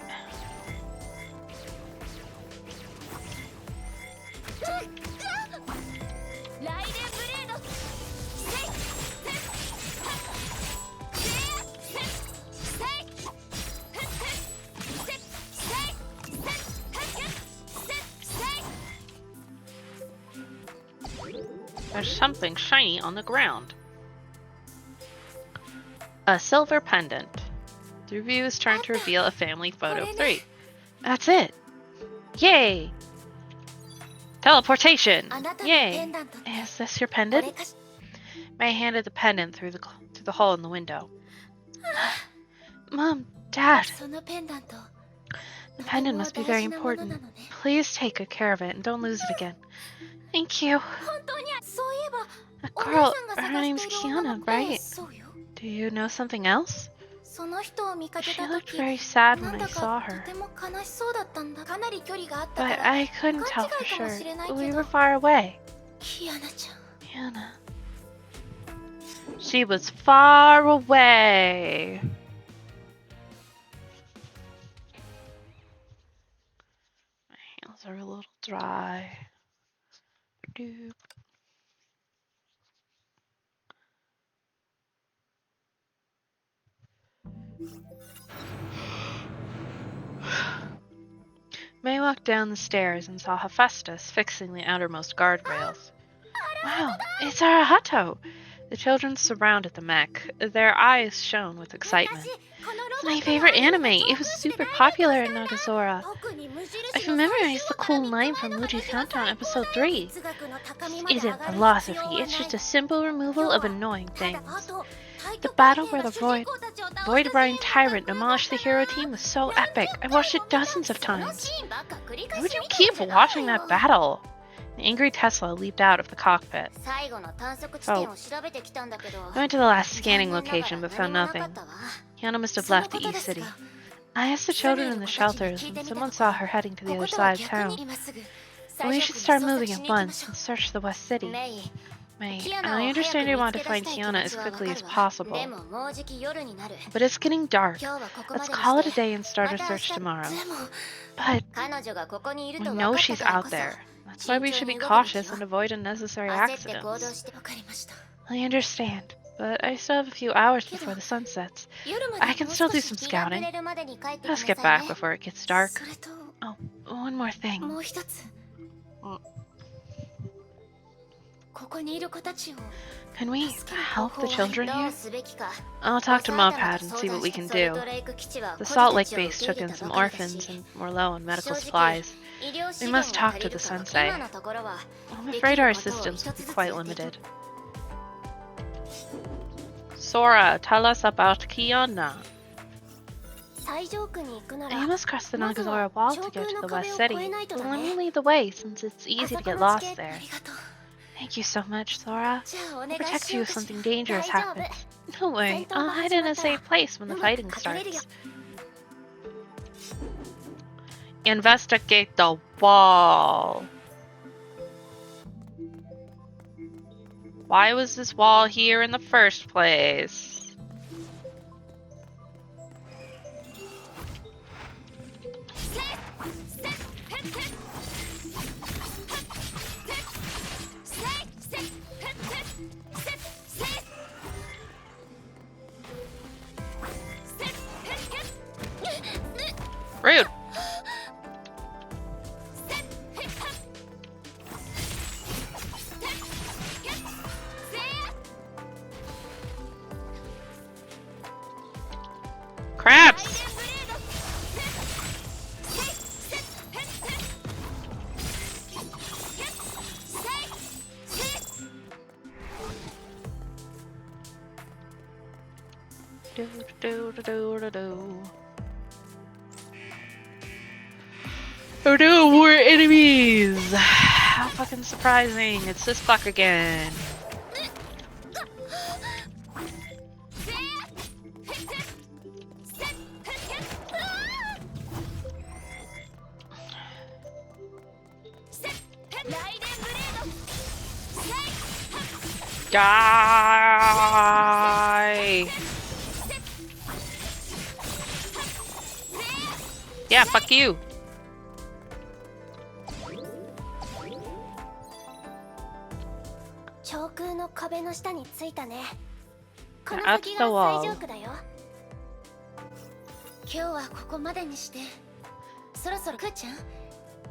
There's something shiny on the ground. A silver pendant. The review is trying to reveal a family photo of 3. That's it. Yay! Teleportation! Yay! Is this your pendant? May handed the pendant through the hole in the window. Mom, Dad, the pendant must be very important. Please take good care of it and don't lose it again. Thank you. A girl, her name's Kiana, right? Do you know something else? She looked very sad when I saw her. But I couldn't tell for sure. We were far away. Kiana. She was far away. My hands are a little dry. Doop. May walked down the stairs and saw Hephaestus fixing the outermost guardrails. Wow, it's Arahato! The children surrounded the mech. Their eyes shone with excitement. It's my favorite anime. It was super popular in Nagazora. I've memorized the cool line from Muji Kanto in episode 3. This isn't philosophy, it's just a simple removal of annoying things. The battle where the Void-Brine Tyrant demolished the hero team was so epic. I watched it dozens of times. Why would you keep watching that battle? The angry Tesla leaped out of the cockpit. Oh. I went to the last scanning location but found nothing. Kiana must have left the East City. I asked the children in the shelters and someone saw her heading to the other side of town. But we should start moving at once and search the West City. May, I understand you want to find Kiana as quickly as possible. But it's getting dark. Let's call it a day and start our search tomorrow. But we know she's out there. That's why we should be cautious and avoid unnecessary accidents. I understand, but I still have a few hours before the sun sets. I can still do some scouting. Let's get back before it gets dark. Oh, one more thing. Can we help the children here? I'll talk to Mopad and see what we can do. The Salt Lake base took in some orphans and we're low on medical supplies. We must talk to the sensei. I'm afraid our assistance will be quite limited. Sora, tell us about Kiana. You must cross the Nagazora wall to get to the West City. But let me lead the way since it's easy to get lost there. Thank you so much, Sora. I'll protect you if something dangerous happens. Don't worry, I'll hide in a safe place when the fighting starts. Investigate the wall. Why was this wall here in the first place? Rude. Crabs. Do do do do do do. Oh no, more enemies! How fucking surprising. It's this fuck again. Die! Yeah, fuck you. Out to the wall. 今日はここまでにして。そろそろくーちゃん。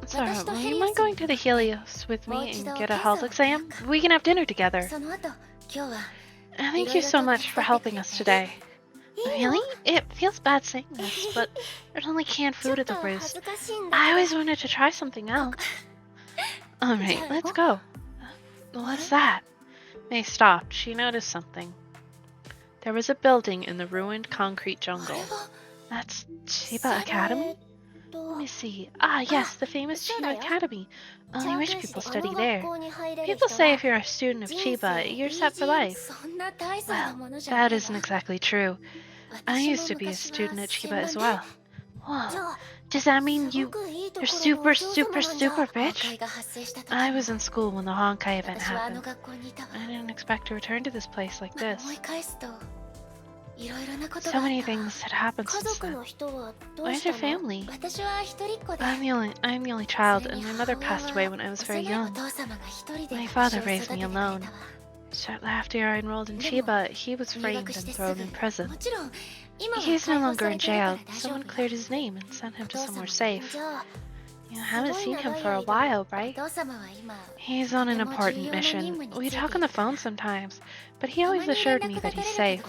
Sorry, will you mind going to the Helios with me and get a health exam? We can have dinner together. その後、今日は Thank you so much for helping us today. Really? It feels bad saying this, but there's only canned food at the roost. I always wanted to try something else. Alright, let's go. What's that? May stopped. She noticed something. There was a building in the ruined concrete jungle. That's Chiba Academy? Let me see. Ah, yes, the famous Chiba Academy. Only rich people study there. People say if you're a student of Chiba, you're set for life. Well, that isn't exactly true. I used to be a student at Chiba as well. Whoa. Does that mean you're super rich? I was in school when the Honkai event happened. I didn't expect to return to this place like this. So many things had happened since then. Where's your family? I'm the only child, and my mother passed away when I was very young. My father raised me alone. Shortly after I enrolled in Chiba, he was framed and thrown in prison. He's no longer in jail. Someone cleared his name and sent him to somewhere safe. You haven't seen him for a while, right? He's on an important mission. We talk on the phone sometimes, but he always assured me that he's safe.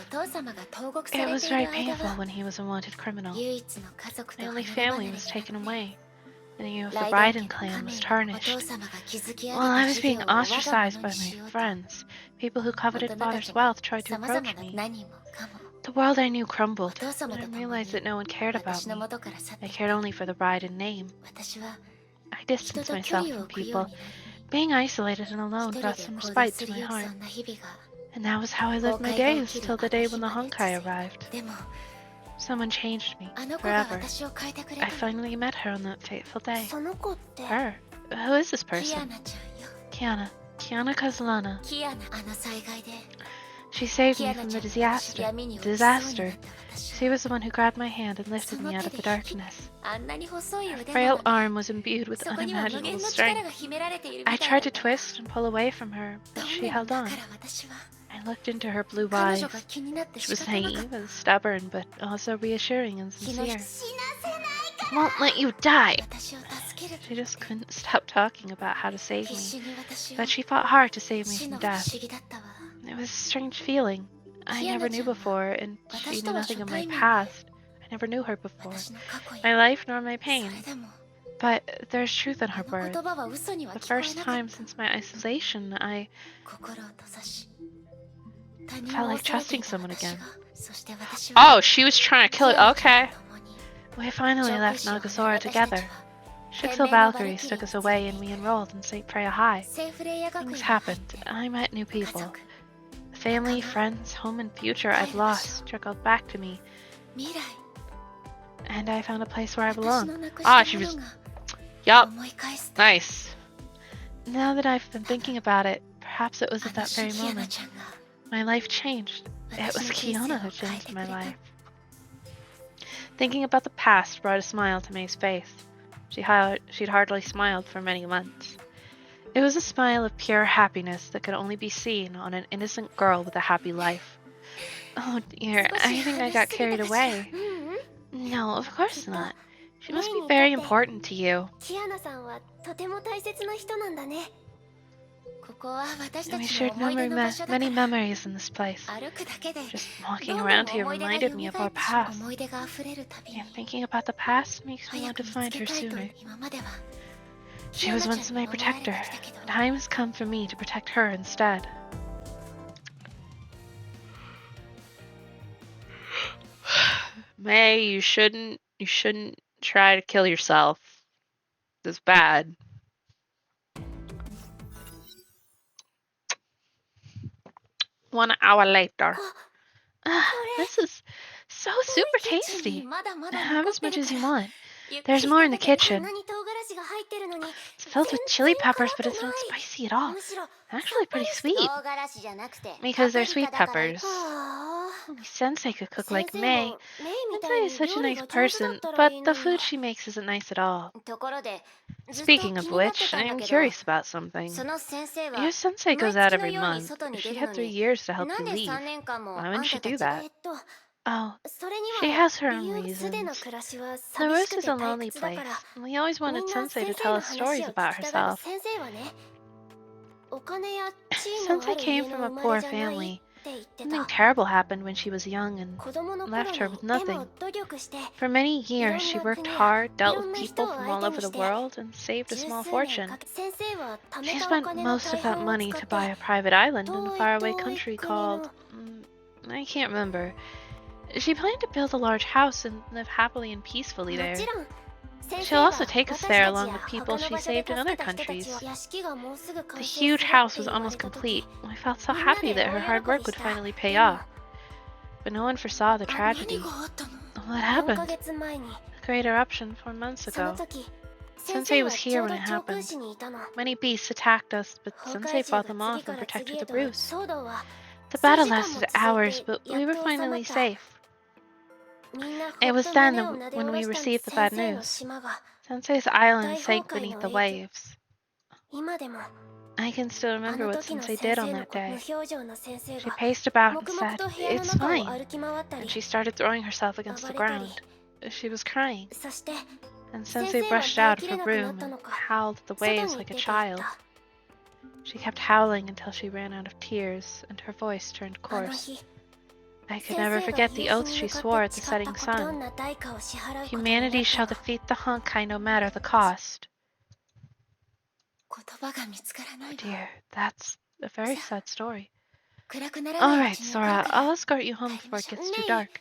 It was very painful when he was a wanted criminal. My only family was taken away. The name of the Raiden clan was tarnished. While I was being ostracized by my friends, people who coveted father's wealth tried to approach me. The world I knew crumbled, and I realized that no one cared about me. I cared only for the Raiden name. I distanced myself from people. Being isolated and alone brought some respite to my heart. And that was how I lived my days till the day when the Honkai arrived. Someone changed me, forever. I finally met her on that fateful day. Her? Who is this person? Kiana. Kiana Kazulana. She saved me from the disaster. She was the one who grabbed my hand and lifted me out of the darkness. Her frail arm was imbued with unimaginable strength. I tried to twist and pull away from her, but she held on. I looked into her blue eyes. She was naive and stubborn, but also reassuring and sincere. I won't let you die! She just couldn't stop talking about how to save me, but she fought hard to save me from death. It was a strange feeling. I never knew before, and she knew nothing of my past. I never knew her before. My life nor my pain. But there's truth in her words. The first time since my isolation, I felt like trusting someone again. Oh, she was trying to kill it. Okay. We finally left Nagasora together. Shixel Valkyries took us away and we enrolled in St. Freya High. Things happened. I met new people. The family, friends, home, and future I've lost trickled back to me. And I found a place where I belong. Ah, she was... Yup. Nice. Now that I've been thinking about it, perhaps it was at that very moment. My life changed. It was Kiana who changed my life. Thinking about the past brought a smile to May's face. She'd hardly smiled for many months. It was a smile of pure happiness that could only be seen on an innocent girl with a happy life. Oh dear, I think I got carried away. No, of course not. She must be very important to you. We shared many memories in this place. Just walking around here reminded me of our past. And thinking about the past makes me want to find her sooner. She was once my protector. Time has come for me to protect her instead. May, you shouldn't try to kill yourself. It's bad. One hour later. This is so super tasty. Have as much as you want. There's more in the こん kitchen. なに唐辛子が入ってるのに It's filled with chili peppers, but it's not spicy at all. むしろ Actually pretty sweet. 唐辛子じゃなくて Because they're パプリ sweet カだから peppers. はあ Only Sensei could cook 先 like 生 May. もメイみた Sensei い is に such a 料理 nice が上手だっ person, たら but いい the のに food she makes isn't nice at all. ところでずっと気に Speaking な of って which, たん I だ am けど curious about something. その先生は Your sensei 毎 goes 月 out の every ように month. 外に She 出る had の 3 に years to help な you んで leave. 3年間も Why あ wouldn't ん she たた do ち that? Oh, それに she は has her 理 own 由つでの reasons. 暮らしは The 寂し Rose く is て a 退 lonely 屈だか place. ら We always み wanted んな Sensei 先 to 生 tell の us 話 stories を聞 about きたがる herself. 先生はねお金や地位のあ Sensei る came 家 from の a 生ま poor れじゃない family. って言って Something た terrible happened when she was young and 子供の left 頃 her に with で nothing. も努力して For many years, she worked hard, dealt with people from all over the いろんな国やいろんな人を相手にして world, and saved a 十 small 数年 fortune. かけ先生は貯 She めたお spent 金の most of 大 that 半を money 使 to って buy a private island in a 遠い faraway 遠い country 国 called... の I can't remember. She planned to build a large house and live happily and peacefully も there. ちろん先 She'll 生は also take us 私 there たち along や with people 他の she 場所で saved in 助 other けた人た countries. ちは屋敷がもうすぐ The 完成する huge って house was 言われ almost た時 complete. I felt so みんな happy で that her 大 hard work 喜び would した finally pay でも off. But no one foresaw the 何 tragedy. があったの What 4ヶ happened? 月前に The great eruption 4 months その ago. 時先 Sensei 生は was ち here ょう when ど it 長空 happened. 市にいたの Many beasts attacked us, but 崩 Sensei 壊獣 fought が them 次 off か and ら次 protected へ the と Bruce. 騒動は The 数 battle 時間も lasted 続い hours, て but や we っ were と収ま finally った safe. みんなほ It っ was と then 胸 that をなで when 下 we ろした received the 先 bad 生の news. 島が Sensei's island 大 sank 崩壊 beneath の the 影響 waves. 今でも I can still あ remember の what 時の Sensei 先 did on 生の that 無 day. 表情の先生 She が paced about and 黙々 said, と部屋の "It's 中を fine." 歩き回った And り she started throwing herself against the 暴れたり ground. She was crying, そして and 先 Sensei 生は brushed 耐え out き of れ her なくな broom ったの and か howled at the 外に waves 出 like て a 行っ child. た She kept howling until she ran out of tears, and her voice turned あの coarse. 日 I could 先 never 生が forget the 夕 oath 日 she に向 swore か at って the 誓った setting ことどん sun. な代価を支払うことにな Humanity って shall も defeat the Honkai no matter the cost. 言葉が見つからないわ Dear, that's a very sad story. 暗くならな All いう right, ちに送る Sora, から I'll escort you home before it gets too dark.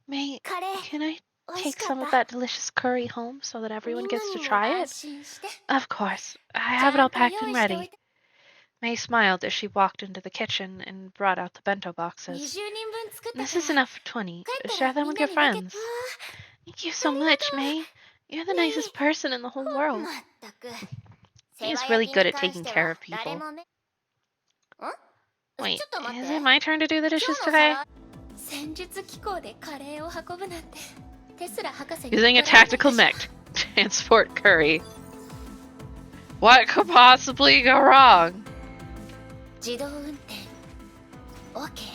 May, カレー can I 美味し take か some っ of た that delicious curry home so that み everyone んな gets に to も try 安 it? 心して Of course. I ち have ゃ it all んと packed 用 and 意しておい ready. て May smiled as she walked into the kitchen and brought out the bento 20 boxes. 人分作った This か is ら enough for 20. 帰った Share ら them みん with な your に分け friends. わ Thank you so much, May. You're the nicest person in the whole あ world. まったく He's 世話 really 焼き good に at 関 taking して care は of 誰 people. もめんち Wait, ょっと待っ is て it my turn to do the 今 dishes 日の today? 皿戦術機構でカレーを運ぶなんてテスラ博士に Using a 怒られない tactical かしら mech to transport curry. What could possibly go wrong? 自動運転 OK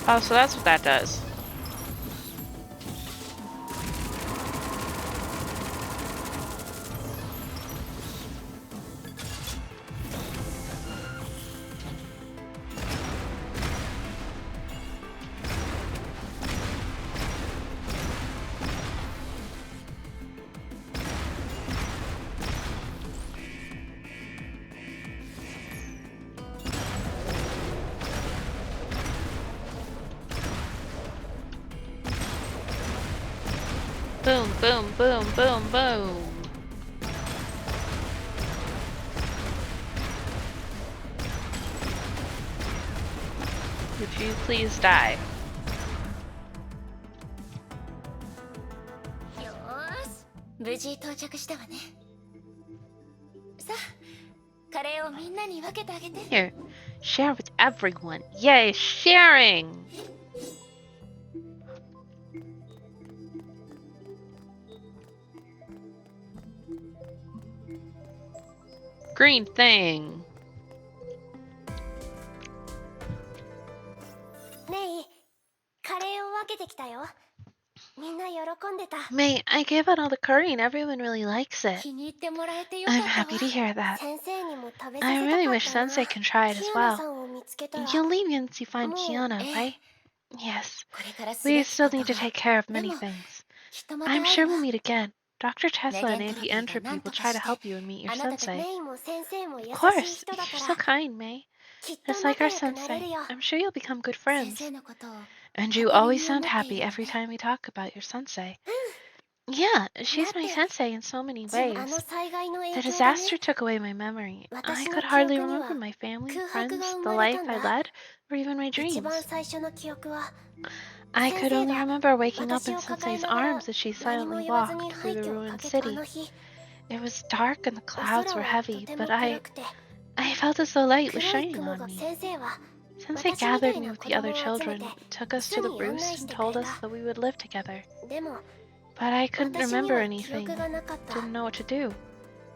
Oh, so that's what that does. Boom, boom, boom, boom, boom. Would you please die? よーし無事到着したわねさあカレーをみんなに分けてあげて Here, share with everyone. Yay, sharing! Green thing. メイカレーを分けてきたよ May, I gave out all the curry and everyone really likes it. 気に入ってもらえてよか I'm ったわ happy to hear that. 先生にも食べさ I せた really かっ wish たな Sensei can try it as キアナ well. さんを見つけたら You'll leave me once you find もう Kiana, ええ right? Yes. これからす We べき still こと need to が take care of で many も things. きっとまた I'm 会 sure う we'll わ meet again. Dr. ネ Tesla ゲ and ントロ Auntie ピーが Entropy 何 will とか try し to て help you and meet your あなたと sensei. メイも先生も優 Of しい course, 人だか you're ら so kind, May. きっと Just like 仲 our 良くなれる sensei, よ I'm sure you'll become good 先 friends. 生のことを And you 誇り always に思 sound ってい happy るの every ね time we talk about your sensei. Yeah, she's my だって sensei in so many あの ways. 災害の The 影響でね disaster took away my memory. I 私 could の記 hardly 憶には remember my family, 空白 friends, が生 the まれ life たん I だ led, or even my 一番 dreams. 最初の記憶は I 先 could 生 only が remember waking up 私 in を抱え Sensei's ながら arms as she 何も silently 言わず walked に through 廃 the 墟を ruined 駆けたあ city. の日 It was dark and the お clouds 空 were はと heavy, ても but 暗くて I felt as though light was 黒い shining 雲 on が me. 先生は Sensei 私みた gathered い me な with 子 the other 供を集め children, て took us 巣 to the に案 roost 内し and てくれ told た us that we would live together. でも But I couldn't 私に remember は記 anything, 憶がなかった didn't know what to do.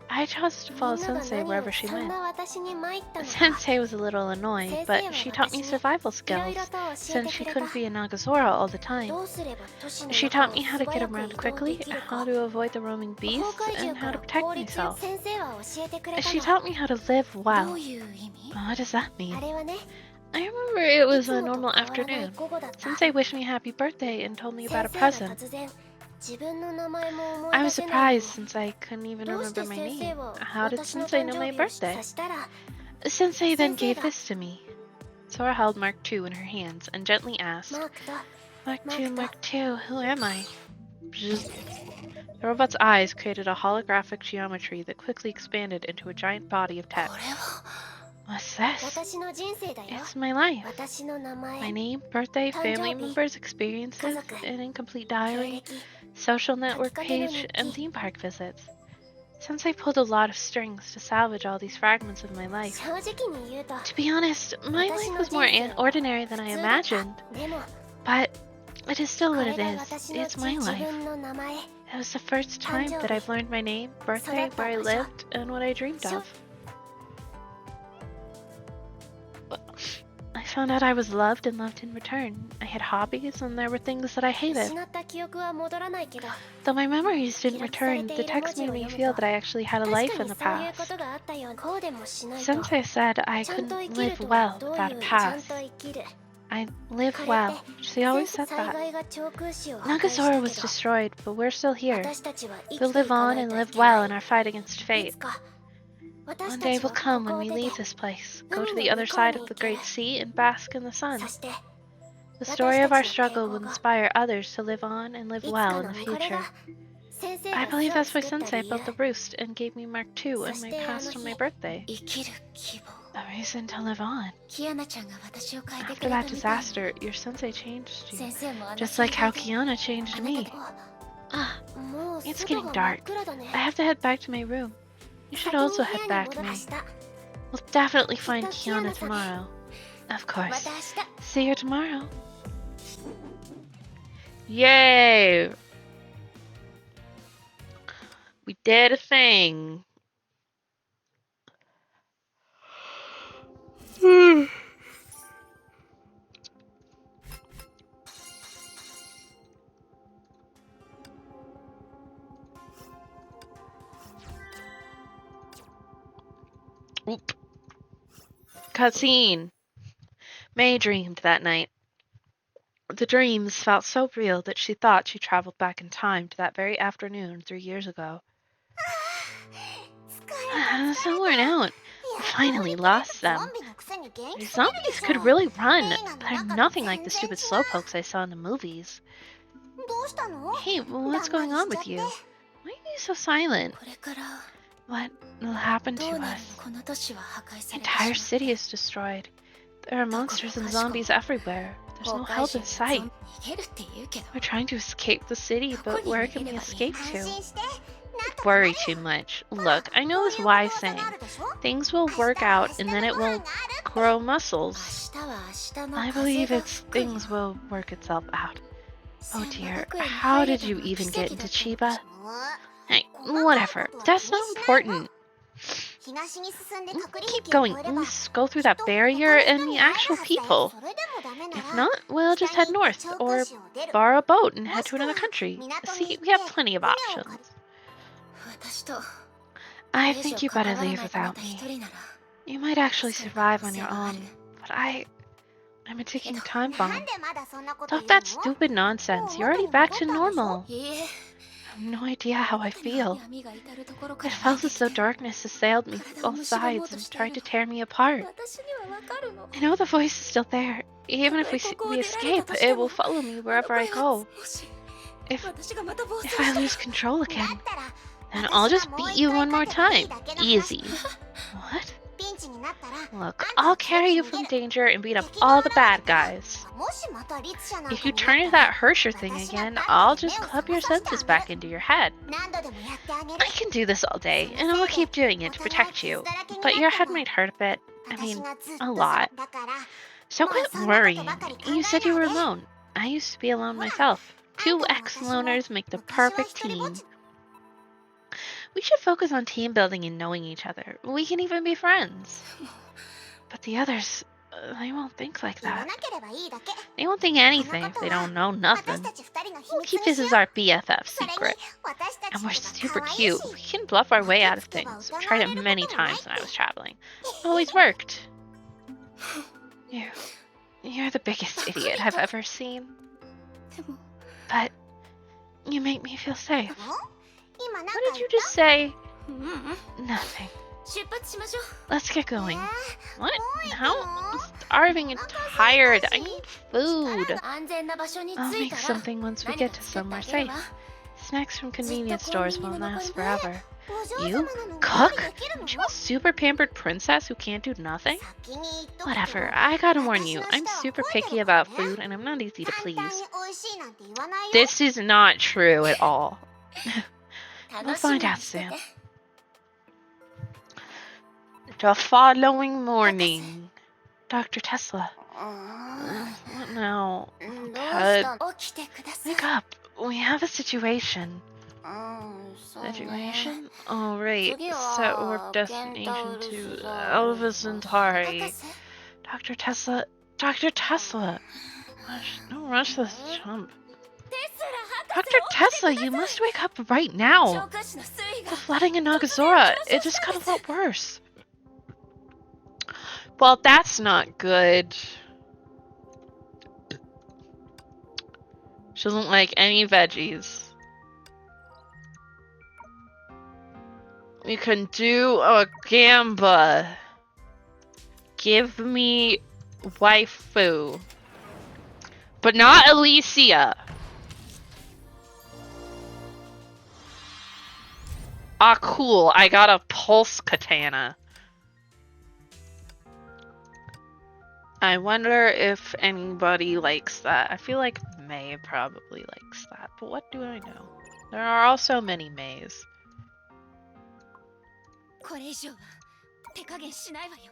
I chose to み follow んなが Sensei 何を wherever she そん went. な私に参ったのか Sensei was a little annoyed, 先生 but は she taught me 私に survival いろい skills ろと教え since て she くれた couldn't be in Nagazora all the time. どうすれば都市の She 中 taught を me how 素 to get 早く around 移動で quickly, きる how か to avoid the roaming 崩 beasts, 壊獣 and か how ら to protect 効率よ myself. 先生は教えてくれた She の taught me how to live ど well. ういう意味 What does that mean? あれはね I remember it い was つ a もと normal 変わらない afternoon. 午後だった Sensei wished me happy birthday and told me 先 about a 生が present. 突然自分の名前も思い I 出 was せないの surprised since I couldn't even どうして remember my 先生 name. は How did 私の Sensei 誕 know 生 my 日を示 birthday? 唆したら Sensei then Sensei gave が this to me. Sora held Mark II in her hands and gently asked, マークと Mark II, Mark Mark II, who am I? Bzz. The robot's eyes created a holographic geometry that quickly expanded into a giant body of これ text. は What's this? 私の人生だよ It's my life. 私の名前 My name, birthday, family 誕生日 members, experiences, 家族 an incomplete 経 diary, 歴 social network 書きかけの page, 日 and 記 theme park visits. Since I pulled a lot of strings to salvage all these fragments of my life. 正直に言うと To be honest, my life was more ordinary than I 普通だった imagined. でも But it is still こ what れ it が is. 私の It's my 自 life. 分の名前 It was the first time that I've learned my name, birthday, where I lived, and what I dreamed of. I found out I was loved and loved in return. I had hobbies, and there were things that I hated. 失った記憶は戻らないけど Though my memories didn't 記録され return, て the いる文 text 字 made を me 読む feel と that I actually had a 確 life か in に the そういうこ past. とがあったよこうでもしないと Sensei said I ちゃんと couldn't 生きる live とは well どう without い a うちゃん past. と生きる I live これ well. って She always 戦 said 災 that. 害が長空死を破壊した Nagazora was けど destroyed, but we're still here. 私たちは生 We'll きてい live か on ない and とい live けな well い in our fight against い fate. つか私 One た day ちは will こ come こ when を we 出 leave て this place, go 海 to の the other 向こう side に of 行 the け great sea and bask in the sun. そして The story of our 私たちの struggle 抵 will 抗が inspire others to live on and い live つ well か in の the これ future. が先生 I が巣 believe を that's why 作った Sensei 理由 built the roost and gave me Mark II そ and し my てあの past on 日 my birthday. 生きる希望 A reason to live on. キアナちゃんが私を変えてく After れた that みたいに disaster, your sensei changed you. 先生もあの Just like how 災害 Kiana で changed あ me. なたと Ah, もう it's 外 getting が真っ dark. 暗だね I have to head back to my room. You 先 should に also 部 head 屋に back, 戻る May. 明日 We'll definitely find Kita Kiana Kiana-san. tomorrow. Of ま course. た明日 See you tomorrow. Yay! We did a thing. Oop. Cutscene. May dreamed that night. The dreams felt so real that she thought she traveled back in time to that very afternoon 3 years ago. I'm so worn out. I finally lost them. These zombies could really run, but they're nothing like the stupid slowpokes I saw in the movies. Hey, what's going on with you? Why are you so silent? これから What will happen ど to うなる us? この都市は破壊 The されて entire し city is destroyed. There are monsters and zombies everywhere. ま There's う no 崩 help 壊 in 者 sight. 逃げるって言うけど We're trying to escape the city, but where can we escape to? 安心して Worry too much. Look, I know this wise saying. Things will work out and then it will grow muscles. 明日は明日の I 風 believe が it's 吹くよ things will work itself out. Oh 千 dear, 葉学園に how 入れ did た you のは even 奇 get 跡だ into ったん Chiba? だ Hey, whatever. That's not important. 東に進んで Keep going. Let's go through that barrier and the actual people. If not, we'll just head north, or borrow a boat and head to another country. See, we have plenty of options. 私と I think you better leave without me. You might actually survive on your own, but I'm a ticking time bomb. なんでまだそんなこと言う Stop の that stupid nonsense. You're already back to normal. いいえ I have no idea how I feel. 闇が至るところか It ら felt as though darkness assailed me from all sides and tried to tear me apart. 私にはわかるの I know the voice is still there. Even if we escape, it will follow me wherever I go. もし If 私がまた暴走 if I lose control だ again, ったら then I'll just beat you one more time. だけの話 Easy. What? ピンチになったら Look, I'll carry you from danger and beat up all the bad guys. もしまた律者なんか If you に turn な into ったら that Hersher thing again, I'll just clip your senses back into your head. 何度でもやってあげる I can do this all day, and I will keep doing it to protect you. But your head might hurt a bit. I 私 mean, がずっ a と lot. だから So quit worrying. You said you were alone. I used to be alone myself. Two ex-loners make the perfect team. We should focus on team building and knowing each other. We can even be friends. But the others, they won't think like 言わ that. なければいいだけ They won't think anything if they don't know 私 nothing. たち二人の秘 We'll 密 keep に this しよ as う our BFF それに secret. 私たち And we're が super 可愛い cute. し We can bluff our way out of things. I've tried it many times when I was traveling. It always worked. You're the biggest idiot I've ever seen. でも But you make me feel safe. 今なんか What did you just say? うんうん Nothing. 出発しましょう Let's get going. え What? ー How? I'm starving and tired. I need food. 安全な場所に I'll 着い make たら something once we 何 get か to 作って somewhere あげる safe. わ Snacks from convenience stores won't last forever. お嬢 You 様なのに cook? 料理できるの Aren't you a super pampered princess who can't do nothing? 先に言っとくけど Whatever. I gotta warn you. 私の I'm 舌は super 肥えて picky るから about ね food, and I'm not easy to 簡単に please. 美味しいなんて言わないよ This is not true at all. We'll 楽しみ find に out して soon. て The following morning, Dr. Tesla. うー What now? んどうした起きてください Wake up. We have a situation. うんそうね Situation? Oh, right. 次 Set は warp ケン destination タウルス to ザウル Elvis ス Centauri. 博士 Dr. Tesla. Dr. Tesla. Don't rush this jump. テスラ博士 Dr. Tesla, you must wake up right now. 消化士の水位が The flooding in Nagazora. It just got a lot worse. Well, that's not good. She doesn't like any veggies. We can do a gamba. Give me waifu. But not Alicia. Ah, cool. I got a pulse katana. I wonder if anybody likes that. I feel like May probably likes that, but what do I know? There are also many Mays. これ以上は手加減しないわよ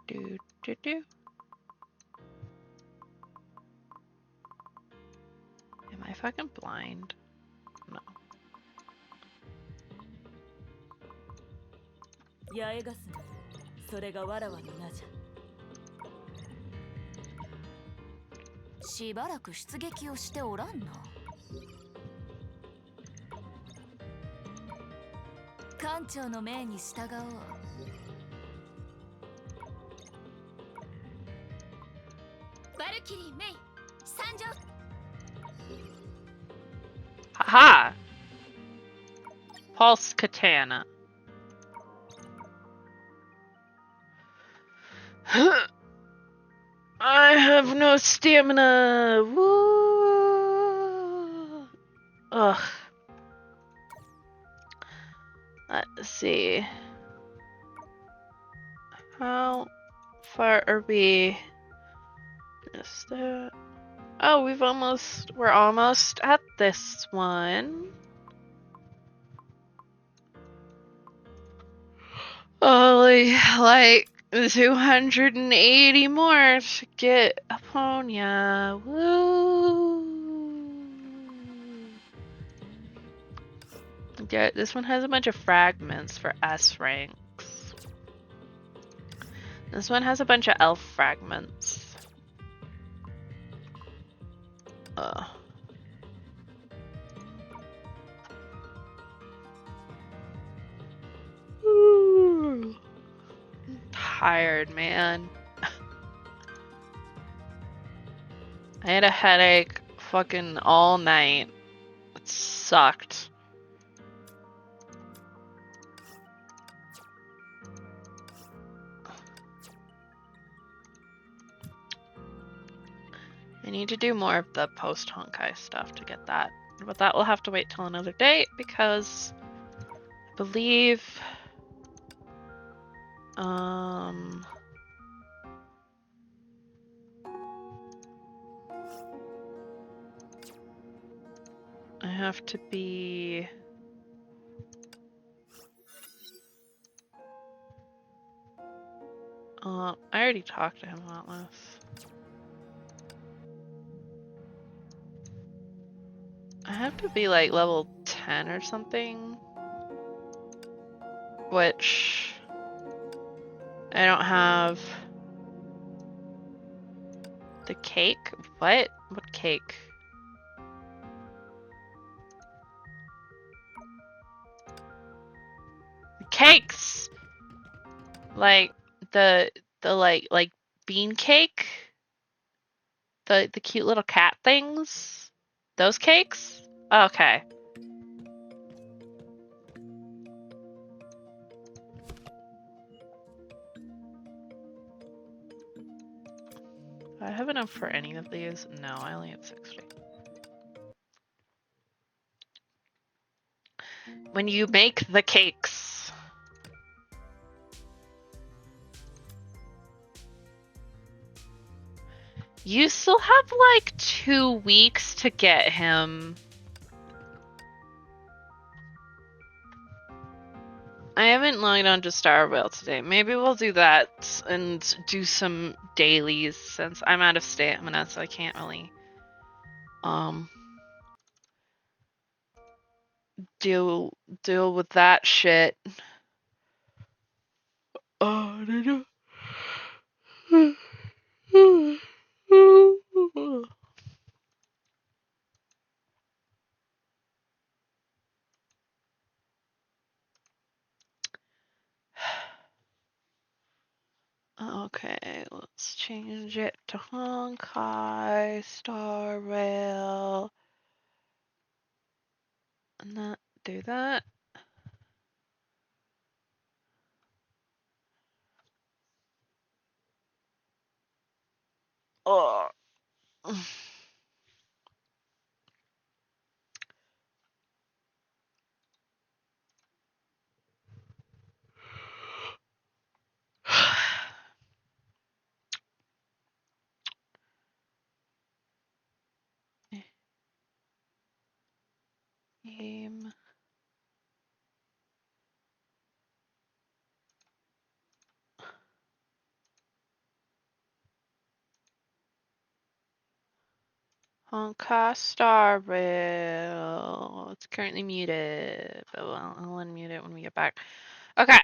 Do, do, do. Am I fucking blind? No. 八重霞それがわらわの名じゃしばらく出撃をしておらんな艦長の命に従おうバルキリー・メイ参上 Haha! Pulse katana. I have no stamina. Woo! Ugh. Let's see. How far are we? Is that? Oh, we're almost at this one. Only like 280 more to get Aponia. Woo! Yeah, this one has a bunch of fragments for S ranks. This one has a bunch of elf fragments. I'm tired, man. I had a headache fucking all night. It sucked. I need to do more of the post Honkai stuff to get that. But that will have to wait till another date because I believe I have to be I already talked to him about this. I have to be like level 10 or something, which I don't have the cake. What? What cake? The cakes! Like the like bean cake? The cute little cat things? Those cakes? Okay. Do I have enough for any of these? No, I only have 60. When you make the cakes. You still have like 2 weeks to get him. I haven't logged on to Starvale today. Maybe we'll do that and do some dailies since I'm out of stamina, so I can't really deal with that shit. Oh, okay, let's change it to Honkai Star Rail. And that do that. Oh. Game. Honkai Star Rail. It's currently muted, but I'll unmute it when we get back. Okay.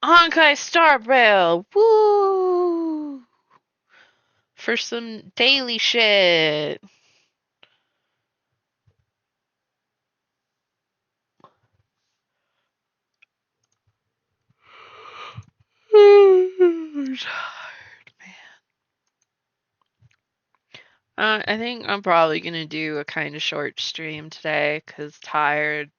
Honkai Star Rail. Woo! For some daily shit. I'm tired, man. I think I'm probably gonna do a kind of short stream today, cause tired.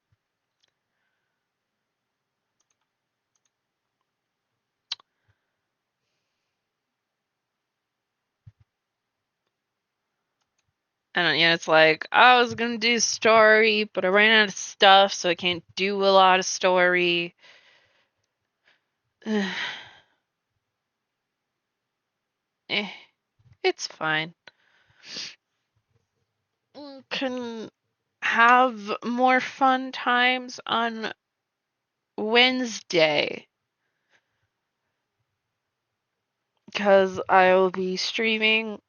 And yeah, it's like I was gonna do story, but I ran out of stuff, so I can't do a lot of story. It's fine. Can have more fun times on Wednesday. Because I will be streaming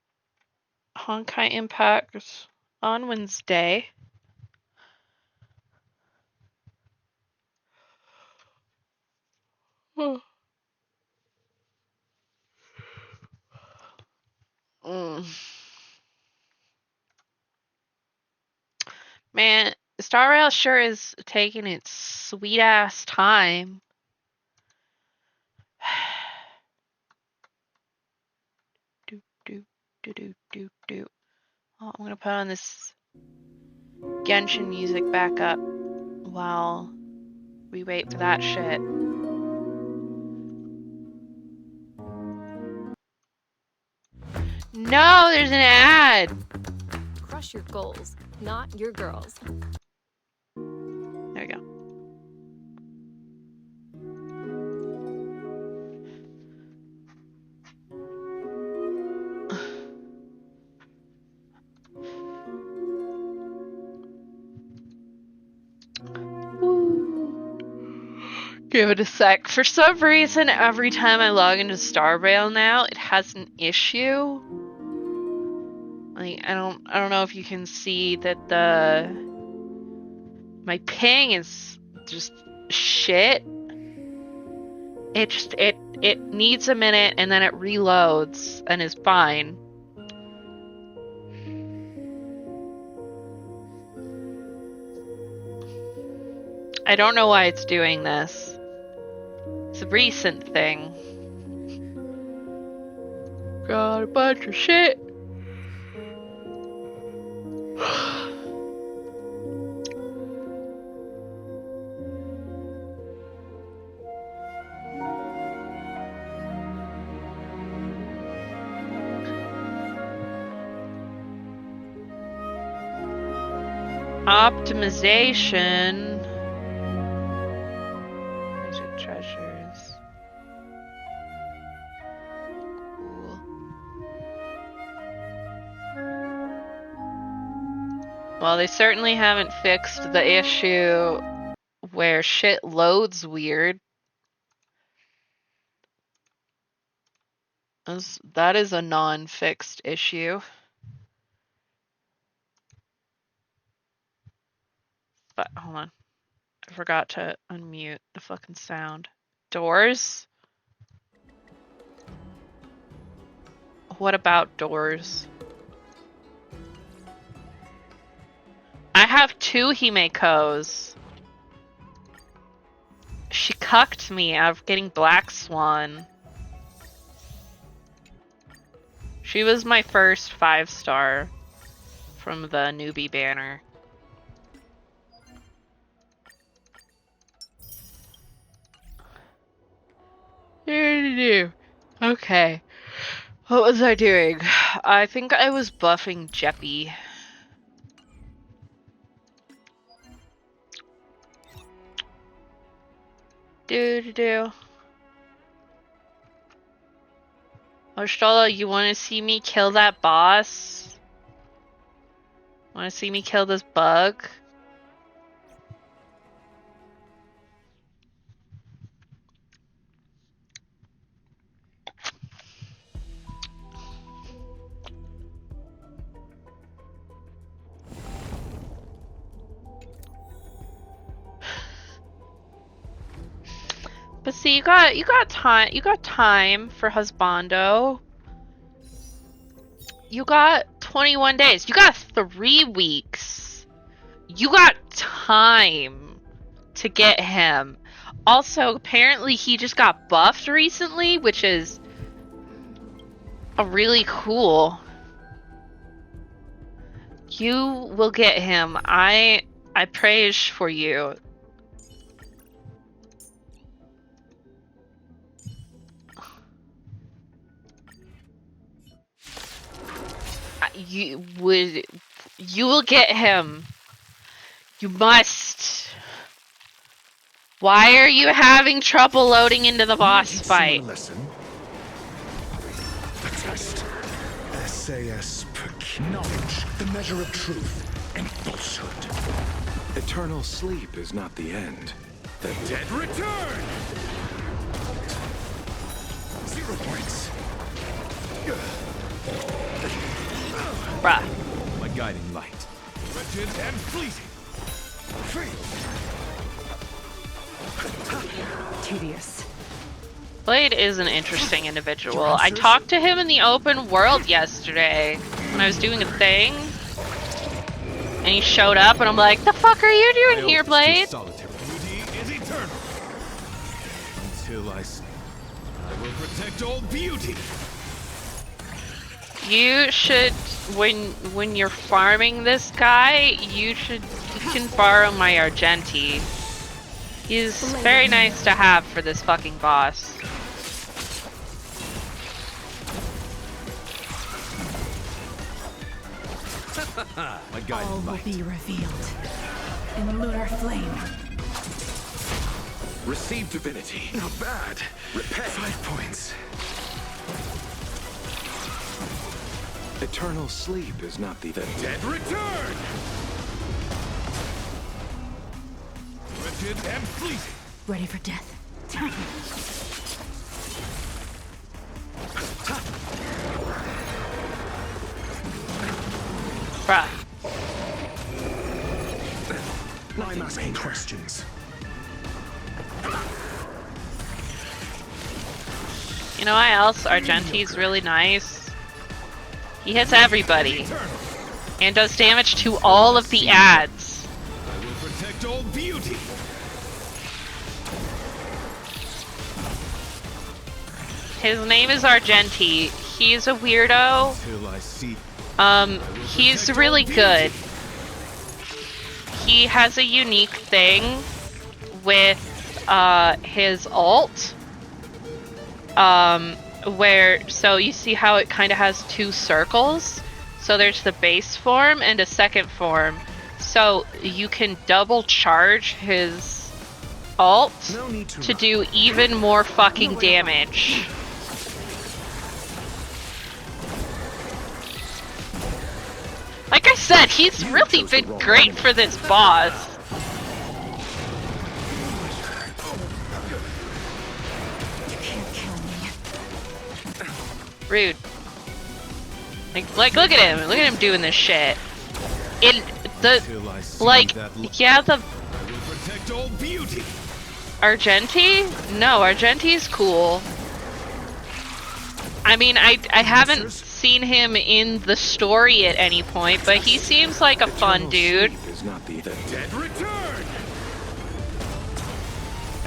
Honkai Impact on Wednesday. Mm. Man, Star Rail sure is taking its sweet ass time. do do do do do do. Oh, I'm gonna put on this Genshin music back up while we wait for that shit. No, there's an ad. Crush your goals, not your girls. There we go. Give it a sec. For some reason, every time I log into Starrail now, it has an issue. Like I don't know if you can see that my ping is just shit. It needs a minute and then it reloads and is fine. I don't know why it's doing this. It's a recent thing. Got a bunch of shit. Optimization. Magic treasures. Cool. Well, they certainly haven't fixed the issue where shit loads weird. That is a non-fixed issue. But hold on. I forgot to unmute the fucking sound. Doors? What about doors? I have 2 Himekos. She cucked me out of getting Black Swan. She was my first 5-star from the newbie banner. Okay. What was I doing? I think I was buffing Jeppy. Do. Oshtola, you wanna see me kill that boss? Wanna see me kill this bug? But see, you got time for husbando. You got 21 days. You got 3 weeks. You got time to get him. Also, apparently he just got buffed recently, which is a really cool. You will get him. I praise for you. You will get him. You must. Why are you having trouble loading into the boss fight? Listen. The test. SAS knowledge, the measure of truth and falsehood. Eternal sleep is not the end. The dead return. 0 points. Bruh. My guiding light. Rigid and fleeting. Free. Tedious. Blade is an interesting individual. I talked to him in the open world yesterday when I was doing a thing. And he showed up and I'm like, the fuck are you doing here, Blade? Solitary beauty is eternal. Until I will protect all beauty. You should, when you're farming this guy, you can borrow my Argenti. He's very nice to have for this fucking boss. My guiding All will light. be revealed in lunar flame. Receive divinity. Not bad. Repent. 5 points. Eternal sleep is not the dead return. Wretched and fleeting. Ready for death. Bruh. I'm asking questions. You know why else Argenti's really nice? He hits everybody. And does damage to all of the ads. I will protect all beauty. His name is Argenti. He's a weirdo. Till I see. He's really good. He has a unique thing with his ult. So you see how it kind of has 2 circles? So there's the base form and a second form. So you can double charge his ult No need to do even more fucking damage. Like I said, he's really been great for this boss. You can't kill me. Rude. Like look at him. Look at him doing this shit. Till I see Like, that yeah, the I will protect all beauty. Argenti? No, Argenti's cool. I mean, I haven't seen him in the story at any point, but he seems like a fun dude. Sleep is not the dead return.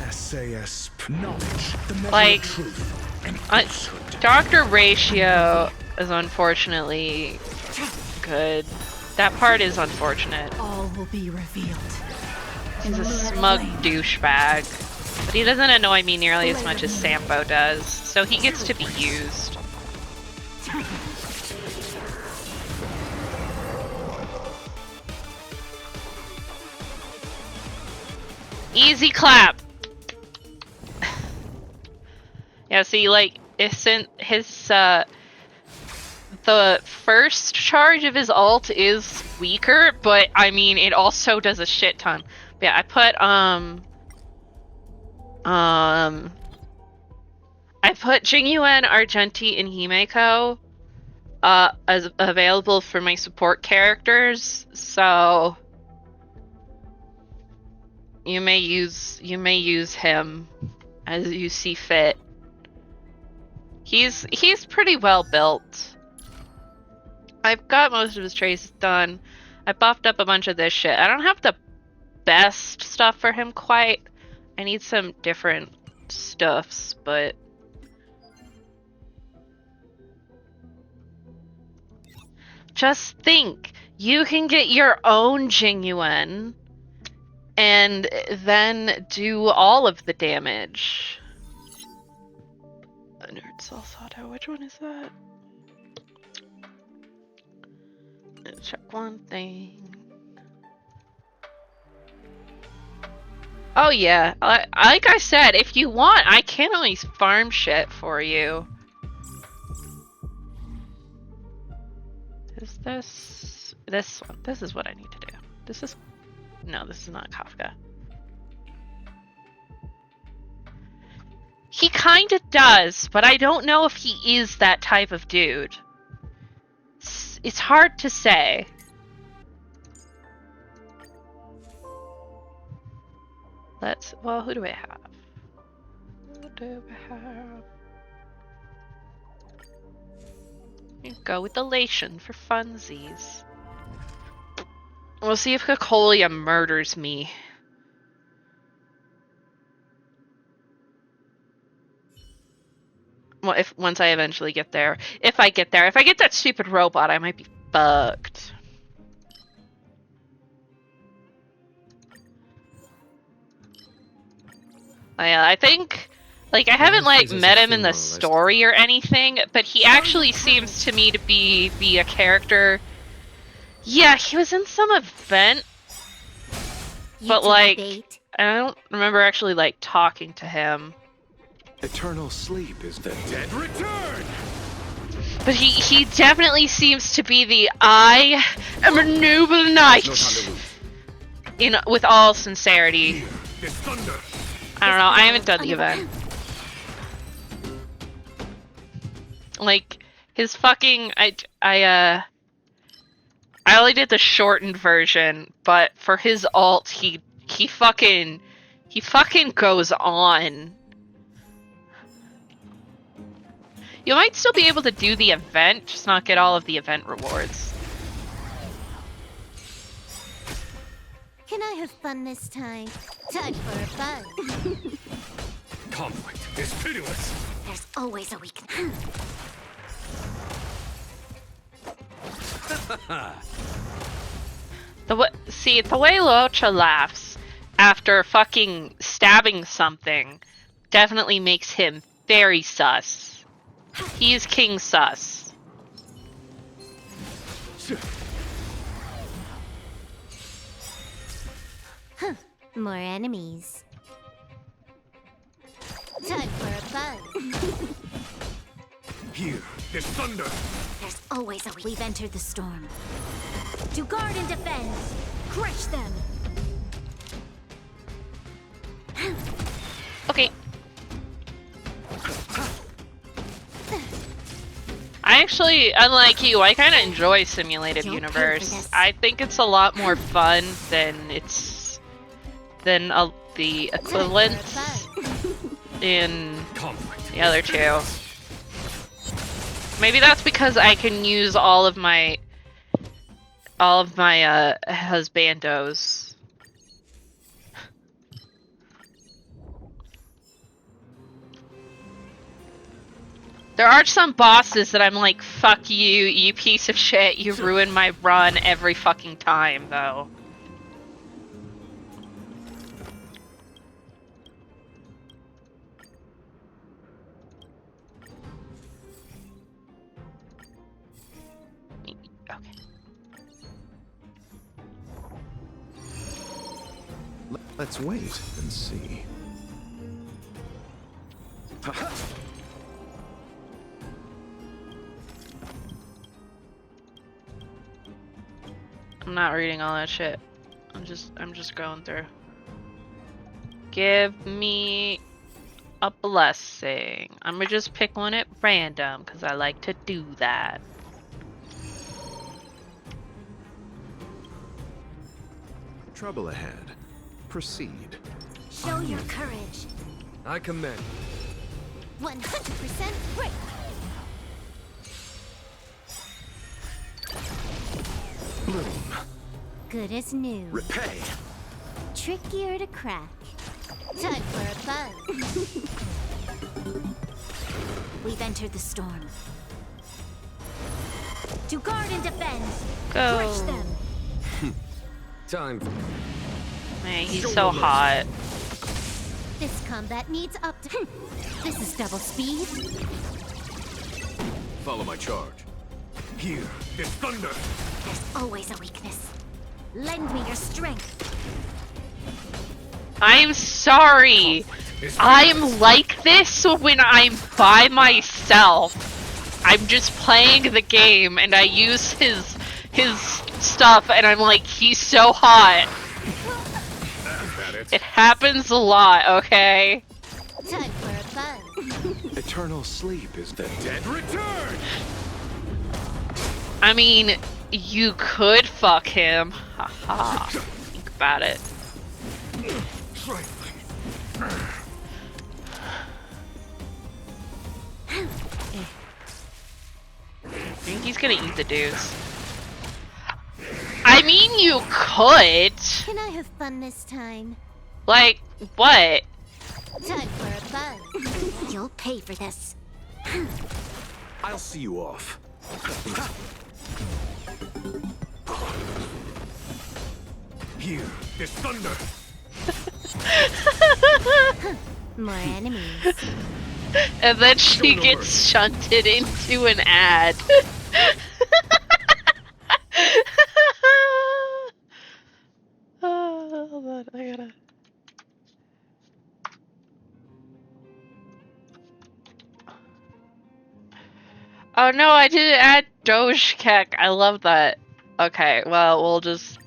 SAS knowledge, the measure Like, of truth and I- falsehood. Dr. Ratio is unfortunately good. That part is unfortunate. All will be revealed. He's a in lunar smug flame. douchebag. But he doesn't annoy me nearly as much as Sampo does, so he gets to be used. Easy clap! Yeah, see, like, isn't his, the first charge of his ult is weaker, but, I mean, it also does a shit ton. But yeah, I put Jingyuan, Argenti, and Himeko, as available for my support characters, so you may use him as you see fit. He's pretty well built. I've got most of his traces done. I buffed up a bunch of this shit. I don't have the best stuff for him quite. I need some different stuffs, but just think, you can get your own Jingyuan and then do all of the damage. Nerd Sauce Auto, which one is that? Let's check one thing. Oh yeah, like I said, if you want, I can always farm shit for you. Is this one? This is what I need to do. No, this is not Kafka. He kinda does, but I don't know if he is that type of dude. It's hard to say. Well, who do I have? Go with elation for funsies. We'll see if Cocolia murders me. Well, once I eventually get there. If I get there. If I get that stupid robot, I might be fucked. I think, like, I haven't, like, met him in the story or anything, but he actually seems to me to be a character. Yeah, he was in some event, but, like, I don't remember actually, like, talking to him. Eternal sleep is the dead return! But he definitely seems to be the I am a noble knight. No time to lose. With all sincerity. It's thunder. I don't know, I haven't done the event. Like, his fucking I only did the shortened version, but for his alt he fucking goes on. You might still be able to do the event, just not get all of the event rewards. Can I have fun this time? Time for fun. Conflict is pitiless. There's always a weakness. The way Locha laughs after fucking stabbing something definitely makes him very sus. He is King Sus. More enemies. Time for fun. Here, there's thunder. There's always a we've entered the storm. To guard and defend. Crush them. Okay. I actually, unlike you, I kind of enjoy Simulated Don't Universe. pay for this. I think it's a lot more fun than the equivalents in the other two. Maybe that's because I can use all of my husbandos. There are some bosses that I'm like, fuck you, you piece of shit, you ruin my run every fucking time, though. Okay. Let's wait and see. I'm not reading all that shit. I'm just going through. Give me a blessing. I'm gonna just pick one at random because I like to do that. Trouble ahead. Proceed. Show your courage. I commend. 100% break. Bloom. Good as new. Repay. Trickier to crack. Time for fun. We've entered the storm. To guard and defend. Go. Crush them. Time for Man, he's so hot. This combat needs up to. This is double speed. follow my charge. Here is thunder. There's always a weakness. Lend me your strength. I'm sorry. I'm like this when I'm by myself. I'm just playing the game and I use his stuff and I'm like, he's so hot. It happens a lot, okay? Time for fun. Eternal sleep is the dead return. I mean, you could fuck him. Haha. Think about it. think he's gonna eat the dudes. I mean, you could. Can I have fun this time? Like, what? Time for a bun. You'll pay for this. I'll see you off. Here, there's thunder. More enemies. And then she gets shunted into an ad. Oh, hold on, I gotta. Oh no, I didn't add Doge Kek. I love that. Okay, well, we'll just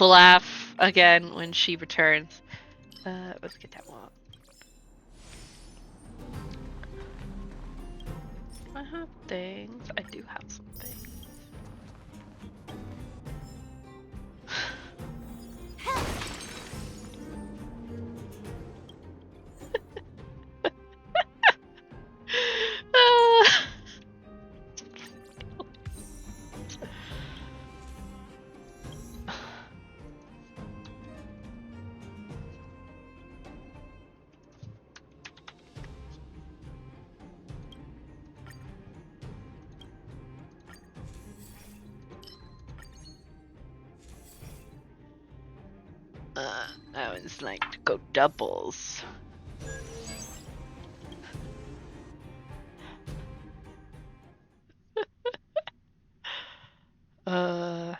laugh again when she returns. Let's get that one. I have things. I do have some things. I always like to go doubles. uh...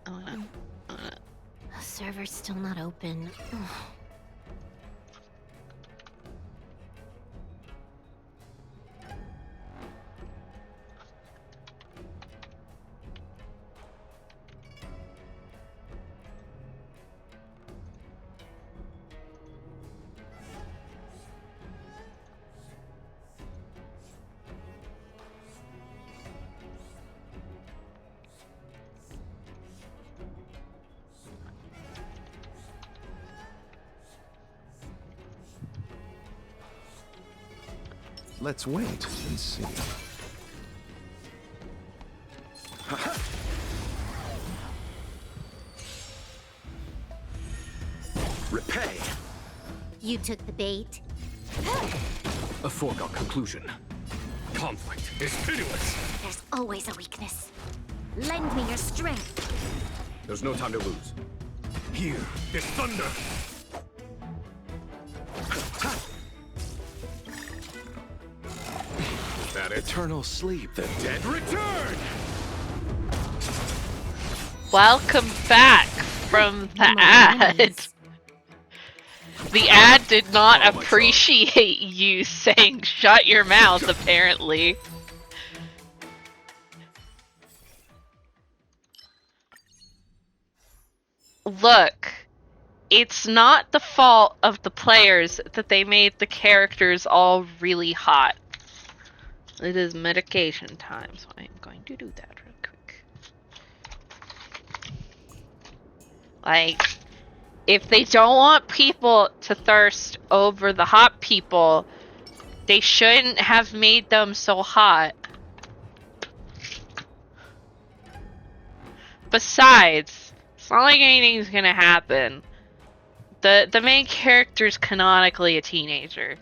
Hold on. The server's still not open. Let's wait and see. Repay. You took the bait. A foregone conclusion. Conflict is pitiless. There's always a weakness. Lend me your strength. There's no time to lose. Here is thunder. That eternal sleep, the dead return. Welcome back from the ad. The ad did not Oh my appreciate you saying shut your mouth, apparently. Look, it's not the fault of the players that they made the characters all really hot. It is medication time, so I'm going to do that real quick. Like, if they don't want people to thirst over the hot people, they shouldn't have made them so hot. Besides, it's not like anything's gonna happen. The main character's canonically a teenager.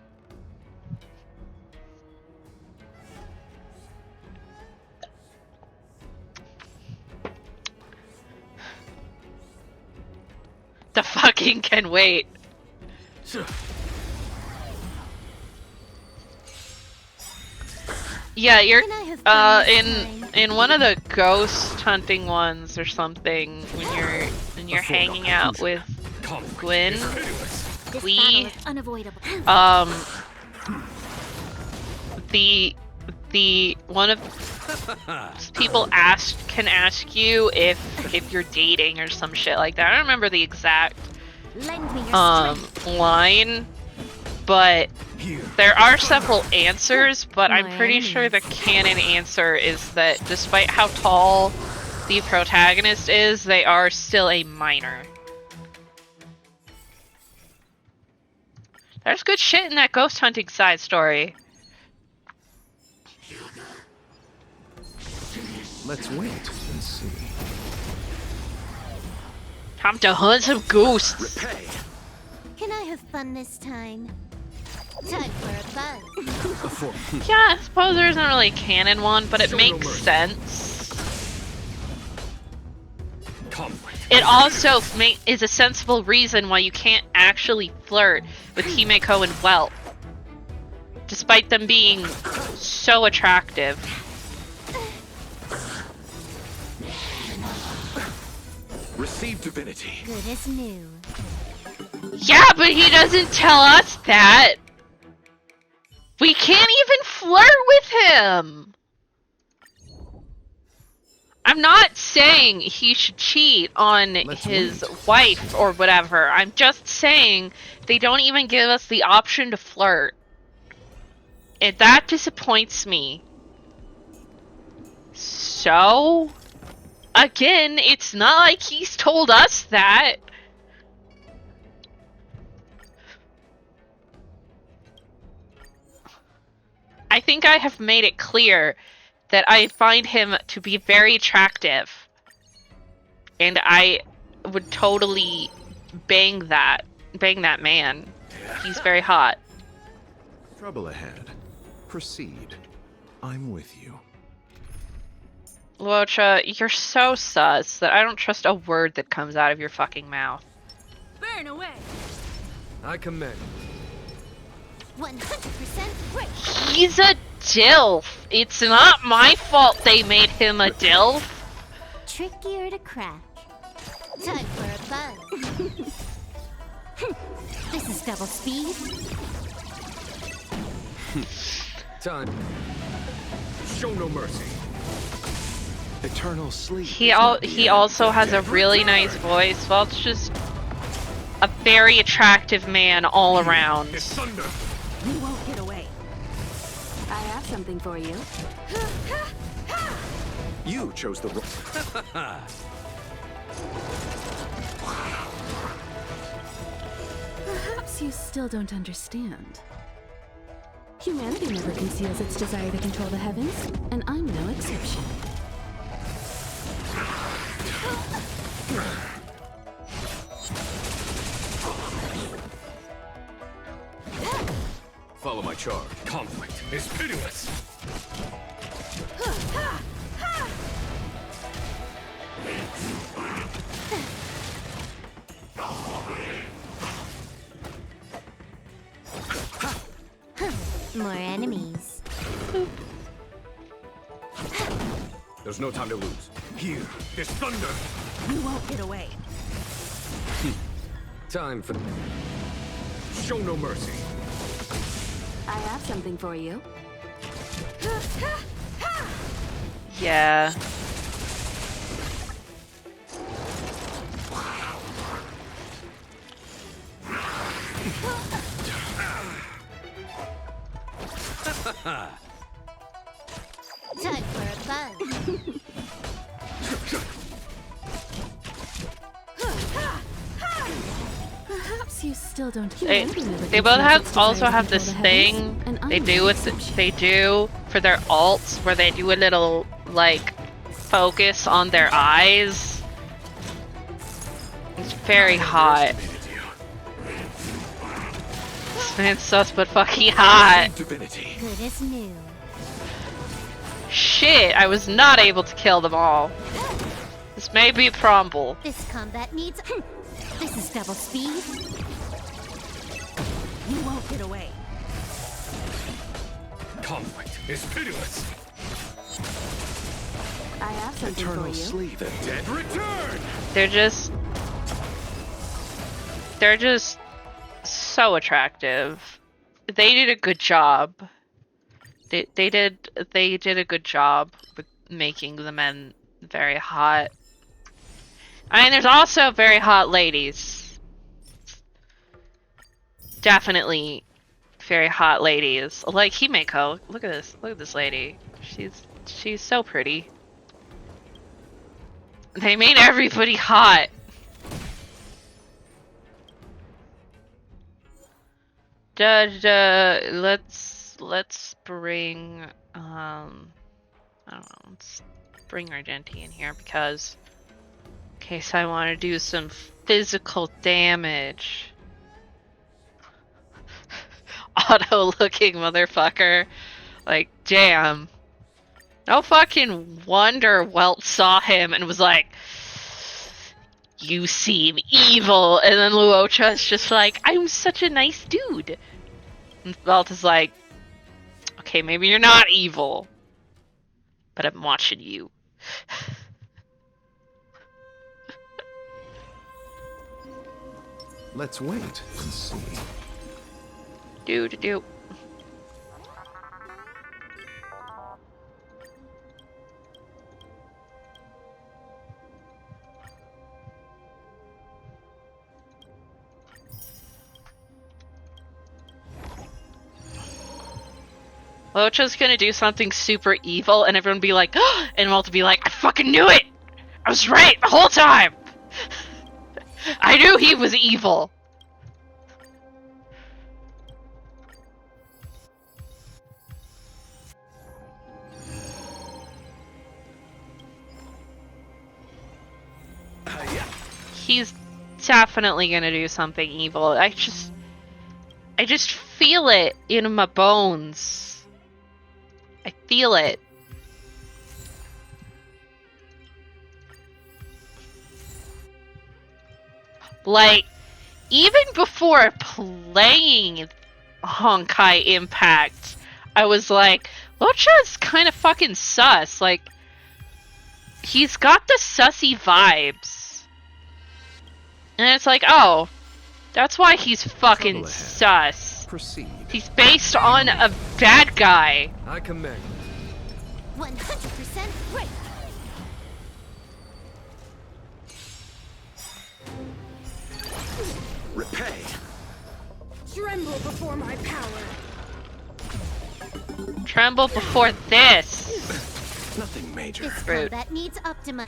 The fucking can wait. Yeah, you're in one of the ghost hunting ones or something when you're hanging out with Gwen. This We battle is unavoidable. The one of people can ask you if you're dating or some shit like that. I don't remember the exact Lend me your strength. line, but There are several answers, but I'm My pretty sure the enemies. canon answer is that despite how tall the protagonist is, they are still a minor. There's good shit in that ghost hunting side story. Let's wait and see. Time to hunt some ghosts. Repay. Can I have fun this time? Time for a fun. Yeah, I suppose there isn't really a canon one, but it Show no makes mercy. sense. Conflict. It also is a sensible reason why you can't actually flirt with Himeko and Welt, despite them being so attractive. Receive divinity. Good as new. Yeah, but he doesn't tell us that. We can't even flirt with him. I'm not saying he should cheat on Let's his wait. wife or whatever. I'm just saying they don't even give us the option to flirt. And that disappoints me. So, again, it's not like he's told us that. I think I have made it clear that I find him to be very attractive. And I would totally bang that man. He's very hot. Trouble ahead. Proceed. I'm with you. Luocha, you're so sus that I don't trust a word that comes out of your fucking mouth. Burn away. I commend. 100% great. He's a DILF. It's not my fault they made him a DILF. Trickier to crack. Time for a fun. This is double speed. Time. Show no mercy. Eternal sleep. He also has a really nice voice. Well, it's just a very attractive man all around. It's thunder. You won't get away. I have something for you. You chose the wrong. Perhaps you still don't understand. Humanity never conceals its desire to control the heavens, and I'm no exception. Follow my charge. Conflict is pitiless. More enemies. There's no time to lose. Here is thunder. You won't get away. Time for. Show no mercy. I have something for you. Yeah. Time for a fun. Perhaps you still don't. They Humanity never they both conceals its have also desire to have control this the thing heavens, and they I'm do no with exception. they do for their alts where they do a little like focus on their eyes. It's very hot. This man's sus but fucking hot. Divinity. Good as new. Shit, I was not able to kill them all. This may be a problem. This combat needs. This is double speed. You won't get away. Conflict is pitiless. I have something Eternal for you. sleep. The dead return. They're just so attractive. They did a good job. They did a good job with making the men very hot. I mean, there's also very hot ladies. Definitely very hot ladies. Like Himeko. Look at this. Look at this lady. She's so pretty. They made everybody hot. Let's bring I don't know, let's bring Argenti in here because in case I want to do some physical damage. Auto looking motherfucker. Like, damn. No fucking wonder Welt saw him and was like, you seem evil. And then Luocha is just like, I'm such a nice dude. And Welt is like, okay, maybe you're not evil, but I'm watching you. Let's wait and see. Do. Luocha's gonna do something super evil, and everyone be like, oh! And Walt will be like, I fucking knew it! I was right the whole time! I knew he was evil! He's definitely gonna do something evil. I just feel it in my bones. I feel it. Like, even before playing Honkai Impact, I was like, Luocha's kind of fucking sus. Like, he's got the sussy vibes. And it's like, oh, that's why he's fucking sus. Proceed. He's based on a bad guy. I commend. 100% right. Repay. Tremble before my power. Tremble before this. Nothing major. This Rude. combat needs optima.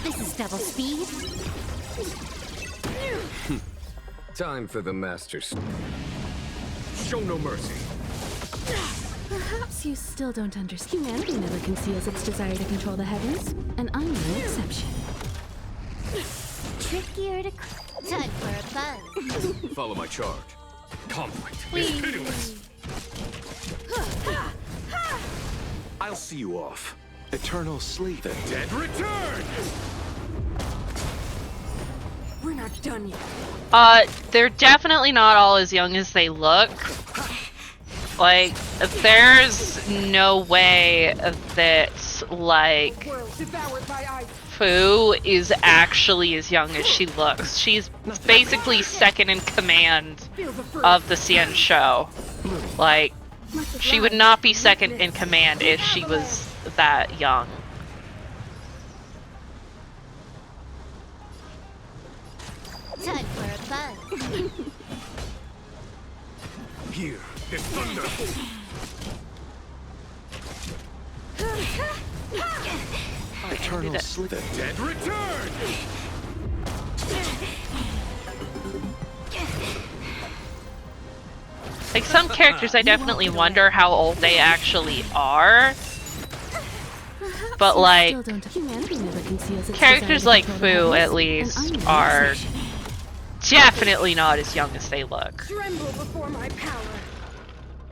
This is double speed. Time for the masters. Show no mercy. Perhaps you still don't understand. Humanity never conceals its desire to control the heavens, and I'm no exception. Trickier to. Time for a fun. Follow my charge. Conflict is pitiless. I'll see you off. Eternal sleep. The dead return. We're not done yet. They're definitely not all as young as they look. Like, there's no way that, like, World devoured by ice. Fu is actually as young as she looks. She's basically second in command Feel the first. of the Cien show. Like, she would not be second in command if she was that young. Time for a fun. Here is thunder. Eternal sleep. The dead return. Like, some characters I definitely wonder how old they actually are. But, like, Still don't. Humanity never conceals its characters desire like to control Fu, the at heavens, least, and I'm no are exception. definitely not as young as they look. Tremble before my power.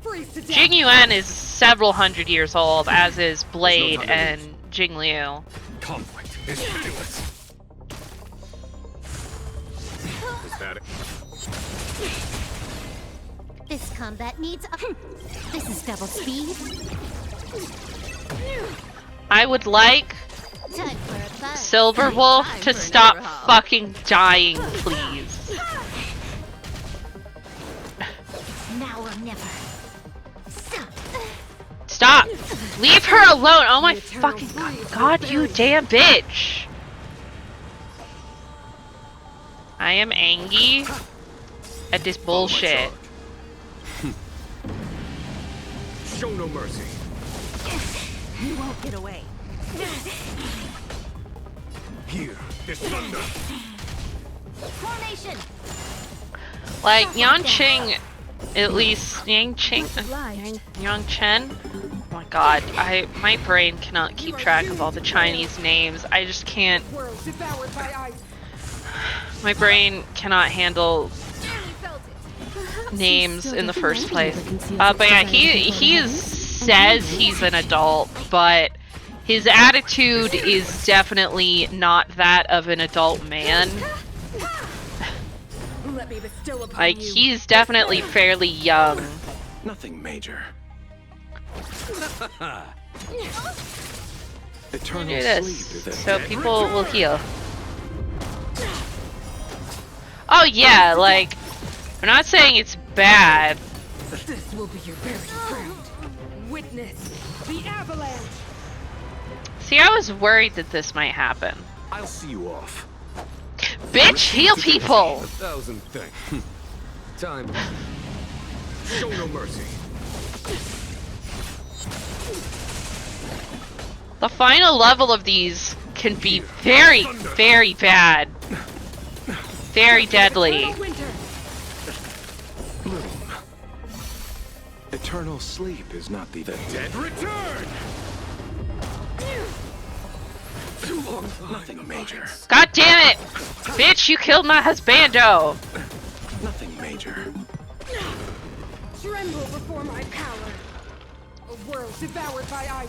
Freeze to death. Jing Yuan is several hundred years old, as is Blade and Jing Liu. Conflict is pitiless. Is that it? This combat needs. This is double speed. I would like Time for a fun. Silver Wolf to stop fucking dying, please. Now or never. Stop! Leave her alone! Oh my fucking god, you damn bitch! I am angry at this bullshit. Show no mercy. You won't get away. Here, this thunder. Formation! Like Yang Ching, at least Yang Ching, obliged. Yang Chen. Oh my god, my brain cannot keep track of all the Chinese names. I just can't. World devoured by ice. My brain cannot handle Barely felt it. names in the first place. Conceals But yeah, its desire to he control the says he's an adult, but his attitude is definitely not that of an adult man. Let me bestow upon Like, you. he's definitely fairly young. Nothing major. Eternal Do sleep this is a so dead people will return. heal. Oh yeah, like, I'm not saying it's bad. This will be your very ground. Witness the avalanche. See, I was worried that this might happen. I'll see you off. Bitch, heal people! 1,000 things. Time. Show no mercy. The final level of these can be very, very bad. Very deadly. Winter. Bloom. Eternal sleep is not the dead return. Nothing major. God damn it! Bitch, you killed my husbando! Nothing major. Tremble before my power. A world devoured by ice.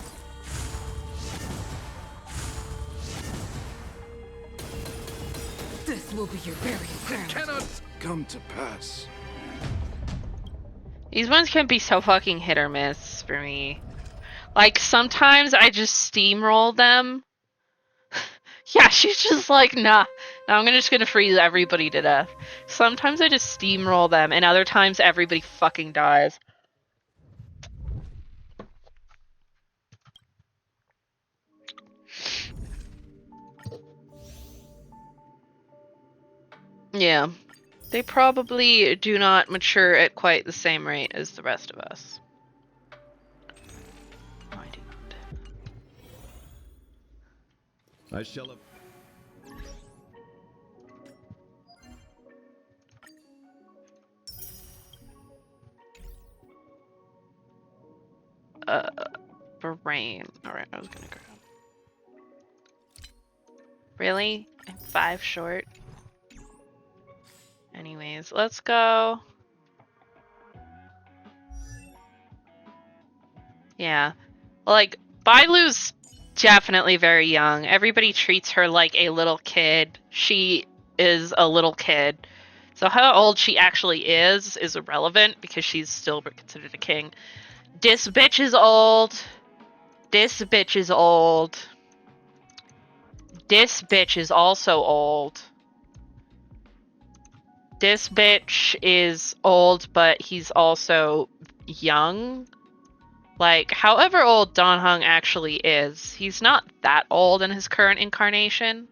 This will be your very ground. Cannot come to pass. These ones can be so fucking hit or miss for me. Like, sometimes I just steamroll them. Yeah, she's just like, nah, I'm just gonna freeze everybody to death. Sometimes I just steamroll them, and other times everybody fucking dies. Yeah. They probably do not mature at quite the same rate as the rest of us. I do not. I shall have. Brain. Alright, I was gonna grab. Really? I'm 5 short? Anyways, let's go. Yeah. Like, Bailu's definitely very young. Everybody treats her like a little kid. She is a little kid. So how old she actually is irrelevant because she's still considered a king. This bitch is old. This bitch is old. This bitch is also old. This bitch is old, but he's also young. Like, however old Dan Heng actually is, he's not that old in his current incarnation.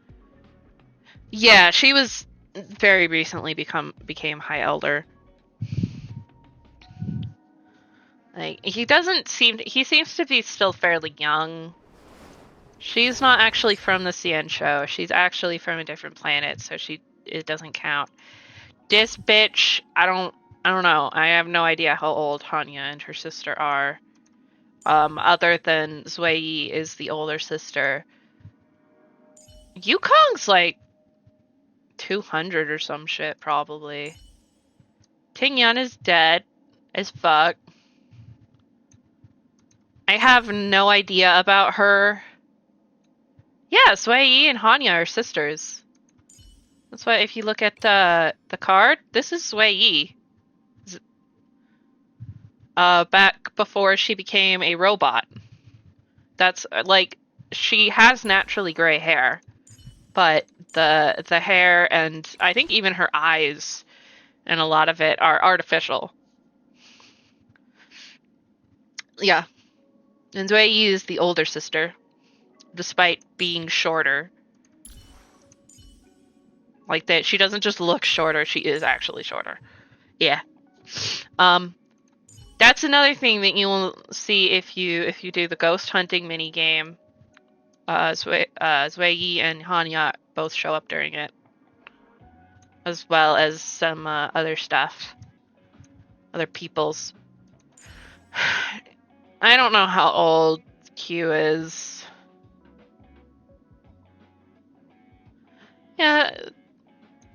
Yeah, she was very recently became High Elder. Like, he seems to be still fairly young. She's not actually from the CN show. She's actually from a different planet, so it doesn't count. This bitch, I don't know. I have no idea how old Hanya and her sister are. Other than Zui Yi is the older sister. Yukong's like 200 or some shit, probably. Ting Yan is dead as fuck. I have no idea about her. Yeah, Zui Yi and Hanya are sisters. That's why if you look at the card, this is Zui Yi. Back before she became a robot. That's like, she has naturally gray hair, but the hair and I think even her eyes and a lot of it are artificial. Yeah. And Zui Yi is the older sister, despite being shorter. Like that, she doesn't just look shorter, she is actually shorter. Yeah. That's another thing that you will see if you do the ghost hunting mini game. Zwei and Hanya both show up during it, as well as some other stuff, other people's. I don't know how old Q is. Yeah,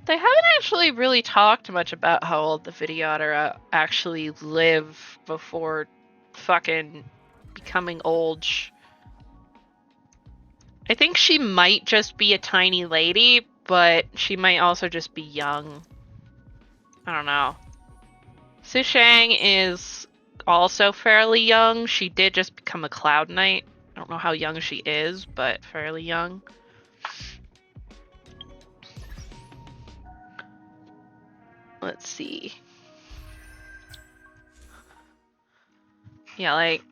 they haven't actually really talked much about how old the Videodara actually live before fucking becoming old. I think she might just be a tiny lady, but she might also just be young. I don't know. Su Shang is also fairly young. She did just become a Cloud Knight. I don't know how young she is, but fairly young. Let's see. Yeah, like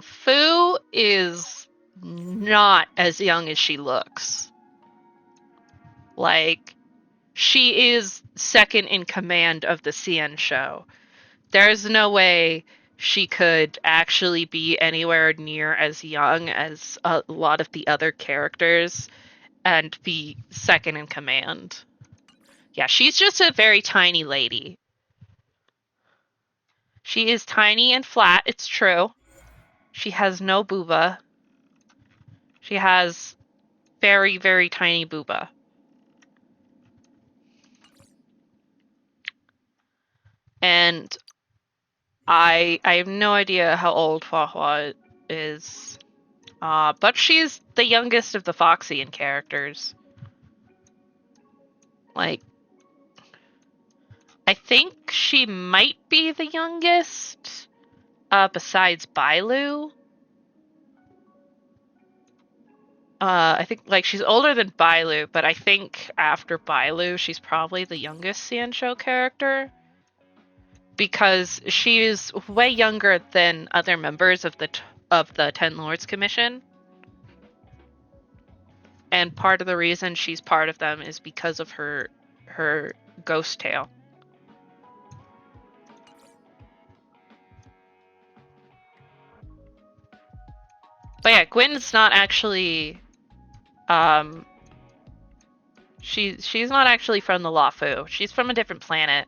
Fu is not as young as she looks. Like, she is second in command of the CN show. There's no way she could actually be anywhere near as young as a lot of the other characters and be second in command. Yeah, she's just a very tiny lady. She is tiny and flat, it's true. She has no booba. She has very, very tiny booba. And I have no idea how old Hua Hua is. But she's the youngest of the Foxian characters. Like, I think she might be the youngest, besides Bailu. I think, like, she's older than Bailu, but I think after Bailu, she's probably the youngest Sansho character. Because she is way younger than other members of the Ten Lords Commission. And part of the reason she's part of them is because of her ghost tail. But yeah, Gwen's not actually she's not actually from the Lafu. She's from a different planet.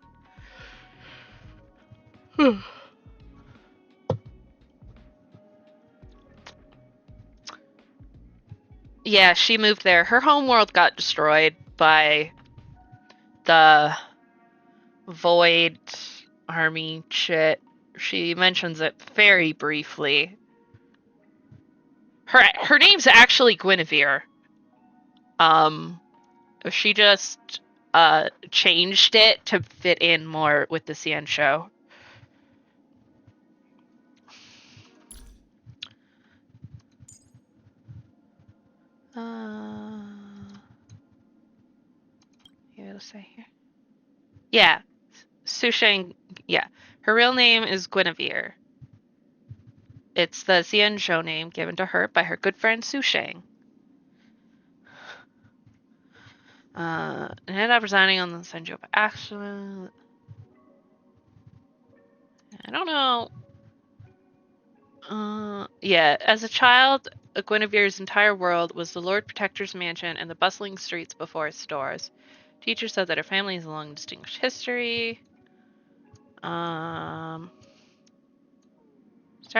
Yeah, she moved there. Her homeworld got destroyed by the Void Army shit. She mentions it very briefly. Her name's actually Guinevere. She just changed it to fit in more with the CN show. You gotta say here. Yeah, Su Shang. Yeah, her real name is Guinevere. It's the CN show name given to her by her good friend Su Shang. Ended up resigning on the Senju accident. I don't know. Yeah, as a child, Guinevere's entire world was the Lord Protector's mansion and the bustling streets before its doors. Teachers said that her family has a long distinguished history. Started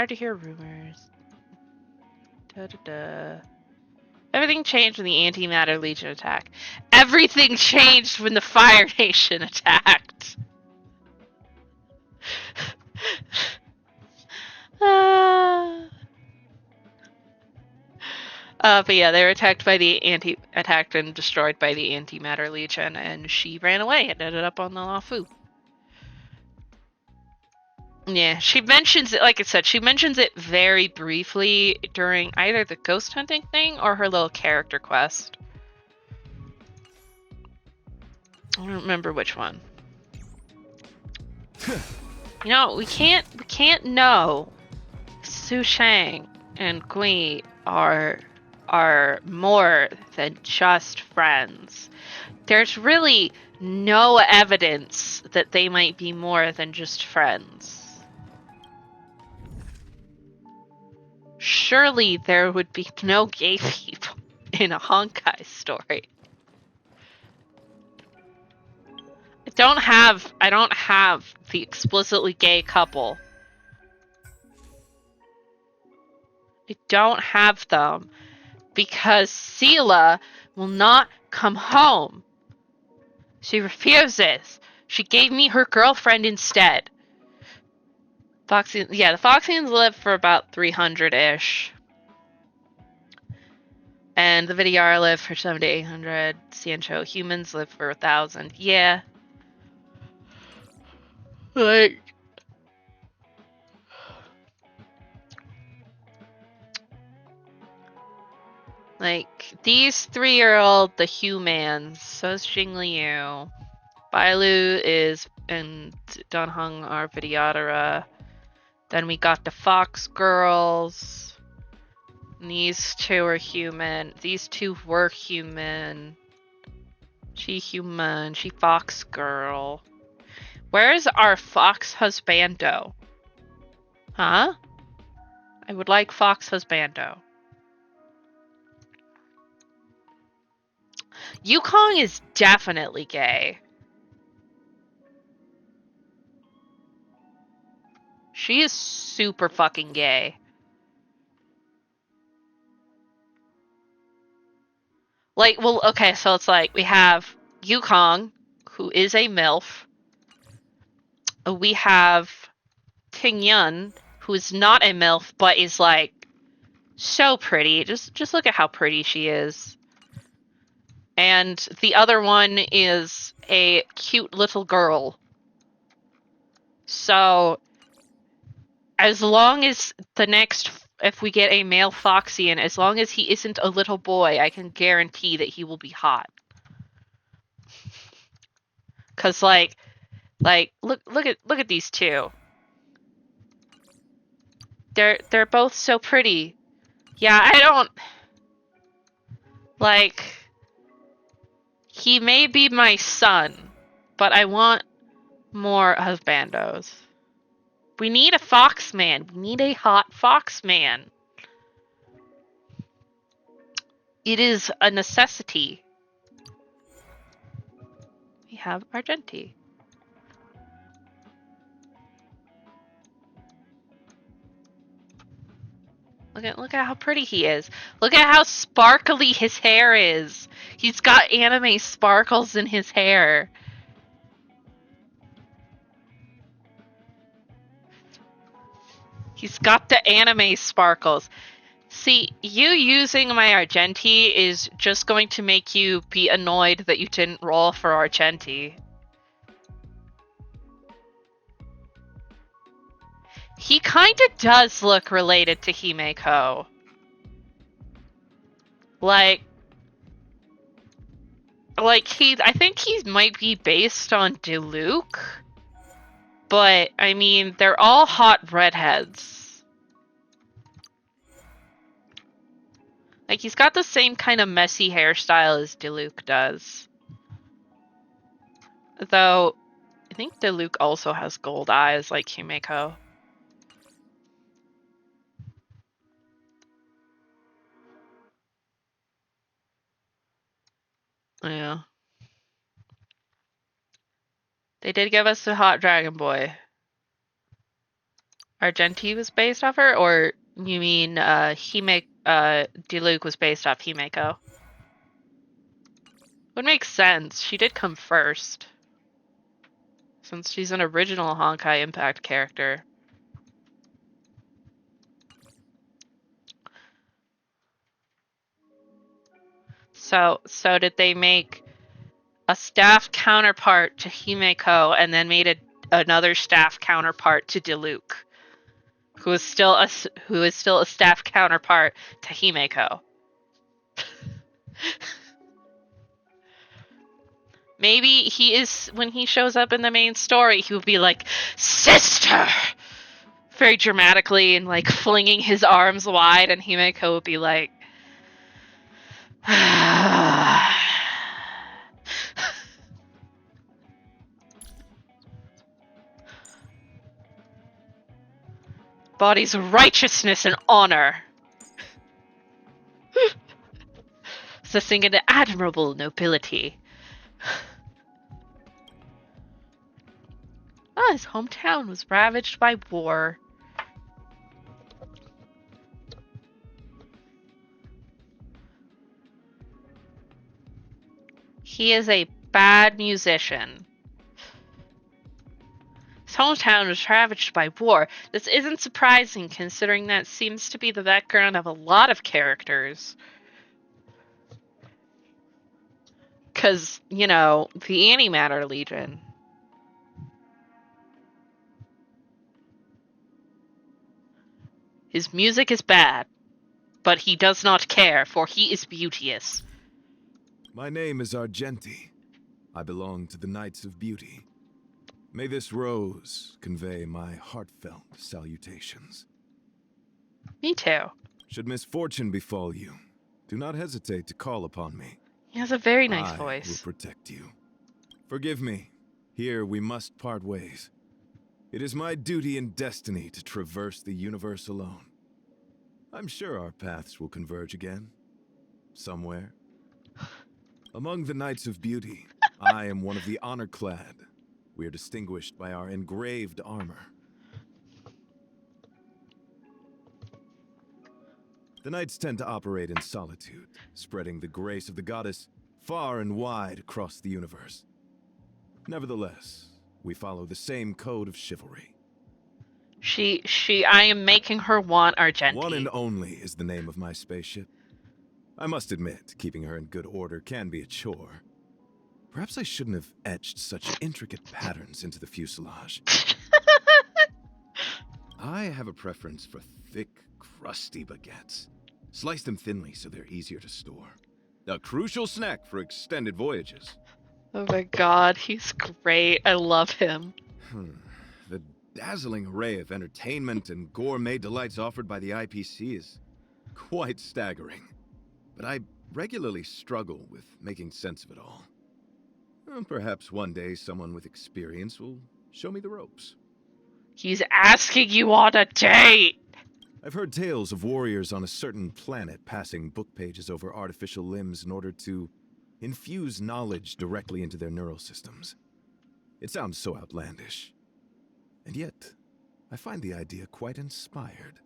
to hear rumors. Everything changed when the Antimatter Legion attacked. Everything changed when the Fire Nation attacked. But yeah, they were attacked and destroyed by the Antimatter Legion, and she ran away and ended up on the Lafu. Yeah, she mentions it, like I said, she mentions it very briefly during either the ghost hunting thing or her little character quest. I don't remember which one. You know, we can't know Su Shang and Gui are more than just friends. There's really no evidence that they might be more than just friends. Surely there would be no gay people in a Honkai story. I don't have the explicitly gay couple. I don't have them because Sela will not come home. She refuses. She gave me her girlfriend instead. The Foxians live for about 300-ish. And the Vidyar live for 700 to 800. Sancho humans live for 1,000. Yeah. Like these 3-year-old, the humans. So is Xingliu. Bailu is and Donhung are Vidyadhara. Then we got the Fox girls. These two are human. These two were human. She human. She fox girl. Where's our fox husbando? Huh? I would like fox husbando. Yukong is definitely gay. She is super fucking gay. Like, well, okay, so it's like we have Yukong, who is a MILF. We have Ting Yun, who is not a MILF, but is like so pretty. Just look at how pretty she is. And the other one is a cute little girl. So, as long as if we get a male Foxian, as long as he isn't a little boy, I can guarantee that he will be hot. Cause like look at these two. They're both so pretty. Yeah, I don't like. He may be my son, but I want more husbandos. We need a fox man. We need a hot fox man. It is a necessity. We have Argenti. Look at how pretty he is. Look at how sparkly his hair is. He's got anime sparkles in his hair. He's got the anime sparkles. See, you using my Argenti is just going to make you be annoyed that you didn't roll for Argenti. He kinda does look related to Himeko. Like I think he might be based on Diluc. But, I mean, they're all hot redheads. Like, he's got the same kind of messy hairstyle as Diluc does. Though, I think Diluc also has gold eyes like Himeko. Yeah. They did give us a hot dragon boy. Argenti was based off her, or you mean Diluc was based off Himeko? Would make sense. She did come first. Since she's an original Honkai Impact character. So did they make a staff counterpart to Himeko and then made another staff counterpart to Diluc, who is still a staff counterpart to Himeko? Maybe he is, when he shows up in the main story, he will be like, "Sister!" very dramatically and like flinging his arms wide, and Himeko will be like, embodies righteousness and honor. Possessing an admirable nobility. His hometown was ravaged by war. He is a bad musician. His hometown was ravaged by war. This isn't surprising, considering that seems to be the background of a lot of characters. Because, you know, the Antimatter Legion. His music is bad, but he does not care, for he is beauteous. My name is Argenti. I belong to the Knights of Beauty. May this rose convey my heartfelt salutations. Me too. Should misfortune befall you, do not hesitate to call upon me. He has a very nice I voice. will protect you. Forgive me. Here we must part ways. It is my duty and destiny to traverse the universe alone. I'm sure our paths will converge again. Somewhere. Among the Knights of Beauty, I am one of the honor-clad. We are distinguished by our engraved armor. The Knights tend to operate in solitude, spreading the grace of the goddess far and wide across the universe. Nevertheless, we follow the same code of chivalry. I am making her want Argenti. One and only is the name of my spaceship. I must admit, keeping her in good order can be a chore. Perhaps I shouldn't have etched such intricate patterns into the fuselage. I have a preference for thick, crusty baguettes. Slice them thinly so they're easier to store. A crucial snack for extended voyages. Oh my god, he's great. I love him. The dazzling array of entertainment and gourmet delights offered by the IPC is quite staggering. But I regularly struggle with making sense of it all. Perhaps one day someone with experience will show me the ropes. He's asking you on a date! I've heard tales of warriors on a certain planet passing book pages over artificial limbs in order to infuse knowledge directly into their neural systems. It sounds so outlandish. And yet, I find the idea quite inspired.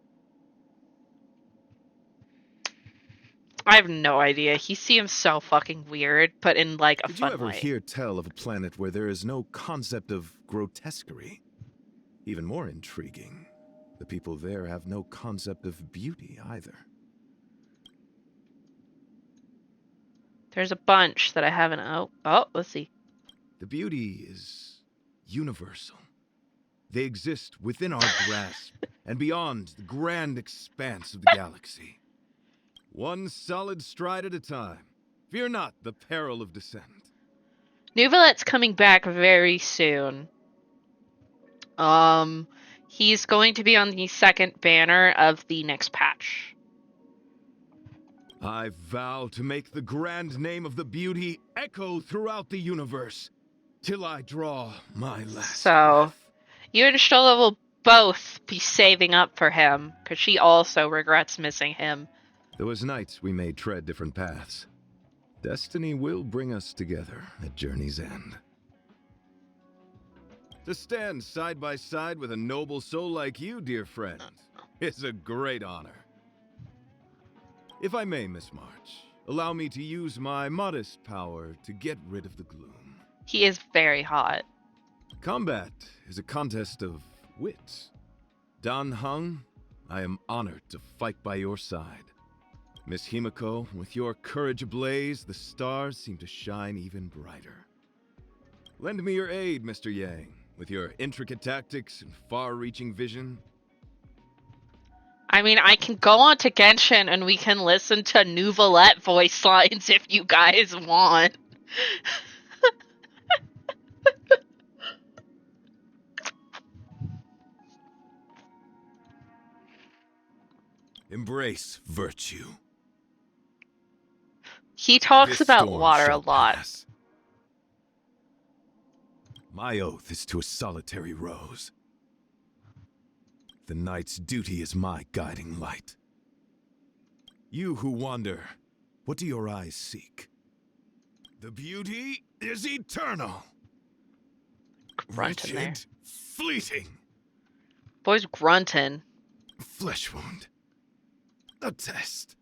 I have no idea. He seems so fucking weird, but in like a Did fun you ever way. hear tell of a planet where there is no concept of grotesquerie? Even more intriguing, the people there have no concept of beauty either. There's a bunch that I haven't. Oh, let's see. The beauty is universal. They exist within our grasp and beyond the grand expanse of the galaxy. One solid stride at a time. Fear not the peril of descent. Nouvelette's coming back very soon. He's going to be on the second banner of the next patch. I vow to make the grand name of the beauty echo throughout the universe, till I draw my last So, breath. you and Shola will both be saving up for him, because she also regrets missing him. Though as knights we may tread different paths, destiny will bring us together at journey's end. To stand side by side with a noble soul like you, dear friend, is a great honor. If I may, Miss March, allow me to use my modest power to get rid of the gloom. He is very hot. Combat is a contest of wits. Dan Heng, I am honored to fight by your side. Miss Himiko, with your courage ablaze, the stars seem to shine even brighter. Lend me your aid, Mr. Yang, with your intricate tactics and far-reaching vision. I mean, I can go on to Genshin and we can listen to Nouvelette voice lines if you guys want. Embrace virtue. He talks This about storm water a shall lot. pass. My oath is to a solitary rose. The knight's duty is my guiding light. You who wander, what do your eyes seek? The beauty is eternal. Grunting there. Wretched, fleeting. Boy's grunting. Flesh wound. A test.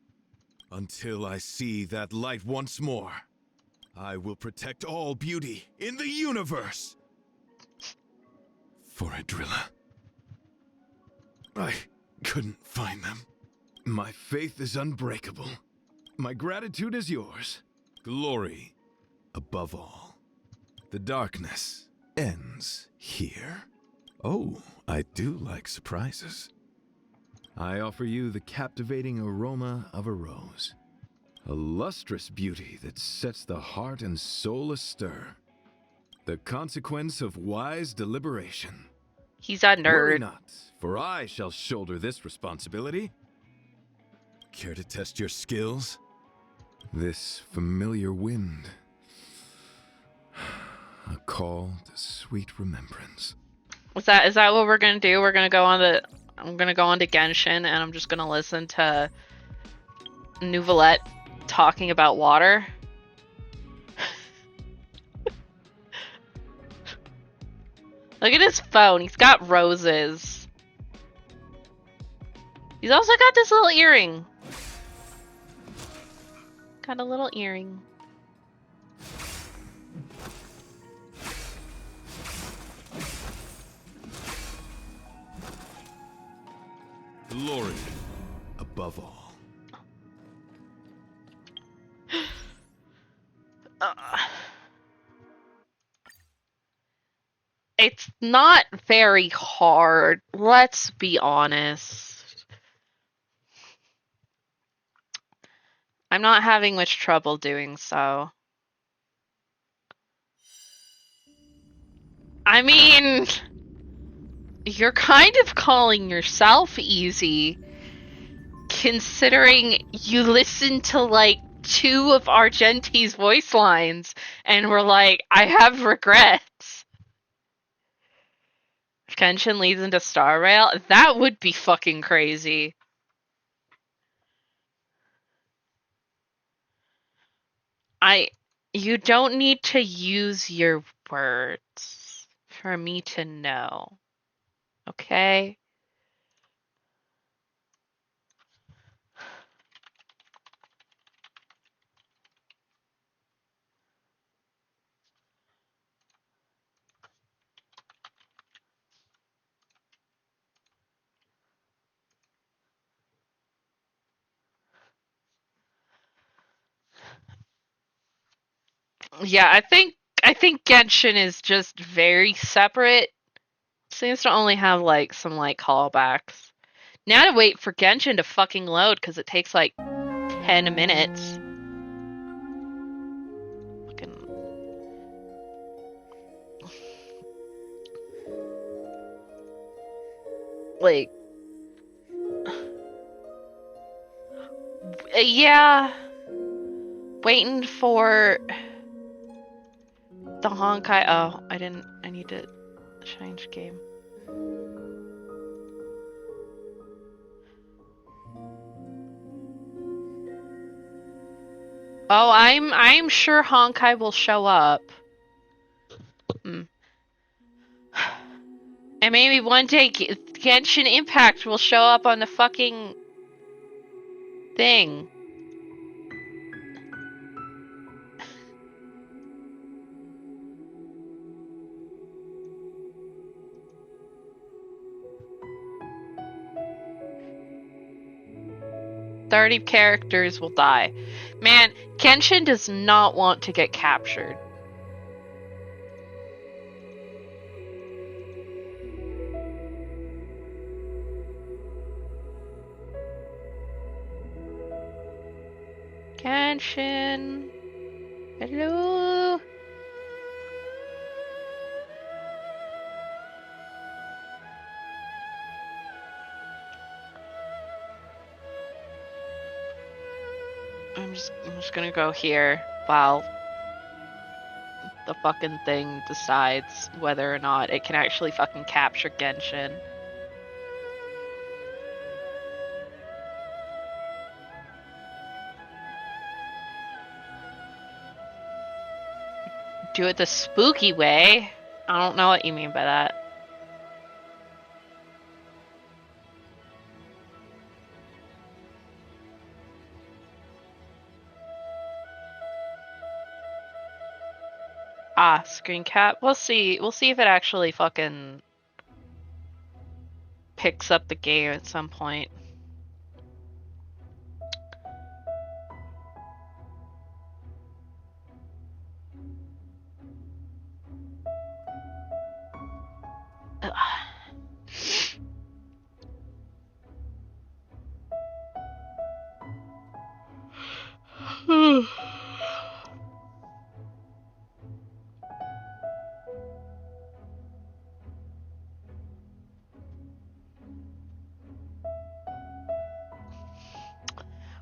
Until I see that light once more, I will protect all beauty in the universe. For Adrilla. I couldn't find them. My faith is unbreakable. My gratitude is yours. Glory above all. The darkness ends here. Oh, I do like surprises. I offer you the captivating aroma of a rose. A lustrous beauty that sets the heart and soul astir. The consequence of wise deliberation. He's a Worry nerd. not, for I shall shoulder this responsibility. Care to test your skills? This familiar wind. A call to sweet remembrance. Is that what we're gonna do? I'm gonna go on to Genshin and I'm just gonna listen to Nouvelette talking about water. Look at his phone. He's got roses. He's also got this little earring. Got a little earring. Glory above all. It's not very hard. Let's be honest. I'm not having much trouble doing so. I mean, you're kind of calling yourself easy, considering you listened to like 2 of Argenti's voice lines and were like, I have regrets. Genshin leads into Star Rail? That would be fucking crazy. You don't need to use your words for me to know. Okay? Yeah, I think Genshin is just very separate. Seems to only have like some like callbacks. Now to wait for Genshin to fucking load because it takes like 10 minutes. Fucking. Like. Yeah. Waiting for the Honkai. Oh, I need to change game. Oh, I'm sure Honkai will show up. And maybe one day Genshin Impact will show up on the fucking thing. "30 characters will die." Man, Genshin does not want to get captured. Genshin. Hello. I'm just gonna go here while the fucking thing decides whether or not it can actually fucking capture Genshin. Do it the spooky way? I don't know what you mean by that. Ah, screen cap. We'll see. We'll see if it actually fucking picks up the game at some point.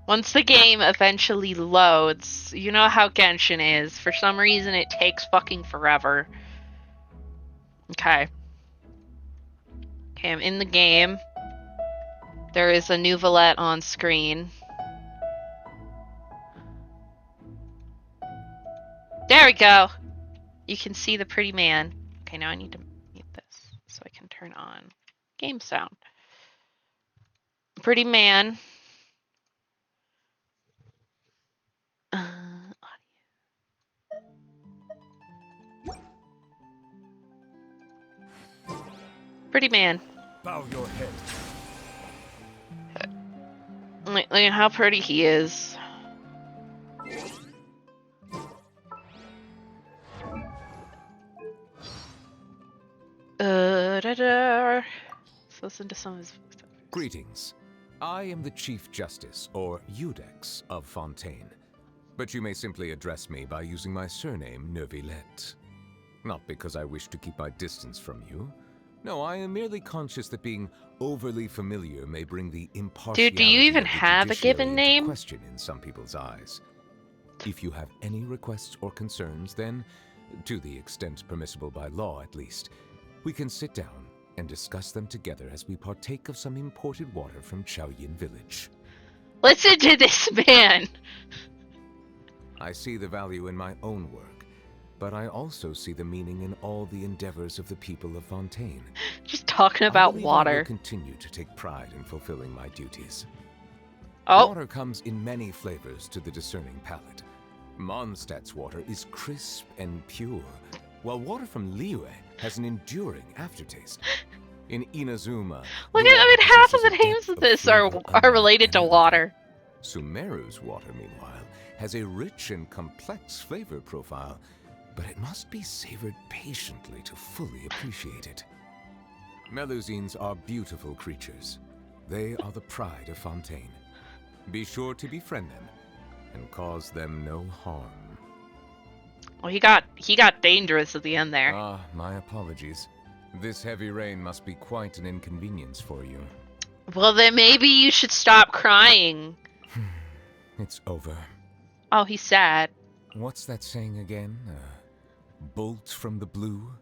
Once the game eventually loads, you know how Genshin is. For some reason, it takes fucking forever. Okay. Okay, I'm in the game. There is a new Valette on screen. There we go! You can see the pretty man. Okay, now I need to mute this so I can turn on game sound. Pretty man. Pretty man. Bow your head. Look at how pretty he is. Let's listen to some of his. Greetings. I am the Chief Justice, or Iudex, of Fontaine. But you may simply address me by using my surname, Neuvillette. Not because I wish to keep my distance from you. No, I am merely conscious that being overly familiar may bring the impartiality Dude, do you even of the have a judiciary given into name? question in some people's eyes. If you have any requests or concerns, then, to the extent permissible by law at least, we can sit down and discuss them together as we partake of some imported water from Chaoyin village. Listen to this man! I see the value in my own work, but I also see the meaning in all the endeavors of the people of Fontaine. Just talking I about believe I water. will continue to take pride in fulfilling my duties. Oh, Water comes in many flavors to the discerning palate. Mondstadt's water is crisp and pure, while water from Liyue has an enduring aftertaste. In Inazuma, look the at, I mean, water half of possesses the a names depth of this flavor are unlike related to any other. water. Sumeru's water, meanwhile, has a rich and complex flavor profile, but it must be savored patiently to fully appreciate it. Melusines are beautiful creatures. They are the pride of Fontaine. Be sure to befriend them and cause them no harm. Well, he got dangerous at the end there. Ah, my apologies. This heavy rain must be quite an inconvenience for you. Well, then maybe you should stop crying. It's over. Oh, he's sad. What's that saying again? Bolt from the blue?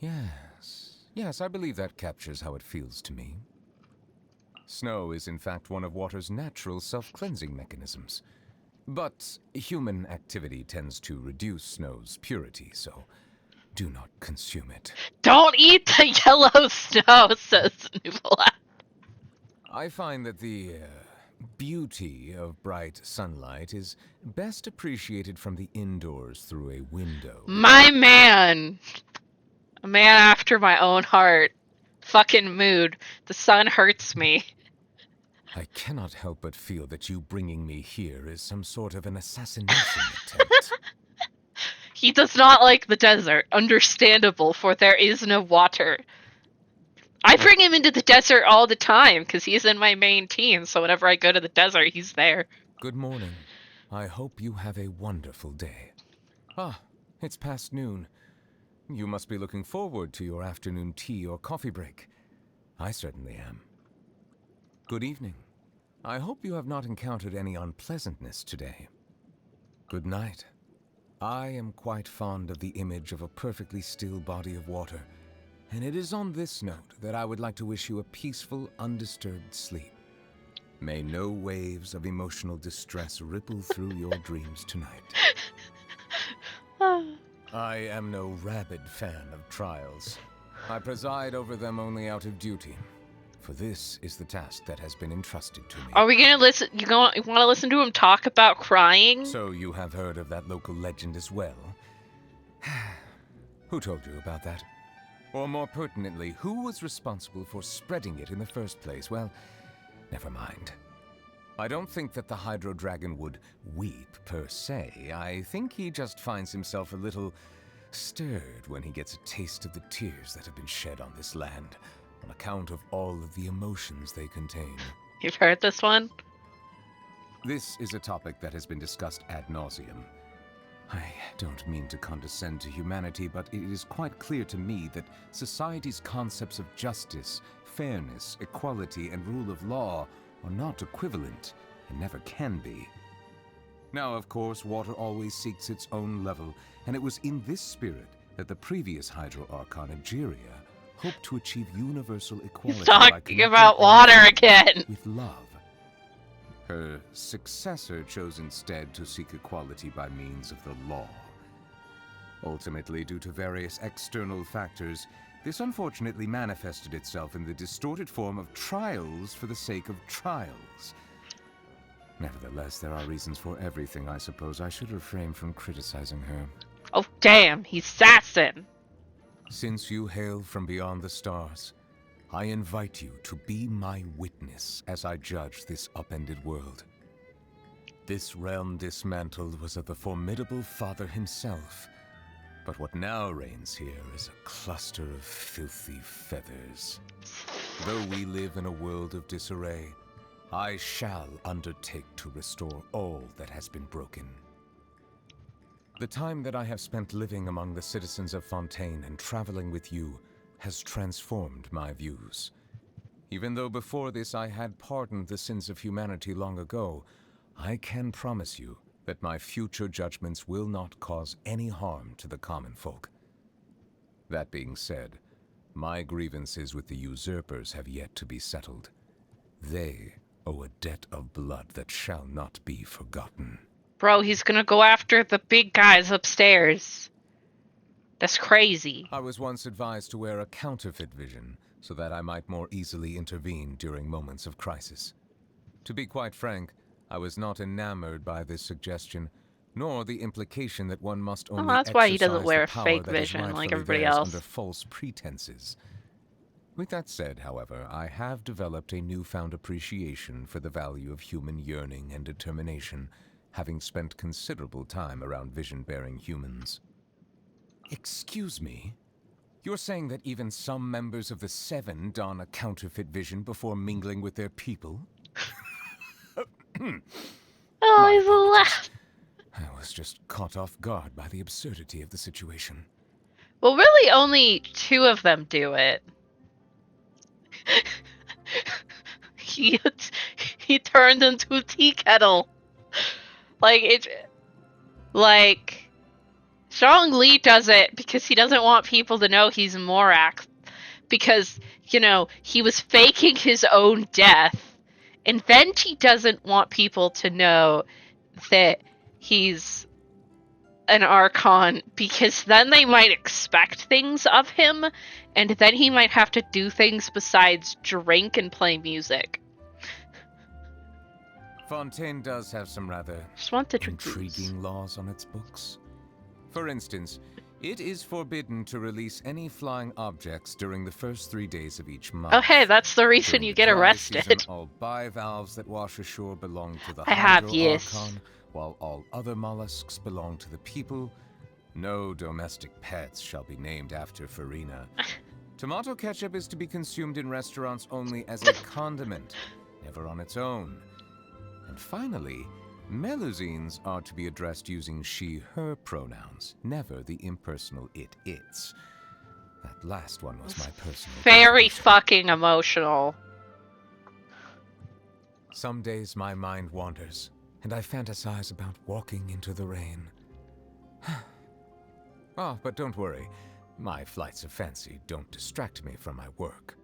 Yes, I believe that captures how it feels to me. Snow is in fact one of water's natural self-cleansing mechanisms. But human activity tends to reduce snow's purity, so do not consume it. Don't eat the yellow snow, says Nuvola. I find that the beauty of bright sunlight is best appreciated from the indoors through a window. My man. A man after my own heart. Fucking mood. The sun hurts me. I cannot help but feel that you bringing me here is some sort of an assassination attempt. He does not like the desert. Understandable, for there is no water. I bring him into the desert all the time, because he's in my main team, so whenever I go to the desert, he's there. Good morning. I hope you have a wonderful day. Ah, it's past noon. You must be looking forward to your afternoon tea or coffee break. I certainly am. Good evening. I hope you have not encountered any unpleasantness today. Good night. I am quite fond of the image of a perfectly still body of water, and it is on this note that I would like to wish you a peaceful, undisturbed sleep. May no waves of emotional distress ripple through your dreams tonight. I am no rabid fan of trials. I preside over them only out of duty. For this is the task that has been entrusted to me. Are we gonna listen? You want to listen to him talk about crying? So you have heard of that local legend as well? Who told you about that? Or more pertinently, who was responsible for spreading it in the first place? Well, never mind. I don't think that the Hydro Dragon would weep per se. I think he just finds himself a little stirred when he gets a taste of the tears that have been shed on this land, on account of all of the emotions they contain. You've heard this one? This is a topic that has been discussed ad nauseum. I don't mean to condescend to humanity, but it is quite clear to me that society's concepts of justice, fairness, equality, and rule of law are not equivalent, and never can be. Now, of course, water always seeks its own level, and it was in this spirit that the previous Hydro Archon, Egeria, hoped to achieve universal equality He's by talking connecting about all water men again. with love. Her successor chose instead to seek equality by means of the law. Ultimately, due to various external factors, this unfortunately manifested itself in the distorted form of trials for the sake of trials. Nevertheless, there are reasons for everything. I suppose I should refrain from criticizing her. Oh damn, he's assassin. Since you hail from beyond the stars, I invite you to be my witness as I judge this upended world. This realm dismantled was of the formidable Father himself, but what now reigns here is a cluster of filthy feathers. Though we live in a world of disarray, I shall undertake to restore all that has been broken. The time that I have spent living among the citizens of Fontaine and traveling with you has transformed my views. Even though before this I had pardoned the sins of humanity long ago, I can promise you that my future judgments will not cause any harm to the common folk. That being said, my grievances with the usurpers have yet to be settled. They owe a debt of blood that shall not be forgotten. Bro, he's gonna go after the big guys upstairs. That's crazy. I was once advised to wear a counterfeit vision so that I might more easily intervene during moments of crisis. To be quite frank, I was not enamored by this suggestion, nor the implication that one must only that's why he doesn't exercise wear the a power fake that is vision like rightfully everybody theirs else. under false pretenses. With that said, however, I have developed a newfound appreciation for the value of human yearning and determination, having spent considerable time around vision-bearing humans. Excuse me? You're saying that even some members of the Seven don a counterfeit vision before mingling with their people? Oh, My he's a apologies. laugh. I was just caught off guard by the absurdity of the situation. Well, really, only two of them do it. he he turned into a tea kettle. Like Zhongli does it because he doesn't want people to know he's Morak, because he was faking his own death, and then he doesn't want people to know that he's an Archon, because then they might expect things of him, and then he might have to do things besides drink and play music. Fontaine does have some rather Just want to drink intriguing laws on its books. For instance, it is forbidden to release any flying objects during the first 3 days of each month. Oh, hey, that's the reason During you the get dry arrested. season, all bivalves that wash ashore belong to the I have, Hydro yes. Archon, while all other mollusks belong to the people. No domestic pets shall be named after Farina. Tomato ketchup is to be consumed in restaurants only as a condiment, never on its own. And finally, Melusines are to be addressed using she/her pronouns, never the impersonal it/its. That last one was my personal Very contribution. fucking emotional. Some days my mind wanders, and I fantasize about walking into the rain. Oh, but don't worry. My flights of fancy don't distract me from my work.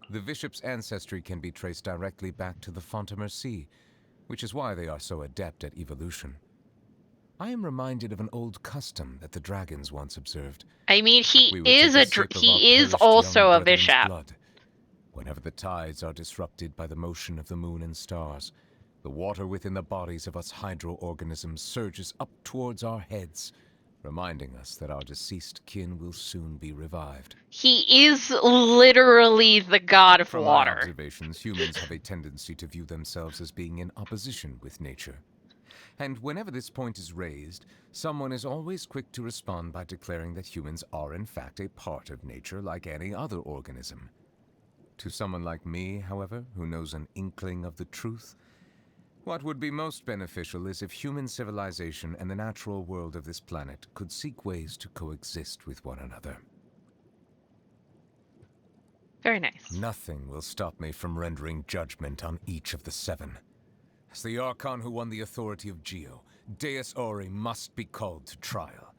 The bishop's ancestry can be traced directly back to the Fontamer Sea, which is why they are so adept at evolution. I am reminded of an old custom that the dragons once observed. I mean, he We would is take a sip of our he is perished also young a brethren's bishop. blood. Whenever the tides are disrupted by the motion of the moon and stars, the water within the bodies of us hydro-organisms surges up towards our heads, reminding us that our deceased kin will soon be revived. He is literally the god of From my water. observations, humans have a tendency to view themselves as being in opposition with nature. And whenever this point is raised, someone is always quick to respond by declaring that humans are in fact a part of nature like any other organism. To someone like me, however, who knows an inkling of the truth, what would be most beneficial is if human civilization and the natural world of this planet could seek ways to coexist with one another. Very nice. Nothing will stop me from rendering judgment on each of the 7. As the Archon who won the authority of Geo, Deus Ori must be called to trial.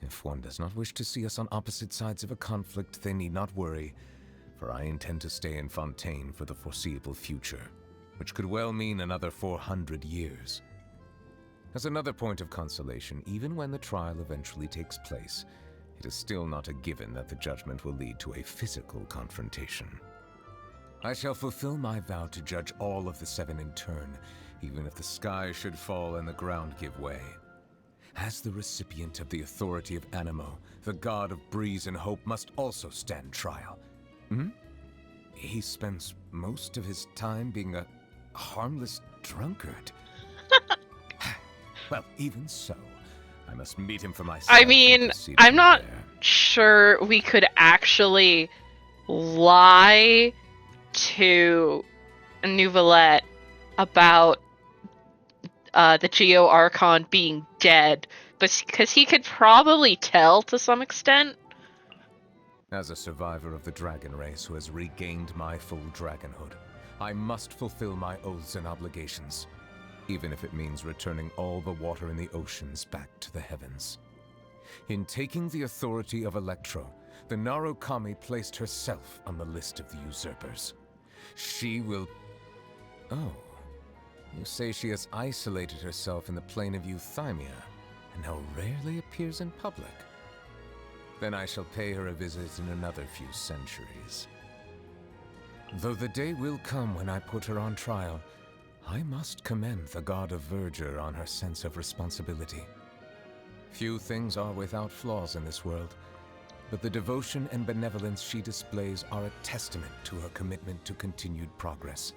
If one does not wish to see us on opposite sides of a conflict, they need not worry, for I intend to stay in Fontaine for the foreseeable future, which could well mean another 400 years. As another point of consolation, even when the trial eventually takes place, it is still not a given that the judgment will lead to a physical confrontation. I shall fulfill my vow to judge all of the 7 in turn, even if the sky should fall and the ground give way. As the recipient of the authority of Animo, the god of breeze and hope must also stand trial. He spends most of his time being a harmless drunkard. Well, even so, I must meet him for myself. I mean, I'm not sure we could actually lie to Nouvellette about the Geo Archon being dead, but because he could probably tell to some extent. As a survivor of the dragon race who has regained my full dragonhood, I must fulfill my oaths and obligations, even if it means returning all the water in the oceans back to the heavens. In taking the authority of Electro, the Narukami placed herself on the list of the usurpers. She will... Oh, you say she has isolated herself in the plane of Euthymia, and now rarely appears in public. Then I shall pay her a visit in another few centuries. Though the day will come when I put her on trial, I must commend the god of verdure on her sense of responsibility. Few things are without flaws in this world, but the devotion and benevolence she displays are a testament to her commitment to continued progress.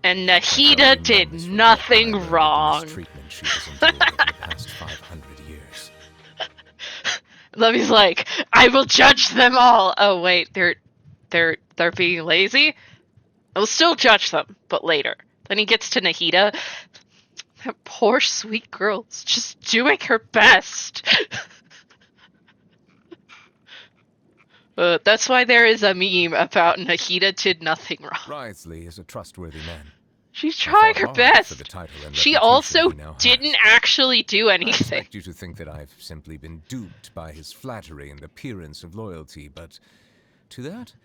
And Nahida did nothing wrong. Treatment she has endured over the past 500 years. Levy's like, I will judge them all. Oh wait, they're being lazy. I'll still judge them, but later. Then he gets to Nahida. That poor sweet girl's just doing her best. That's why there is a meme about Nahida did nothing wrong. Wriothesley is a trustworthy man. She's trying her best. She also has. didn't actually do I anything. expect you to think that I've simply been duped by his flattery and appearance of loyalty, but to that,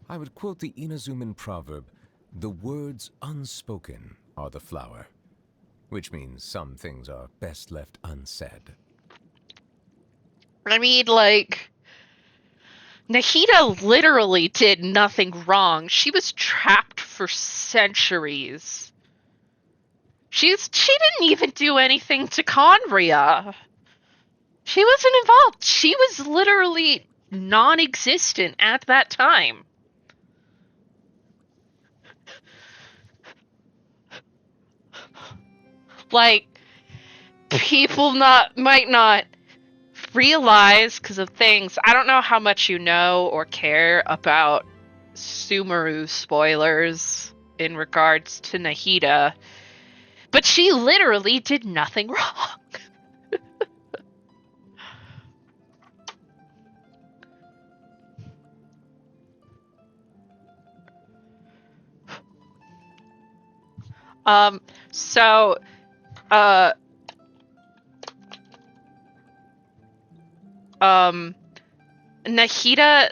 I would quote the Inazuman proverb, "The words unspoken are the flower," which means some things are best left unsaid. I mean, like, Nahida literally did nothing wrong. She was trapped for centuries. She didn't even do anything to Conria. She wasn't involved. She was literally non-existent at that time. Like, people might not realize because of things. I don't know how much you know or care about Sumeru spoilers in regards to Nahida, but she literally did nothing wrong. So, Nahida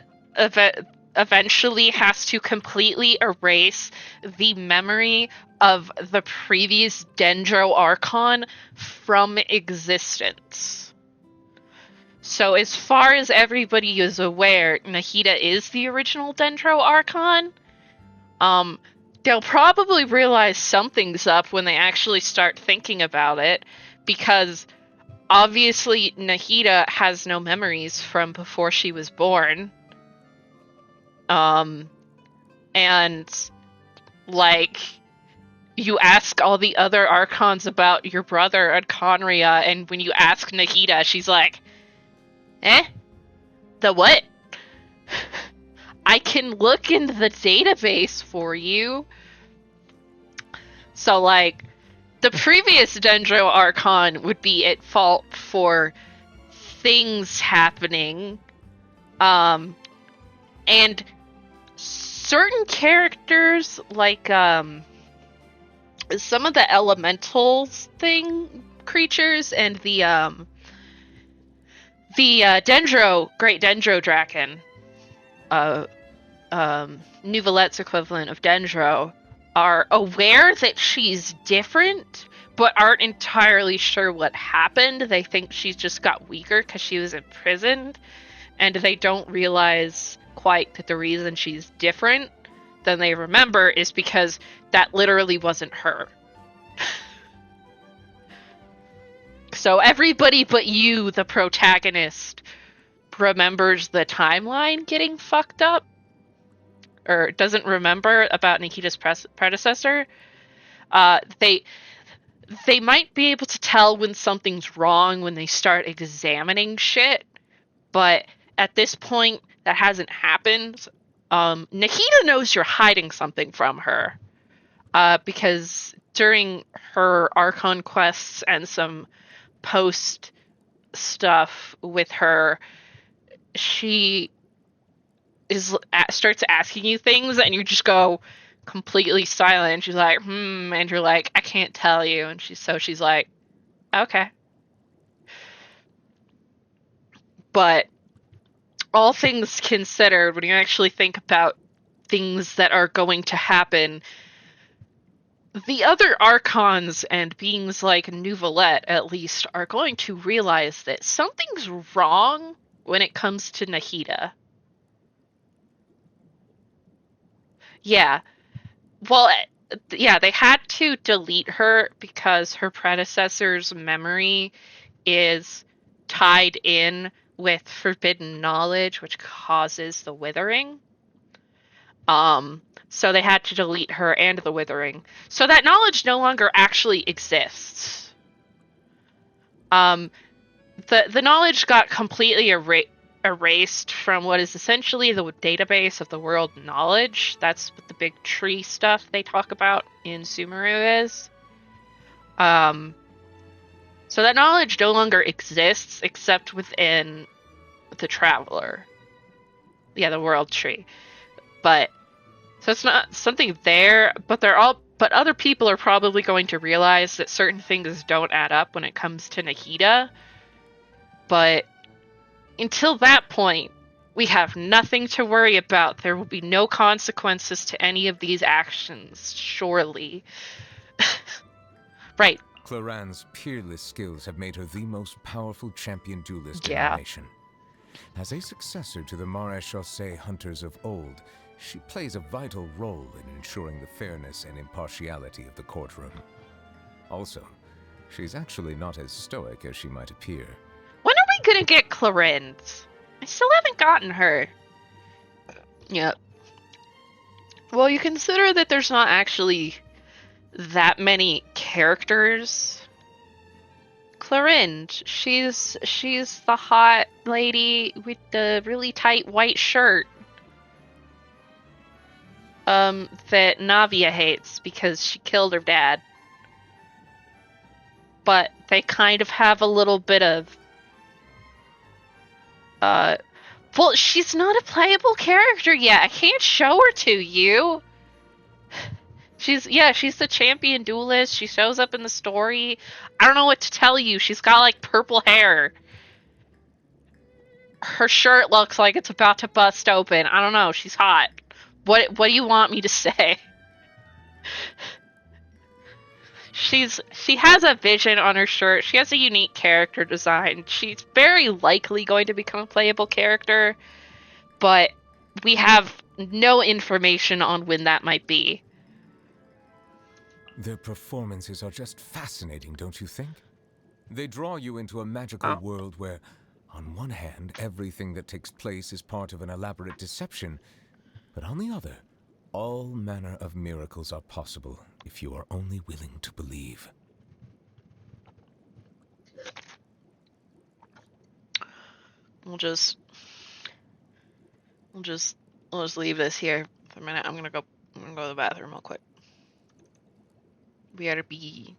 eventually has to completely erase the memory of the previous Dendro Archon from existence. So as far as everybody is aware, Nahida is the original Dendro Archon. They'll probably realize something's up when they actually start thinking about it, because obviously Nahida has no memories from before she was born. And like, you ask all the other Archons about your brother and Conria, and when you ask Nahida, she's like, the what? I can look in the database for you. So, like, the previous Dendro Archon would be at fault for things happening. And certain characters, like, some of the elementals creatures, and the Great Dendro Draken, Nouvelette's equivalent of Dendro, are aware that she's different, but aren't entirely sure what happened. They think she's just got weaker because she was imprisoned, and they don't realize quite that the reason she's different than they remember is because that literally wasn't her. So everybody but you, the protagonist, remembers the timeline getting fucked up, or doesn't remember about Nikida's predecessor. They might be able to tell when something's wrong when they start examining shit, but at this point, that hasn't happened. Nikita knows you're hiding something from her, because during her Archon quests and some post stuff with her, she starts asking you things, and you just go completely silent. She's like, and you're like, I can't tell you. And she's like, okay. But all things considered, when you actually think about things that are going to happen, the other Archons and beings like Nouvelette, at least, are going to realize that something's wrong when it comes to Nahida. Yeah. Well, yeah, they had to delete her because her predecessor's memory is tied in with forbidden knowledge, which causes the withering. So they had to delete her and the withering. So that knowledge no longer actually exists. The knowledge got completely erased from what is essentially the database of the world knowledge. That's what the big tree stuff they talk about in Sumeru is. So that knowledge no longer exists except within the Traveler. Yeah, the world tree. But so it's not something there, but other people are probably going to realize that certain things don't add up when it comes to Nahida. But until that point, we have nothing to worry about. There will be no consequences to any of these actions, surely. Right. Claran's peerless skills have made her the most powerful champion duelist in Yeah. the nation. As a successor to the Maréchaussée hunters of old, she plays a vital role in ensuring the fairness and impartiality of the courtroom. Also, she's actually not as stoic as she might appear. When are we gonna get Clarence? I still haven't gotten her. Yep. Well, you consider that there's not actually that many characters. Clarence, she's the hot lady with the really tight white shirt. That Navia hates because she killed her dad. But they kind of have a little bit of well, she's not a playable character yet. I can't show her to you. She's the champion duelist. She shows up in the story. I don't know what to tell you. She's got like purple hair. her shirt looks like it's about to bust open. I don't know. She's hot. What do you want me to say? She has a vision on her shirt. She has a unique character design. She's very likely going to become a playable character, but we have no information on when that might be. Their performances are just fascinating, don't you think? They draw you into a magical world where, on one hand, everything that takes place is part of an elaborate deception, but on the other, all manner of miracles are possible if you are only willing to believe. We'll just leave this here for a minute. I'm gonna go to the bathroom real quick. BRB.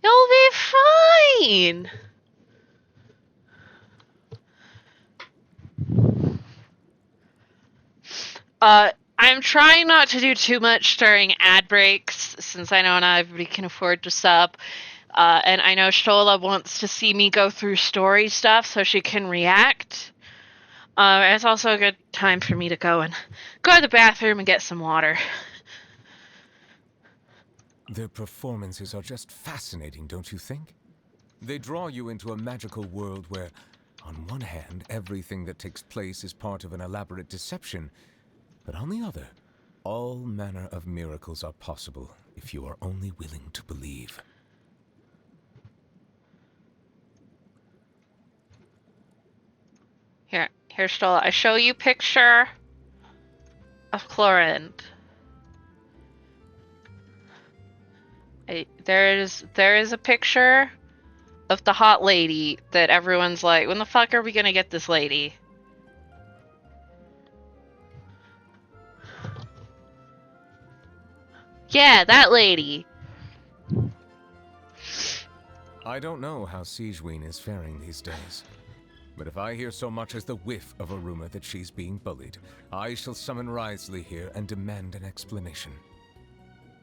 You'll be fine. I'm trying not to do too much during ad breaks, since I know not everybody can afford to sub. And I know Shola wants to see me go through story stuff so she can react. It's also a good time for me to go to the bathroom and get some water. Their performances are just fascinating, don't you think? They draw you into a magical world where, on one hand, everything that takes place is part of an elaborate deception, but on the other, all manner of miracles are possible if you are only willing to believe. Here, Stola. I show you picture of Chlorine. There is a picture of the hot lady that everyone's like, when the fuck are we gonna get this lady? Yeah, that lady. I don't know how Siegeween is faring these days, but if I hear so much as the whiff of a rumor that she's being bullied, I shall summon Risley here and demand an explanation.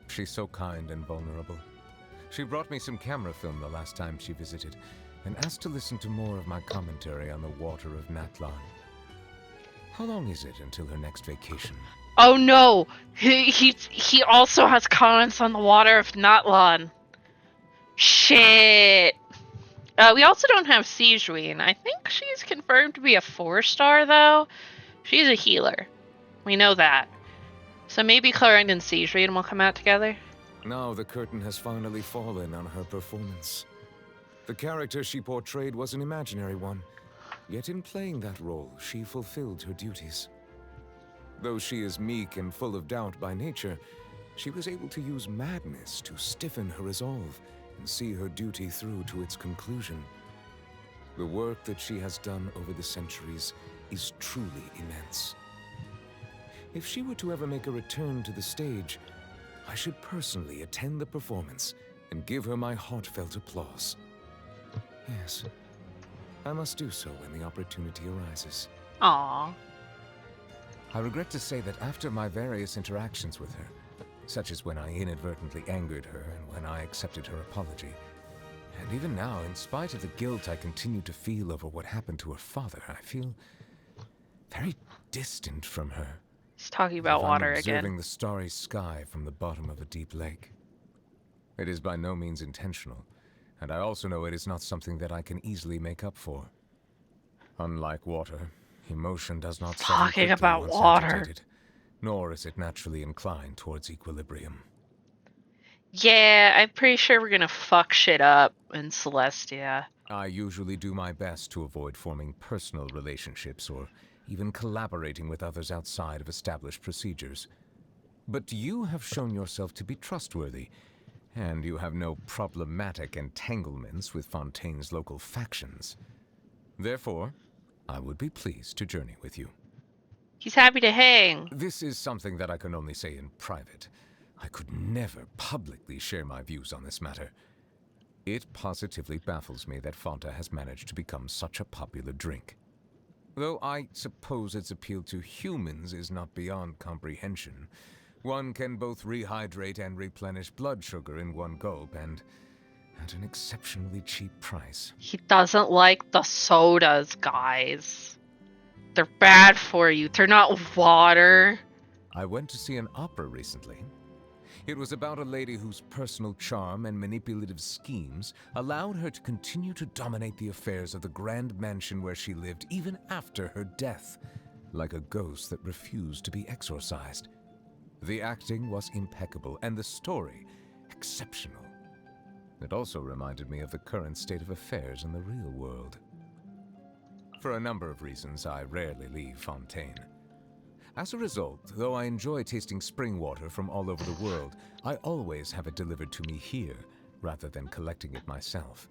She's so kind and vulnerable. She brought me some camera film the last time she visited, and asked to listen to more of my commentary on the water of Natlan. How long is it until her next vacation? Oh no! He also has comments on the water of Natlan. Shit! We also don't have Sijween. I think she's confirmed to be a 4-star, though. She's a healer. We know that. So maybe Clarendon and Sijween will come out together? Now the curtain has finally fallen on her performance. The character she portrayed was an imaginary one, yet in playing that role, she fulfilled her duties. Though she is meek and full of doubt by nature, she was able to use madness to stiffen her resolve and see her duty through to its conclusion. The work that she has done over the centuries is truly immense. If she were to ever make a return to the stage, I should personally attend the performance and give her my heartfelt applause. Yes, I must do so when the opportunity arises. Aww. I regret to say that after my various interactions with her, such as when I inadvertently angered her and when I accepted her apology, and even now, in spite of the guilt I continue to feel over what happened to her father, I feel very distant from her. He's talking about water I'm observing again. the starry sky from the bottom of a deep lake. It is by no means intentional, and I also know it is not something that I can easily make up for. Unlike water, emotion does not settle Talking quickly about once water. agitated, nor is it naturally inclined towards equilibrium. Yeah, I'm pretty sure we're gonna fuck shit up in Celestia. I usually do my best to avoid forming personal relationships or even collaborating with others outside of established procedures. But you have shown yourself to be trustworthy, and you have no problematic entanglements with Fontaine's local factions. Therefore, I would be pleased to journey with you. He's happy to hang. This is something that I can only say in private. I could never publicly share my views on this matter. It positively baffles me that Fanta has managed to become such a popular drink. Though I suppose its appeal to humans is not beyond comprehension. One can both rehydrate and replenish blood sugar in one gulp, and at an exceptionally cheap price. He doesn't like the sodas, guys. They're bad for you. They're not water. I went to see an opera recently. It was about a lady whose personal charm and manipulative schemes allowed her to continue to dominate the affairs of the grand mansion where she lived even after her death, like a ghost that refused to be exorcised. The acting was impeccable, and the story exceptional. It also reminded me of the current state of affairs in the real world. For a number of reasons, I rarely leave Fontaine. As a result, though I enjoy tasting spring water from all over the world, I always have it delivered to me here, rather than collecting it myself.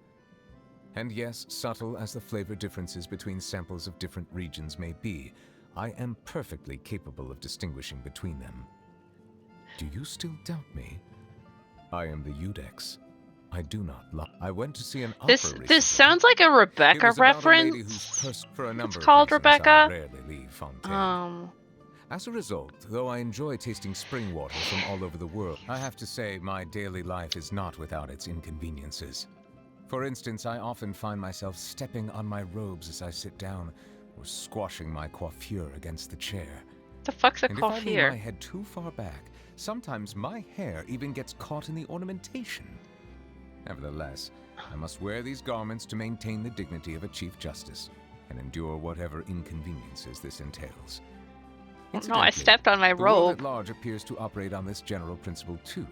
And yes, subtle as the flavor differences between samples of different regions may be, I am perfectly capable of distinguishing between them. Do you still doubt me? I am the Udex. I do not lie. I went to see an opera recently. This sounds like a Rebecca reference. For a number It's called of reasons, Rebecca. I rarely leave Fontaine. As a result, though I enjoy tasting spring water from all over the world, I have to say my daily life is not without its inconveniences. For instance, I often find myself stepping on my robes as I sit down, or squashing my coiffure against the chair. The fuck's a And if I lean coiffure? my head too far back, sometimes my hair even gets caught in the ornamentation. Nevertheless, I must wear these garments to maintain the dignity of a Chief Justice, and endure whatever inconveniences this entails. No, I Incidentally, stepped on my the world robe. at large appears to operate on this general principle too.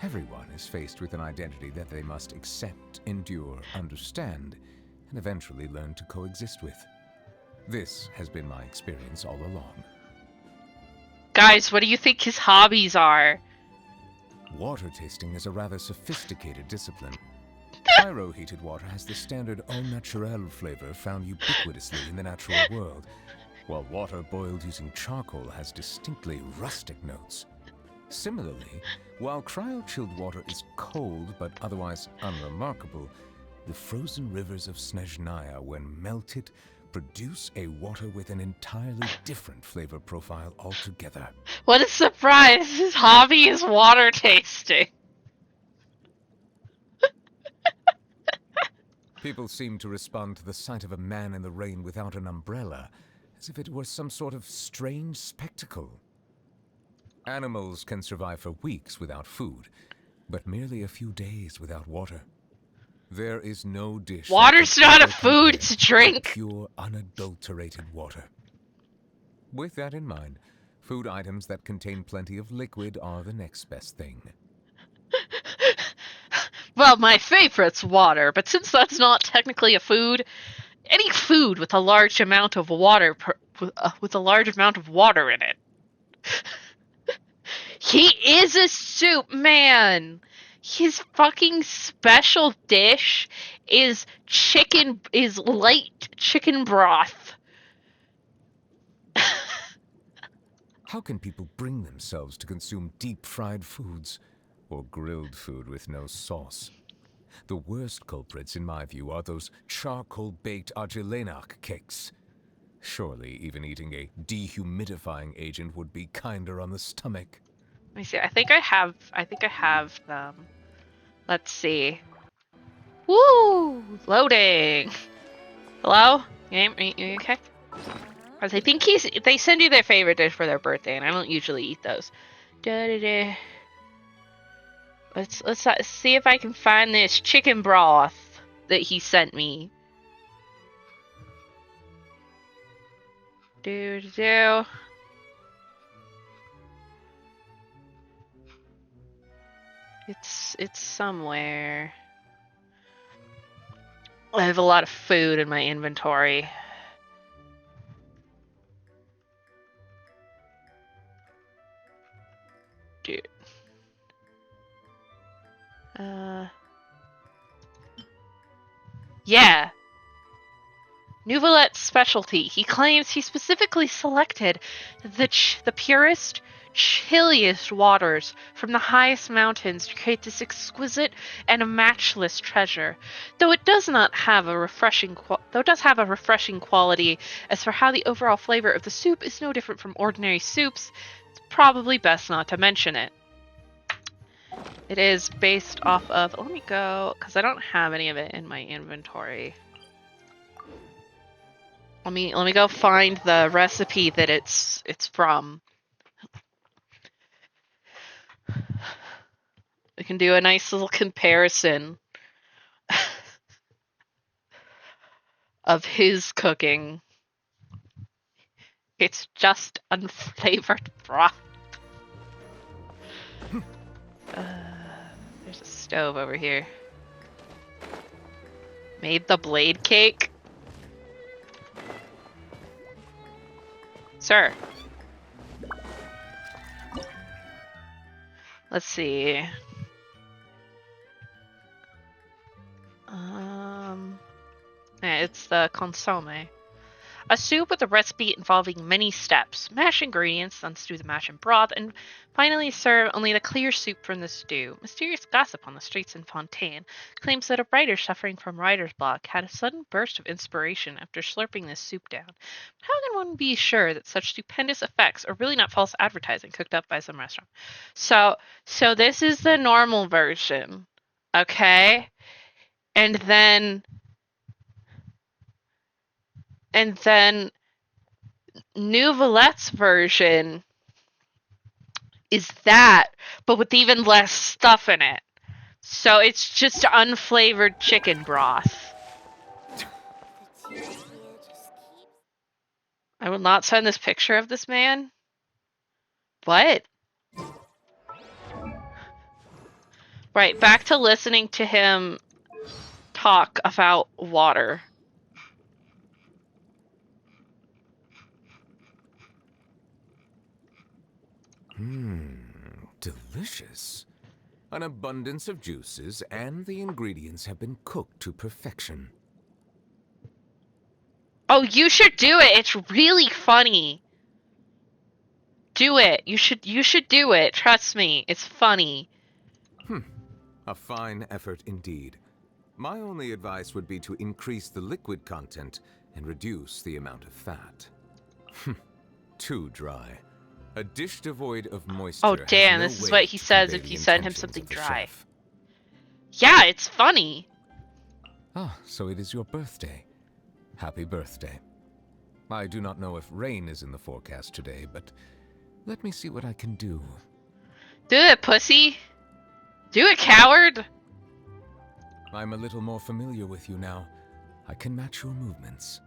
Everyone is faced with an identity that they must accept, endure, understand, and eventually learn to coexist with. This has been my experience all along. Guys, what do you think his hobbies are? Water tasting is a rather sophisticated discipline. Pyro-heated water has the standard au naturel flavor found ubiquitously in the natural world, while water boiled using charcoal has distinctly rustic notes. Similarly, while cryo-chilled water is cold but otherwise unremarkable, the frozen rivers of Snezhnaya, when melted, produce a water with an entirely different flavor profile altogether. What a surprise! His hobby is water tasting. People seem to respond to the sight of a man in the rain without an umbrella as if it were some sort of strange spectacle. Animals can survive for weeks without food, but merely a few days without water. There is no dish. Water's not a food, it's a drink. Pure, unadulterated water. With that in mind, food items that contain plenty of liquid are the next best thing. Well, my favorite's water, but since that's not technically a food, any food with a large amount of water with a large amount of water in it. He is a soup man. His fucking special dish is light chicken broth. How can people bring themselves to consume deep-fried foods or grilled food with no sauce? The worst culprits, in my view, are those charcoal-baked argilenac cakes. Surely even eating a dehumidifying agent would be kinder on the stomach. Let me see. I think I have them. Let's see. Woo! Loading. Hello? Game? Are you okay? Because I think they send you their favorite dish for their birthday, and I don't usually eat those. Da-da-da. Let's see if I can find this chicken broth that he sent me. Do. It's somewhere. I have a lot of food in my inventory. Dude. Yeah. Nouvelette's specialty. He claims he specifically selected the purest, chilliest waters from the highest mountains to create this exquisite and a matchless treasure. Though it does have a refreshing quality, as for how the overall flavor of the soup is no different from ordinary soups, it's probably best not to mention it. It is based off of. Let me go, because I don't have any of it in my inventory. Let me go find the recipe that it's from. We can do a nice little comparison of his cooking. It's just unflavored broth. There's a stove over here. Made the blade cake? Sir. Let's see. It's the consomme. A soup with a recipe involving many steps. Mash ingredients, then stew the mash in broth, and finally serve only the clear soup from the stew. Mysterious gossip on the streets in Fontaine claims that a writer suffering from writer's block had a sudden burst of inspiration after slurping this soup down. How can one be sure that such stupendous effects are really not false advertising cooked up by some restaurant? So this is the normal version, okay? And then Nouvelette's version is that, but with even less stuff in it. So it's just unflavored chicken broth. I will not send this picture of this man. What? Right, back to listening to him talk about water. Delicious. An abundance of juices, and the ingredients have been cooked to perfection. Oh, you should do it. It's really funny. Do it. You should do it. Trust me. It's funny. A fine effort indeed. My only advice would be to increase the liquid content and reduce the amount of fat. Too dry. A dish devoid of moisture. Oh damn, has this no is way what he to says convey if the you send him intentions something of the dry. chef. Yeah, it's funny. Ah, so it is your birthday. Happy birthday. I do not know if rain is in the forecast today, but let me see what I can do. Do it, pussy. Do it, coward. I'm a little more familiar with you now. I can match your movements.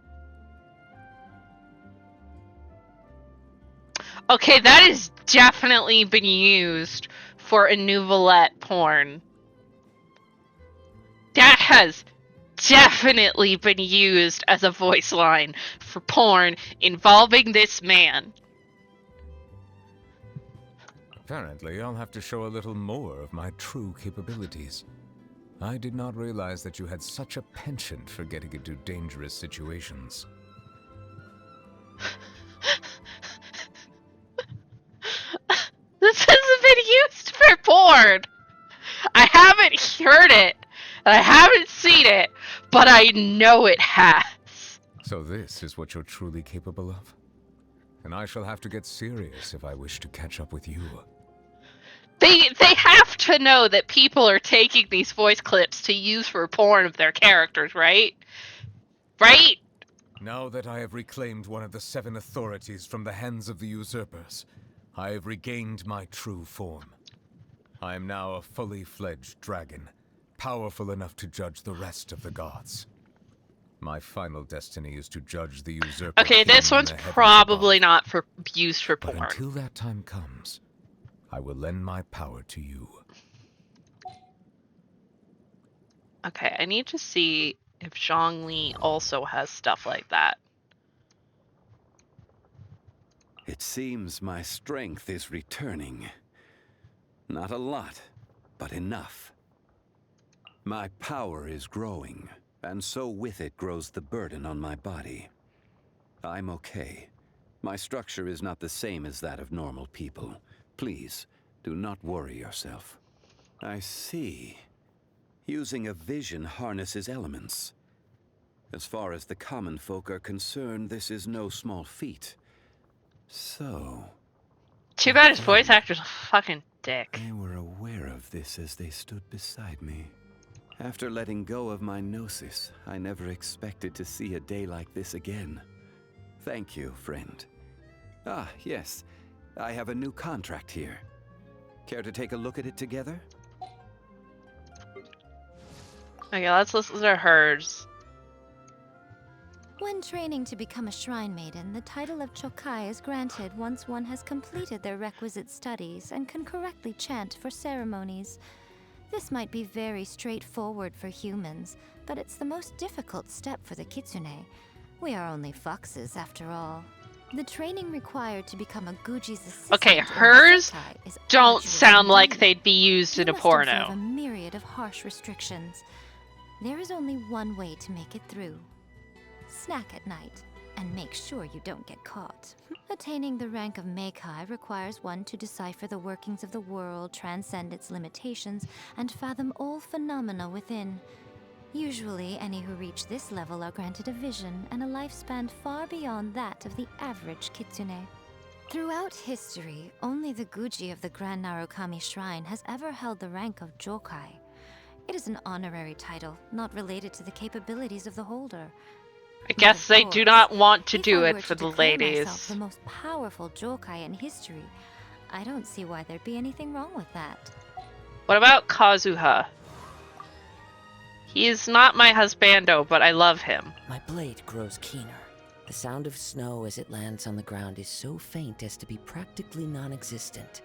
Okay, that has definitely been used for a novelette porn. That has definitely been used as a voice line for porn involving this man. Apparently, I'll have to show a little more of my true capabilities. I did not realize that you had such a penchant for getting into dangerous situations. This hasn't been used for porn. I haven't heard it. I haven't seen it, but I know it has. So this is what you're truly capable of? And I shall have to get serious if I wish to catch up with you. They have to know that people are taking these voice clips to use for porn of their characters, right? Right? Now that I have reclaimed one of the 7 authorities from the hands of the usurpers, I have regained my true form. I am now a fully fledged dragon, powerful enough to judge the rest of the gods. My final destiny is to judge the usurper. Okay, king this in one's the heavens probably above. not for used for But porn. until that time comes, I will lend my power to you. Okay, I need to see if Zhongli also has stuff like that. It seems my strength is returning. Not a lot, but enough. My power is growing, and so with it grows the burden on my body. I'm okay. My structure is not the same as that of normal people. Please, do not worry yourself. I see. Using a vision harnesses elements. As far as the common folk are concerned, this is no small feat. So... Too bad his voice actor's a fucking dick. They were aware of this as they stood beside me. After letting go of my gnosis, I never expected to see a day like this again. Thank you, friend. Ah, yes. I have a new contract here. Care to take a look at it together? Okay, let's listen to hers. When training to become a shrine maiden, the title of Chokai is granted once one has completed their requisite studies and can correctly chant for ceremonies. This might be very straightforward for humans, but it's the most difficult step for the kitsune. We are only foxes, after all. The training required to become a Guji's assistant Okay, or hers isekai is don't arduous sound like indeed. they'd be used in a You must observe a porno. myriad of harsh restrictions. There is only one way to make it through. Snack at night, and make sure you don't get caught. Attaining the rank of Meikai requires one to decipher the workings of the world, transcend its limitations, and fathom all phenomena within. Usually, any who reach this level are granted a vision and a lifespan far beyond that of the average kitsune. Throughout history, only the Guji of the Grand Narukami Shrine has ever held the rank of Jokai. It is an honorary title, not related to the capabilities of the holder. I guess they do not want to do it for the Myself ladies. the most powerful Jokai in history, I don't see why there'd be anything wrong with that. What about Kazuha? He is not my husbando, but I love him. My blade grows keener. The sound of snow as it lands on the ground is so faint as to be practically non-existent.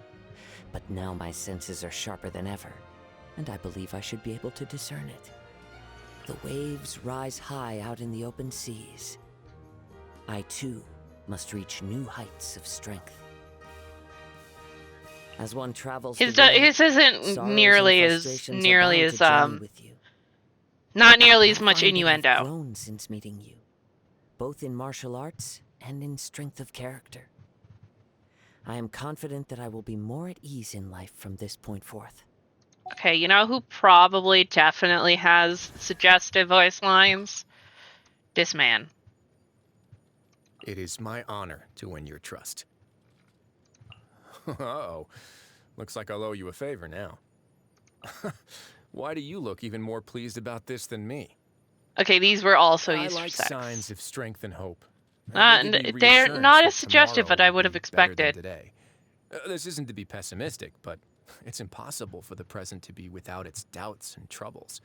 But now my senses are sharper than ever, and I believe I should be able to discern it. The waves rise high out in the open seas. I too must reach new heights of strength. As one travels, His the world, his isn't sorrows nearly and as frustrations are nearly bound as to journey with you. not nearly as I much find that I've innuendo. grown since meeting you, both in martial arts and in strength of character. I am confident that I will be more at ease in life from this point forth. Okay, you know who probably definitely has suggestive voice lines? This man. It is my honor to win your trust. Oh, looks like I'll owe you a favor now. Why do you look even more pleased about this than me? Okay, these were also I used like for sex. signs of strength and hope. They're not as suggestive as I would have expected. Today. This isn't to be pessimistic, but it's impossible for the present to be without its doubts and troubles.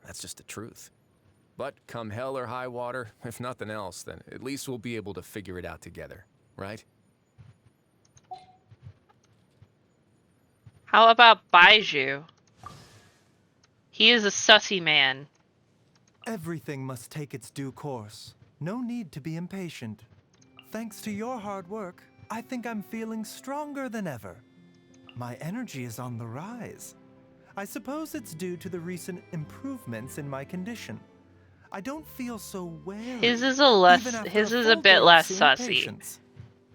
That's just the truth. But come hell or high water, if nothing else, then at least we'll be able to figure it out together, right? How about Baiju? He is a sussy man. Everything must take its due course. No need to be impatient. Thanks to your hard work, I think I'm feeling stronger than ever. My energy is on the rise. I suppose it's due to the recent improvements in my condition. I don't feel so wary. His is a bit less sussy. Patience.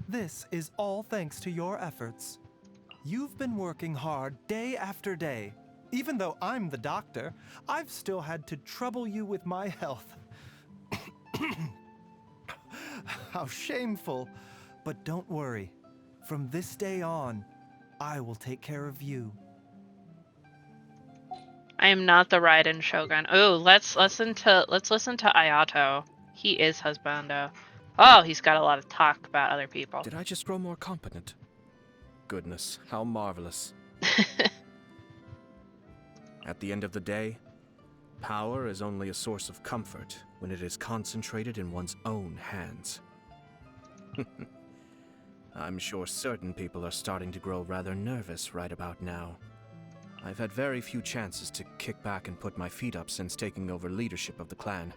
This is all thanks to your efforts. You've been working hard day after day. Even though I'm the doctor, I've still had to trouble you with my health. How shameful. But don't worry. From this day on, I will take care of you. I am not the Raiden Shogun. Oh, let's listen to Ayato. He is husbando. Oh, he's got a lot of talk about other people. Did I just grow more competent? Goodness, how marvelous. At the end of the day, power is only a source of comfort when it is concentrated in one's own hands. I'm sure certain people are starting to grow rather nervous right about now. I've had very few chances to kick back and put my feet up since taking over leadership of the clan.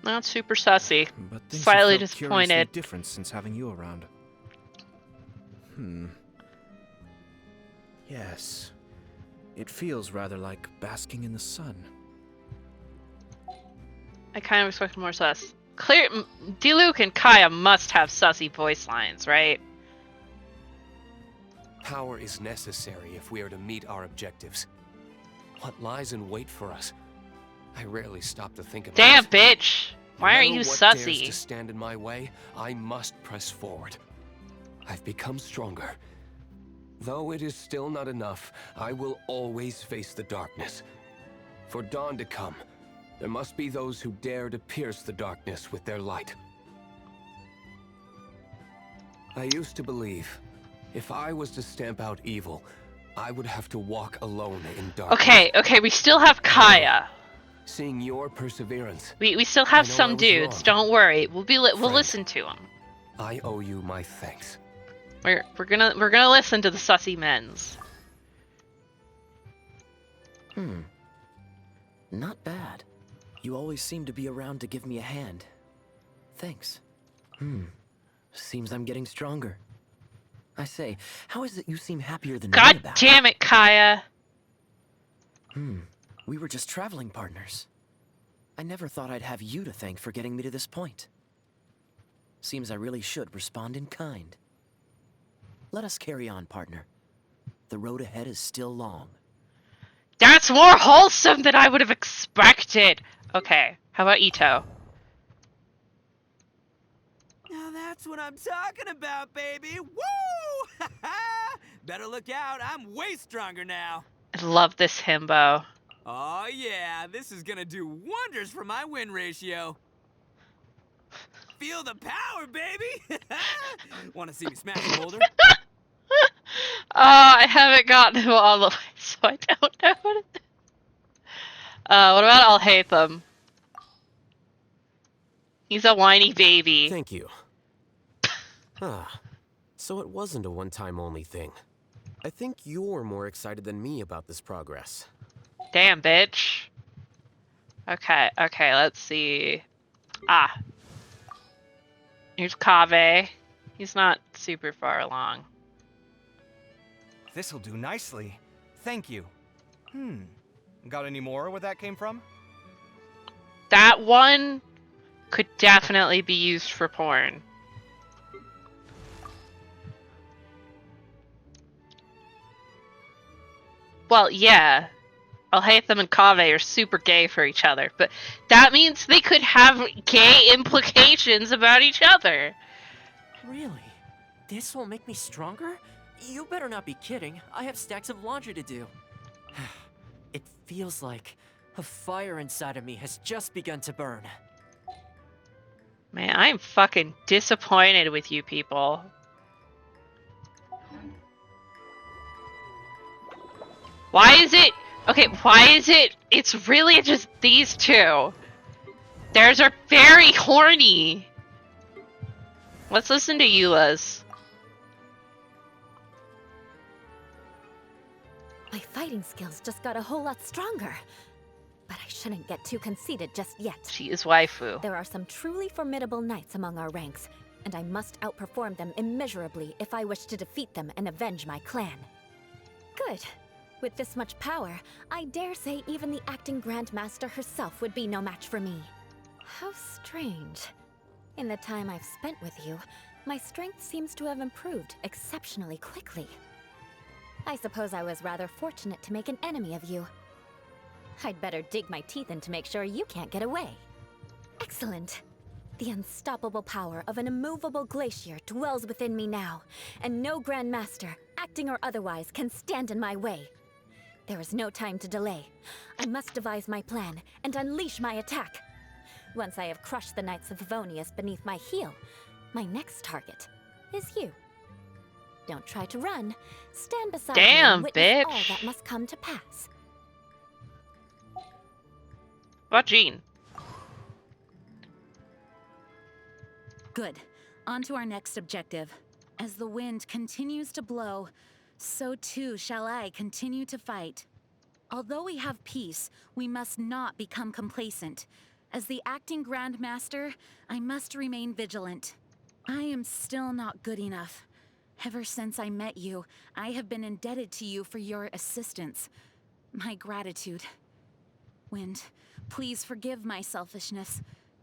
Not super sussy. But things Slightly have felt curiously disappointed. different since having you around. Yes. It feels rather like basking in the sun. I kind of expect more sus. Diluc and Kaya must have sussy voice lines, right? Power is necessary if we are to meet our objectives. What lies in wait for us? I rarely stop to think about Damn, it. bitch! Why aren't you No matter what dares sussy? to stand in my way, I must press forward. I've become stronger. Though it is still not enough, I will always face the darkness. For dawn to come, there must be those who dare to pierce the darkness with their light. I used to believe, if I was to stamp out evil, I would have to walk alone in darkness. Okay, we still have Kaya. Seeing your perseverance, We still have I know I some was dudes. wrong. Don't worry. We'll Friend. listen to them. I owe you my thanks. We're gonna listen to the sussy men's. Not bad. You always seem to be around to give me a hand. Thanks. Seems I'm getting stronger. I say, how is it you seem happier than me God about damn it, Kaya! We were just traveling partners. I never thought I'd have you to thank for getting me to this point. Seems I really should respond in kind. Let us carry on, partner. The road ahead is still long. That's more wholesome than I would have expected. Okay, how about Ito? Now that's what I'm talking about, baby! Woo! Better look out, I'm way stronger now. I love this himbo. Oh yeah, this is gonna do wonders for my win ratio. Feel the power, baby! Wanna see me smash a boulder? I haven't gotten him all the way, so I don't know what it is. What about I'll hate them? He's a whiny baby. Thank you. So it wasn't a one-time only thing. I think you're more excited than me about this progress. Damn, bitch. Okay, let's see. Here's Kaveh. He's not super far along. This'll do nicely. Thank you. Got any more where that came from? That one could definitely be used for porn. Well, yeah. Alhaitham and Kaveh are super gay for each other, but that means they could have gay implications about each other. Really? This will make me stronger? You better not be kidding. I have stacks of laundry to do. It feels like a fire inside of me has just begun to burn. Man, I'm fucking disappointed with you people. Why is it... Okay, why is it... It's really just these two. Theirs are very horny. Let's listen to Eula's. My fighting skills just got a whole lot stronger. But I shouldn't get too conceited just yet. She is waifu. There are some truly formidable knights among our ranks, and I must outperform them immeasurably if I wish to defeat them and avenge my clan. Good. With this much power, I dare say even the acting Grandmaster herself would be no match for me. How strange. In the time I've spent with you, my strength seems to have improved exceptionally quickly. I suppose I was rather fortunate to make an enemy of you. I'd better dig my teeth in to make sure you can't get away. Excellent. The unstoppable power of an immovable glacier dwells within me now, and no Grandmaster, acting or otherwise, can stand in my way. There is no time to delay. I must devise my plan and unleash my attack. Once I have crushed the Knights of Favonius beneath my heel, my next target is you. Don't try to run. Stand beside me and witness all that must come to pass. What, Jean? Good. On to our next objective. As the wind continues to blow, so too shall I continue to fight. Although we have peace, we must not become complacent. As the acting Grandmaster, I must remain vigilant. I am still not good enough. Ever since I met you, I have been indebted to you for your assistance. My gratitude. Wind, please forgive my selfishness.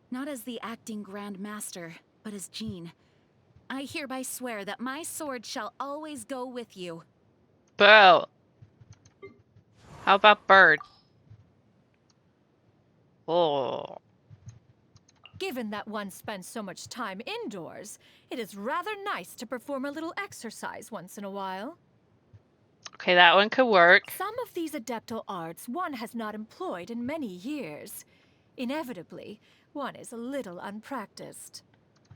Not as the acting Grandmaster, but as Jean. I hereby swear that my sword shall always go with you. Boo. How about Bird? Oh. Given that one spends so much time indoors, it is rather nice to perform a little exercise once in a while. Okay, that one could work. Some of these adeptal arts one has not employed in many years. Inevitably, one is a little unpracticed.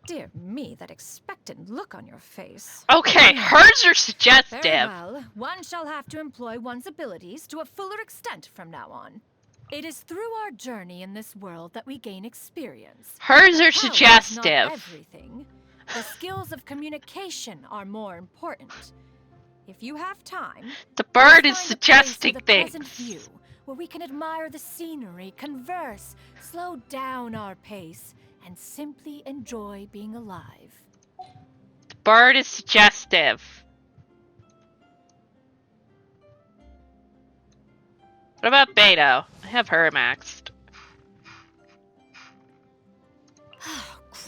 Dear me, that expectant look on your face. Okay, hers are suggestive. Very well, one shall have to employ one's abilities to a fuller extent from now on. It is through our journey in this world that we gain experience. Hers are Power is suggestive. not everything. The skills of communication are more important. If you have time, The bird is find a place suggesting with a pleasant things. view where we can admire the scenery, converse, slow down our pace, and simply enjoy being alive. The bird is suggestive. What about Beto? I have her maxed.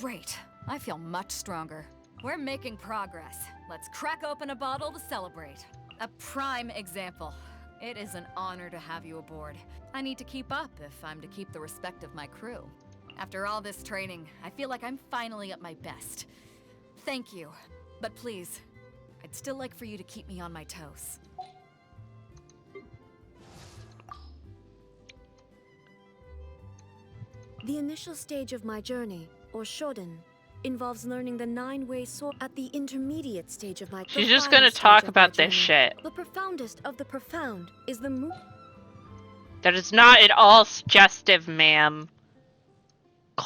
Great. I feel much stronger. We're making progress. Let's crack open a bottle to celebrate. A prime example. It is an honor to have you aboard. I need to keep up if I'm to keep the respect of my crew. After all this training, I feel like I'm finally at my best. Thank you. But please, I'd still like for you to keep me on my toes. The initial stage of my journey, or Shoden, involves learning the 9-way sword. At the intermediate stage of my She's just gonna talk about this shit. The profoundest of the profound is the That is not at all suggestive, ma'am. God.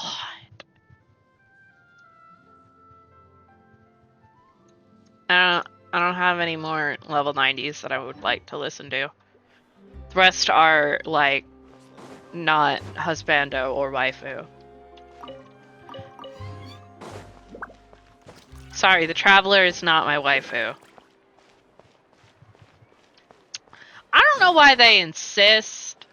I don't have any more level 90s that I would like to listen to. The rest are like not husbando or waifu. Sorry, the Traveler is not my waifu. I don't know why they insist.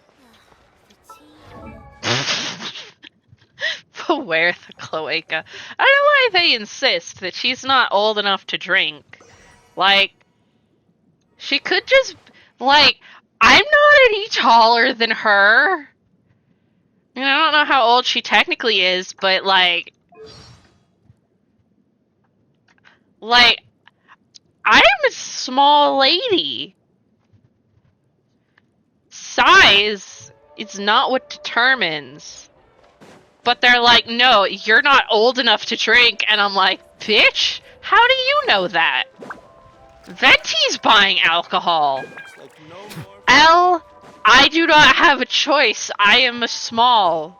Beware the cloaca. I don't know why they insist that she's not old enough to drink. Like, she could just, like, I'm not any taller than her. I don't know how old she technically is, but like I'm a small lady. Size is not what determines. But they're like, no, you're not old enough to drink, and I'm like, bitch, how do you know that? Venti's buying alcohol. L, I do not have a choice. I am a small.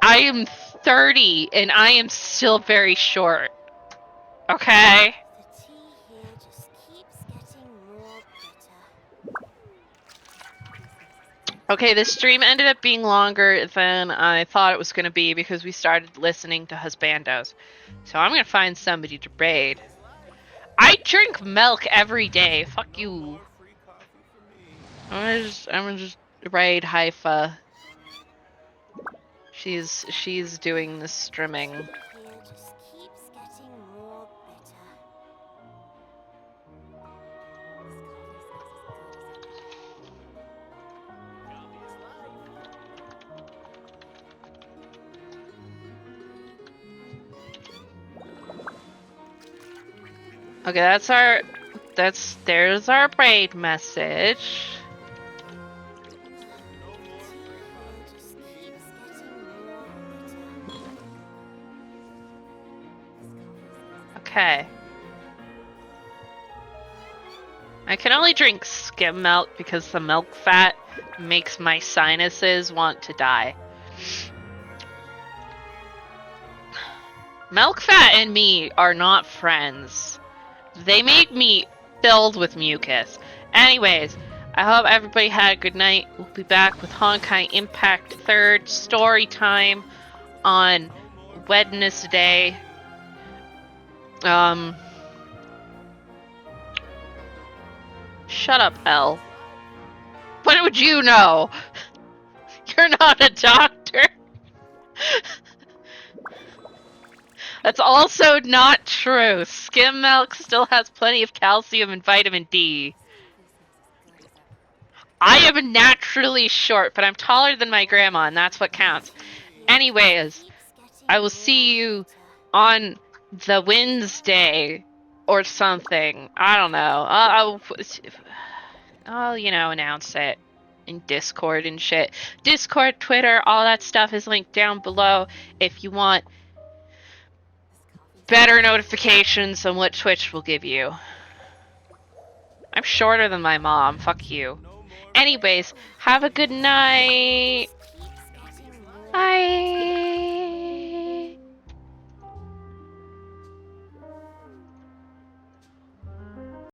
I am 30, and I am still very short. Okay? The tea here just keeps getting more bitter. Okay, this stream ended up being longer than I thought it was going to be because we started listening to husbandos. So I'm going to find somebody to raid. I drink milk every day. Fuck you. I'm gonna just raid Haifa. She's doing the streaming. Here just keeps getting more bitter. Okay, there's our raid message. Okay. I can only drink skim milk because the milk fat makes my sinuses want to die. Milk fat and me are not friends. They make me filled with mucus. Anyways, I hope everybody had a good night. We'll be back with Honkai Impact 3rd story time on Wednesday. Shut up, Elle. What would you know? You're not a doctor. That's also not true. Skim milk still has plenty of calcium and vitamin D. I am naturally short, but I'm taller than my grandma, and that's what counts. Anyways, I will see you on the Wednesday or something. I don't know. I'll announce it in Discord and shit. Discord, Twitter, all that stuff is linked down below if you want better notifications than what Twitch will give you. I'm shorter than my mom. Fuck you. Anyways, have a good night. Bye.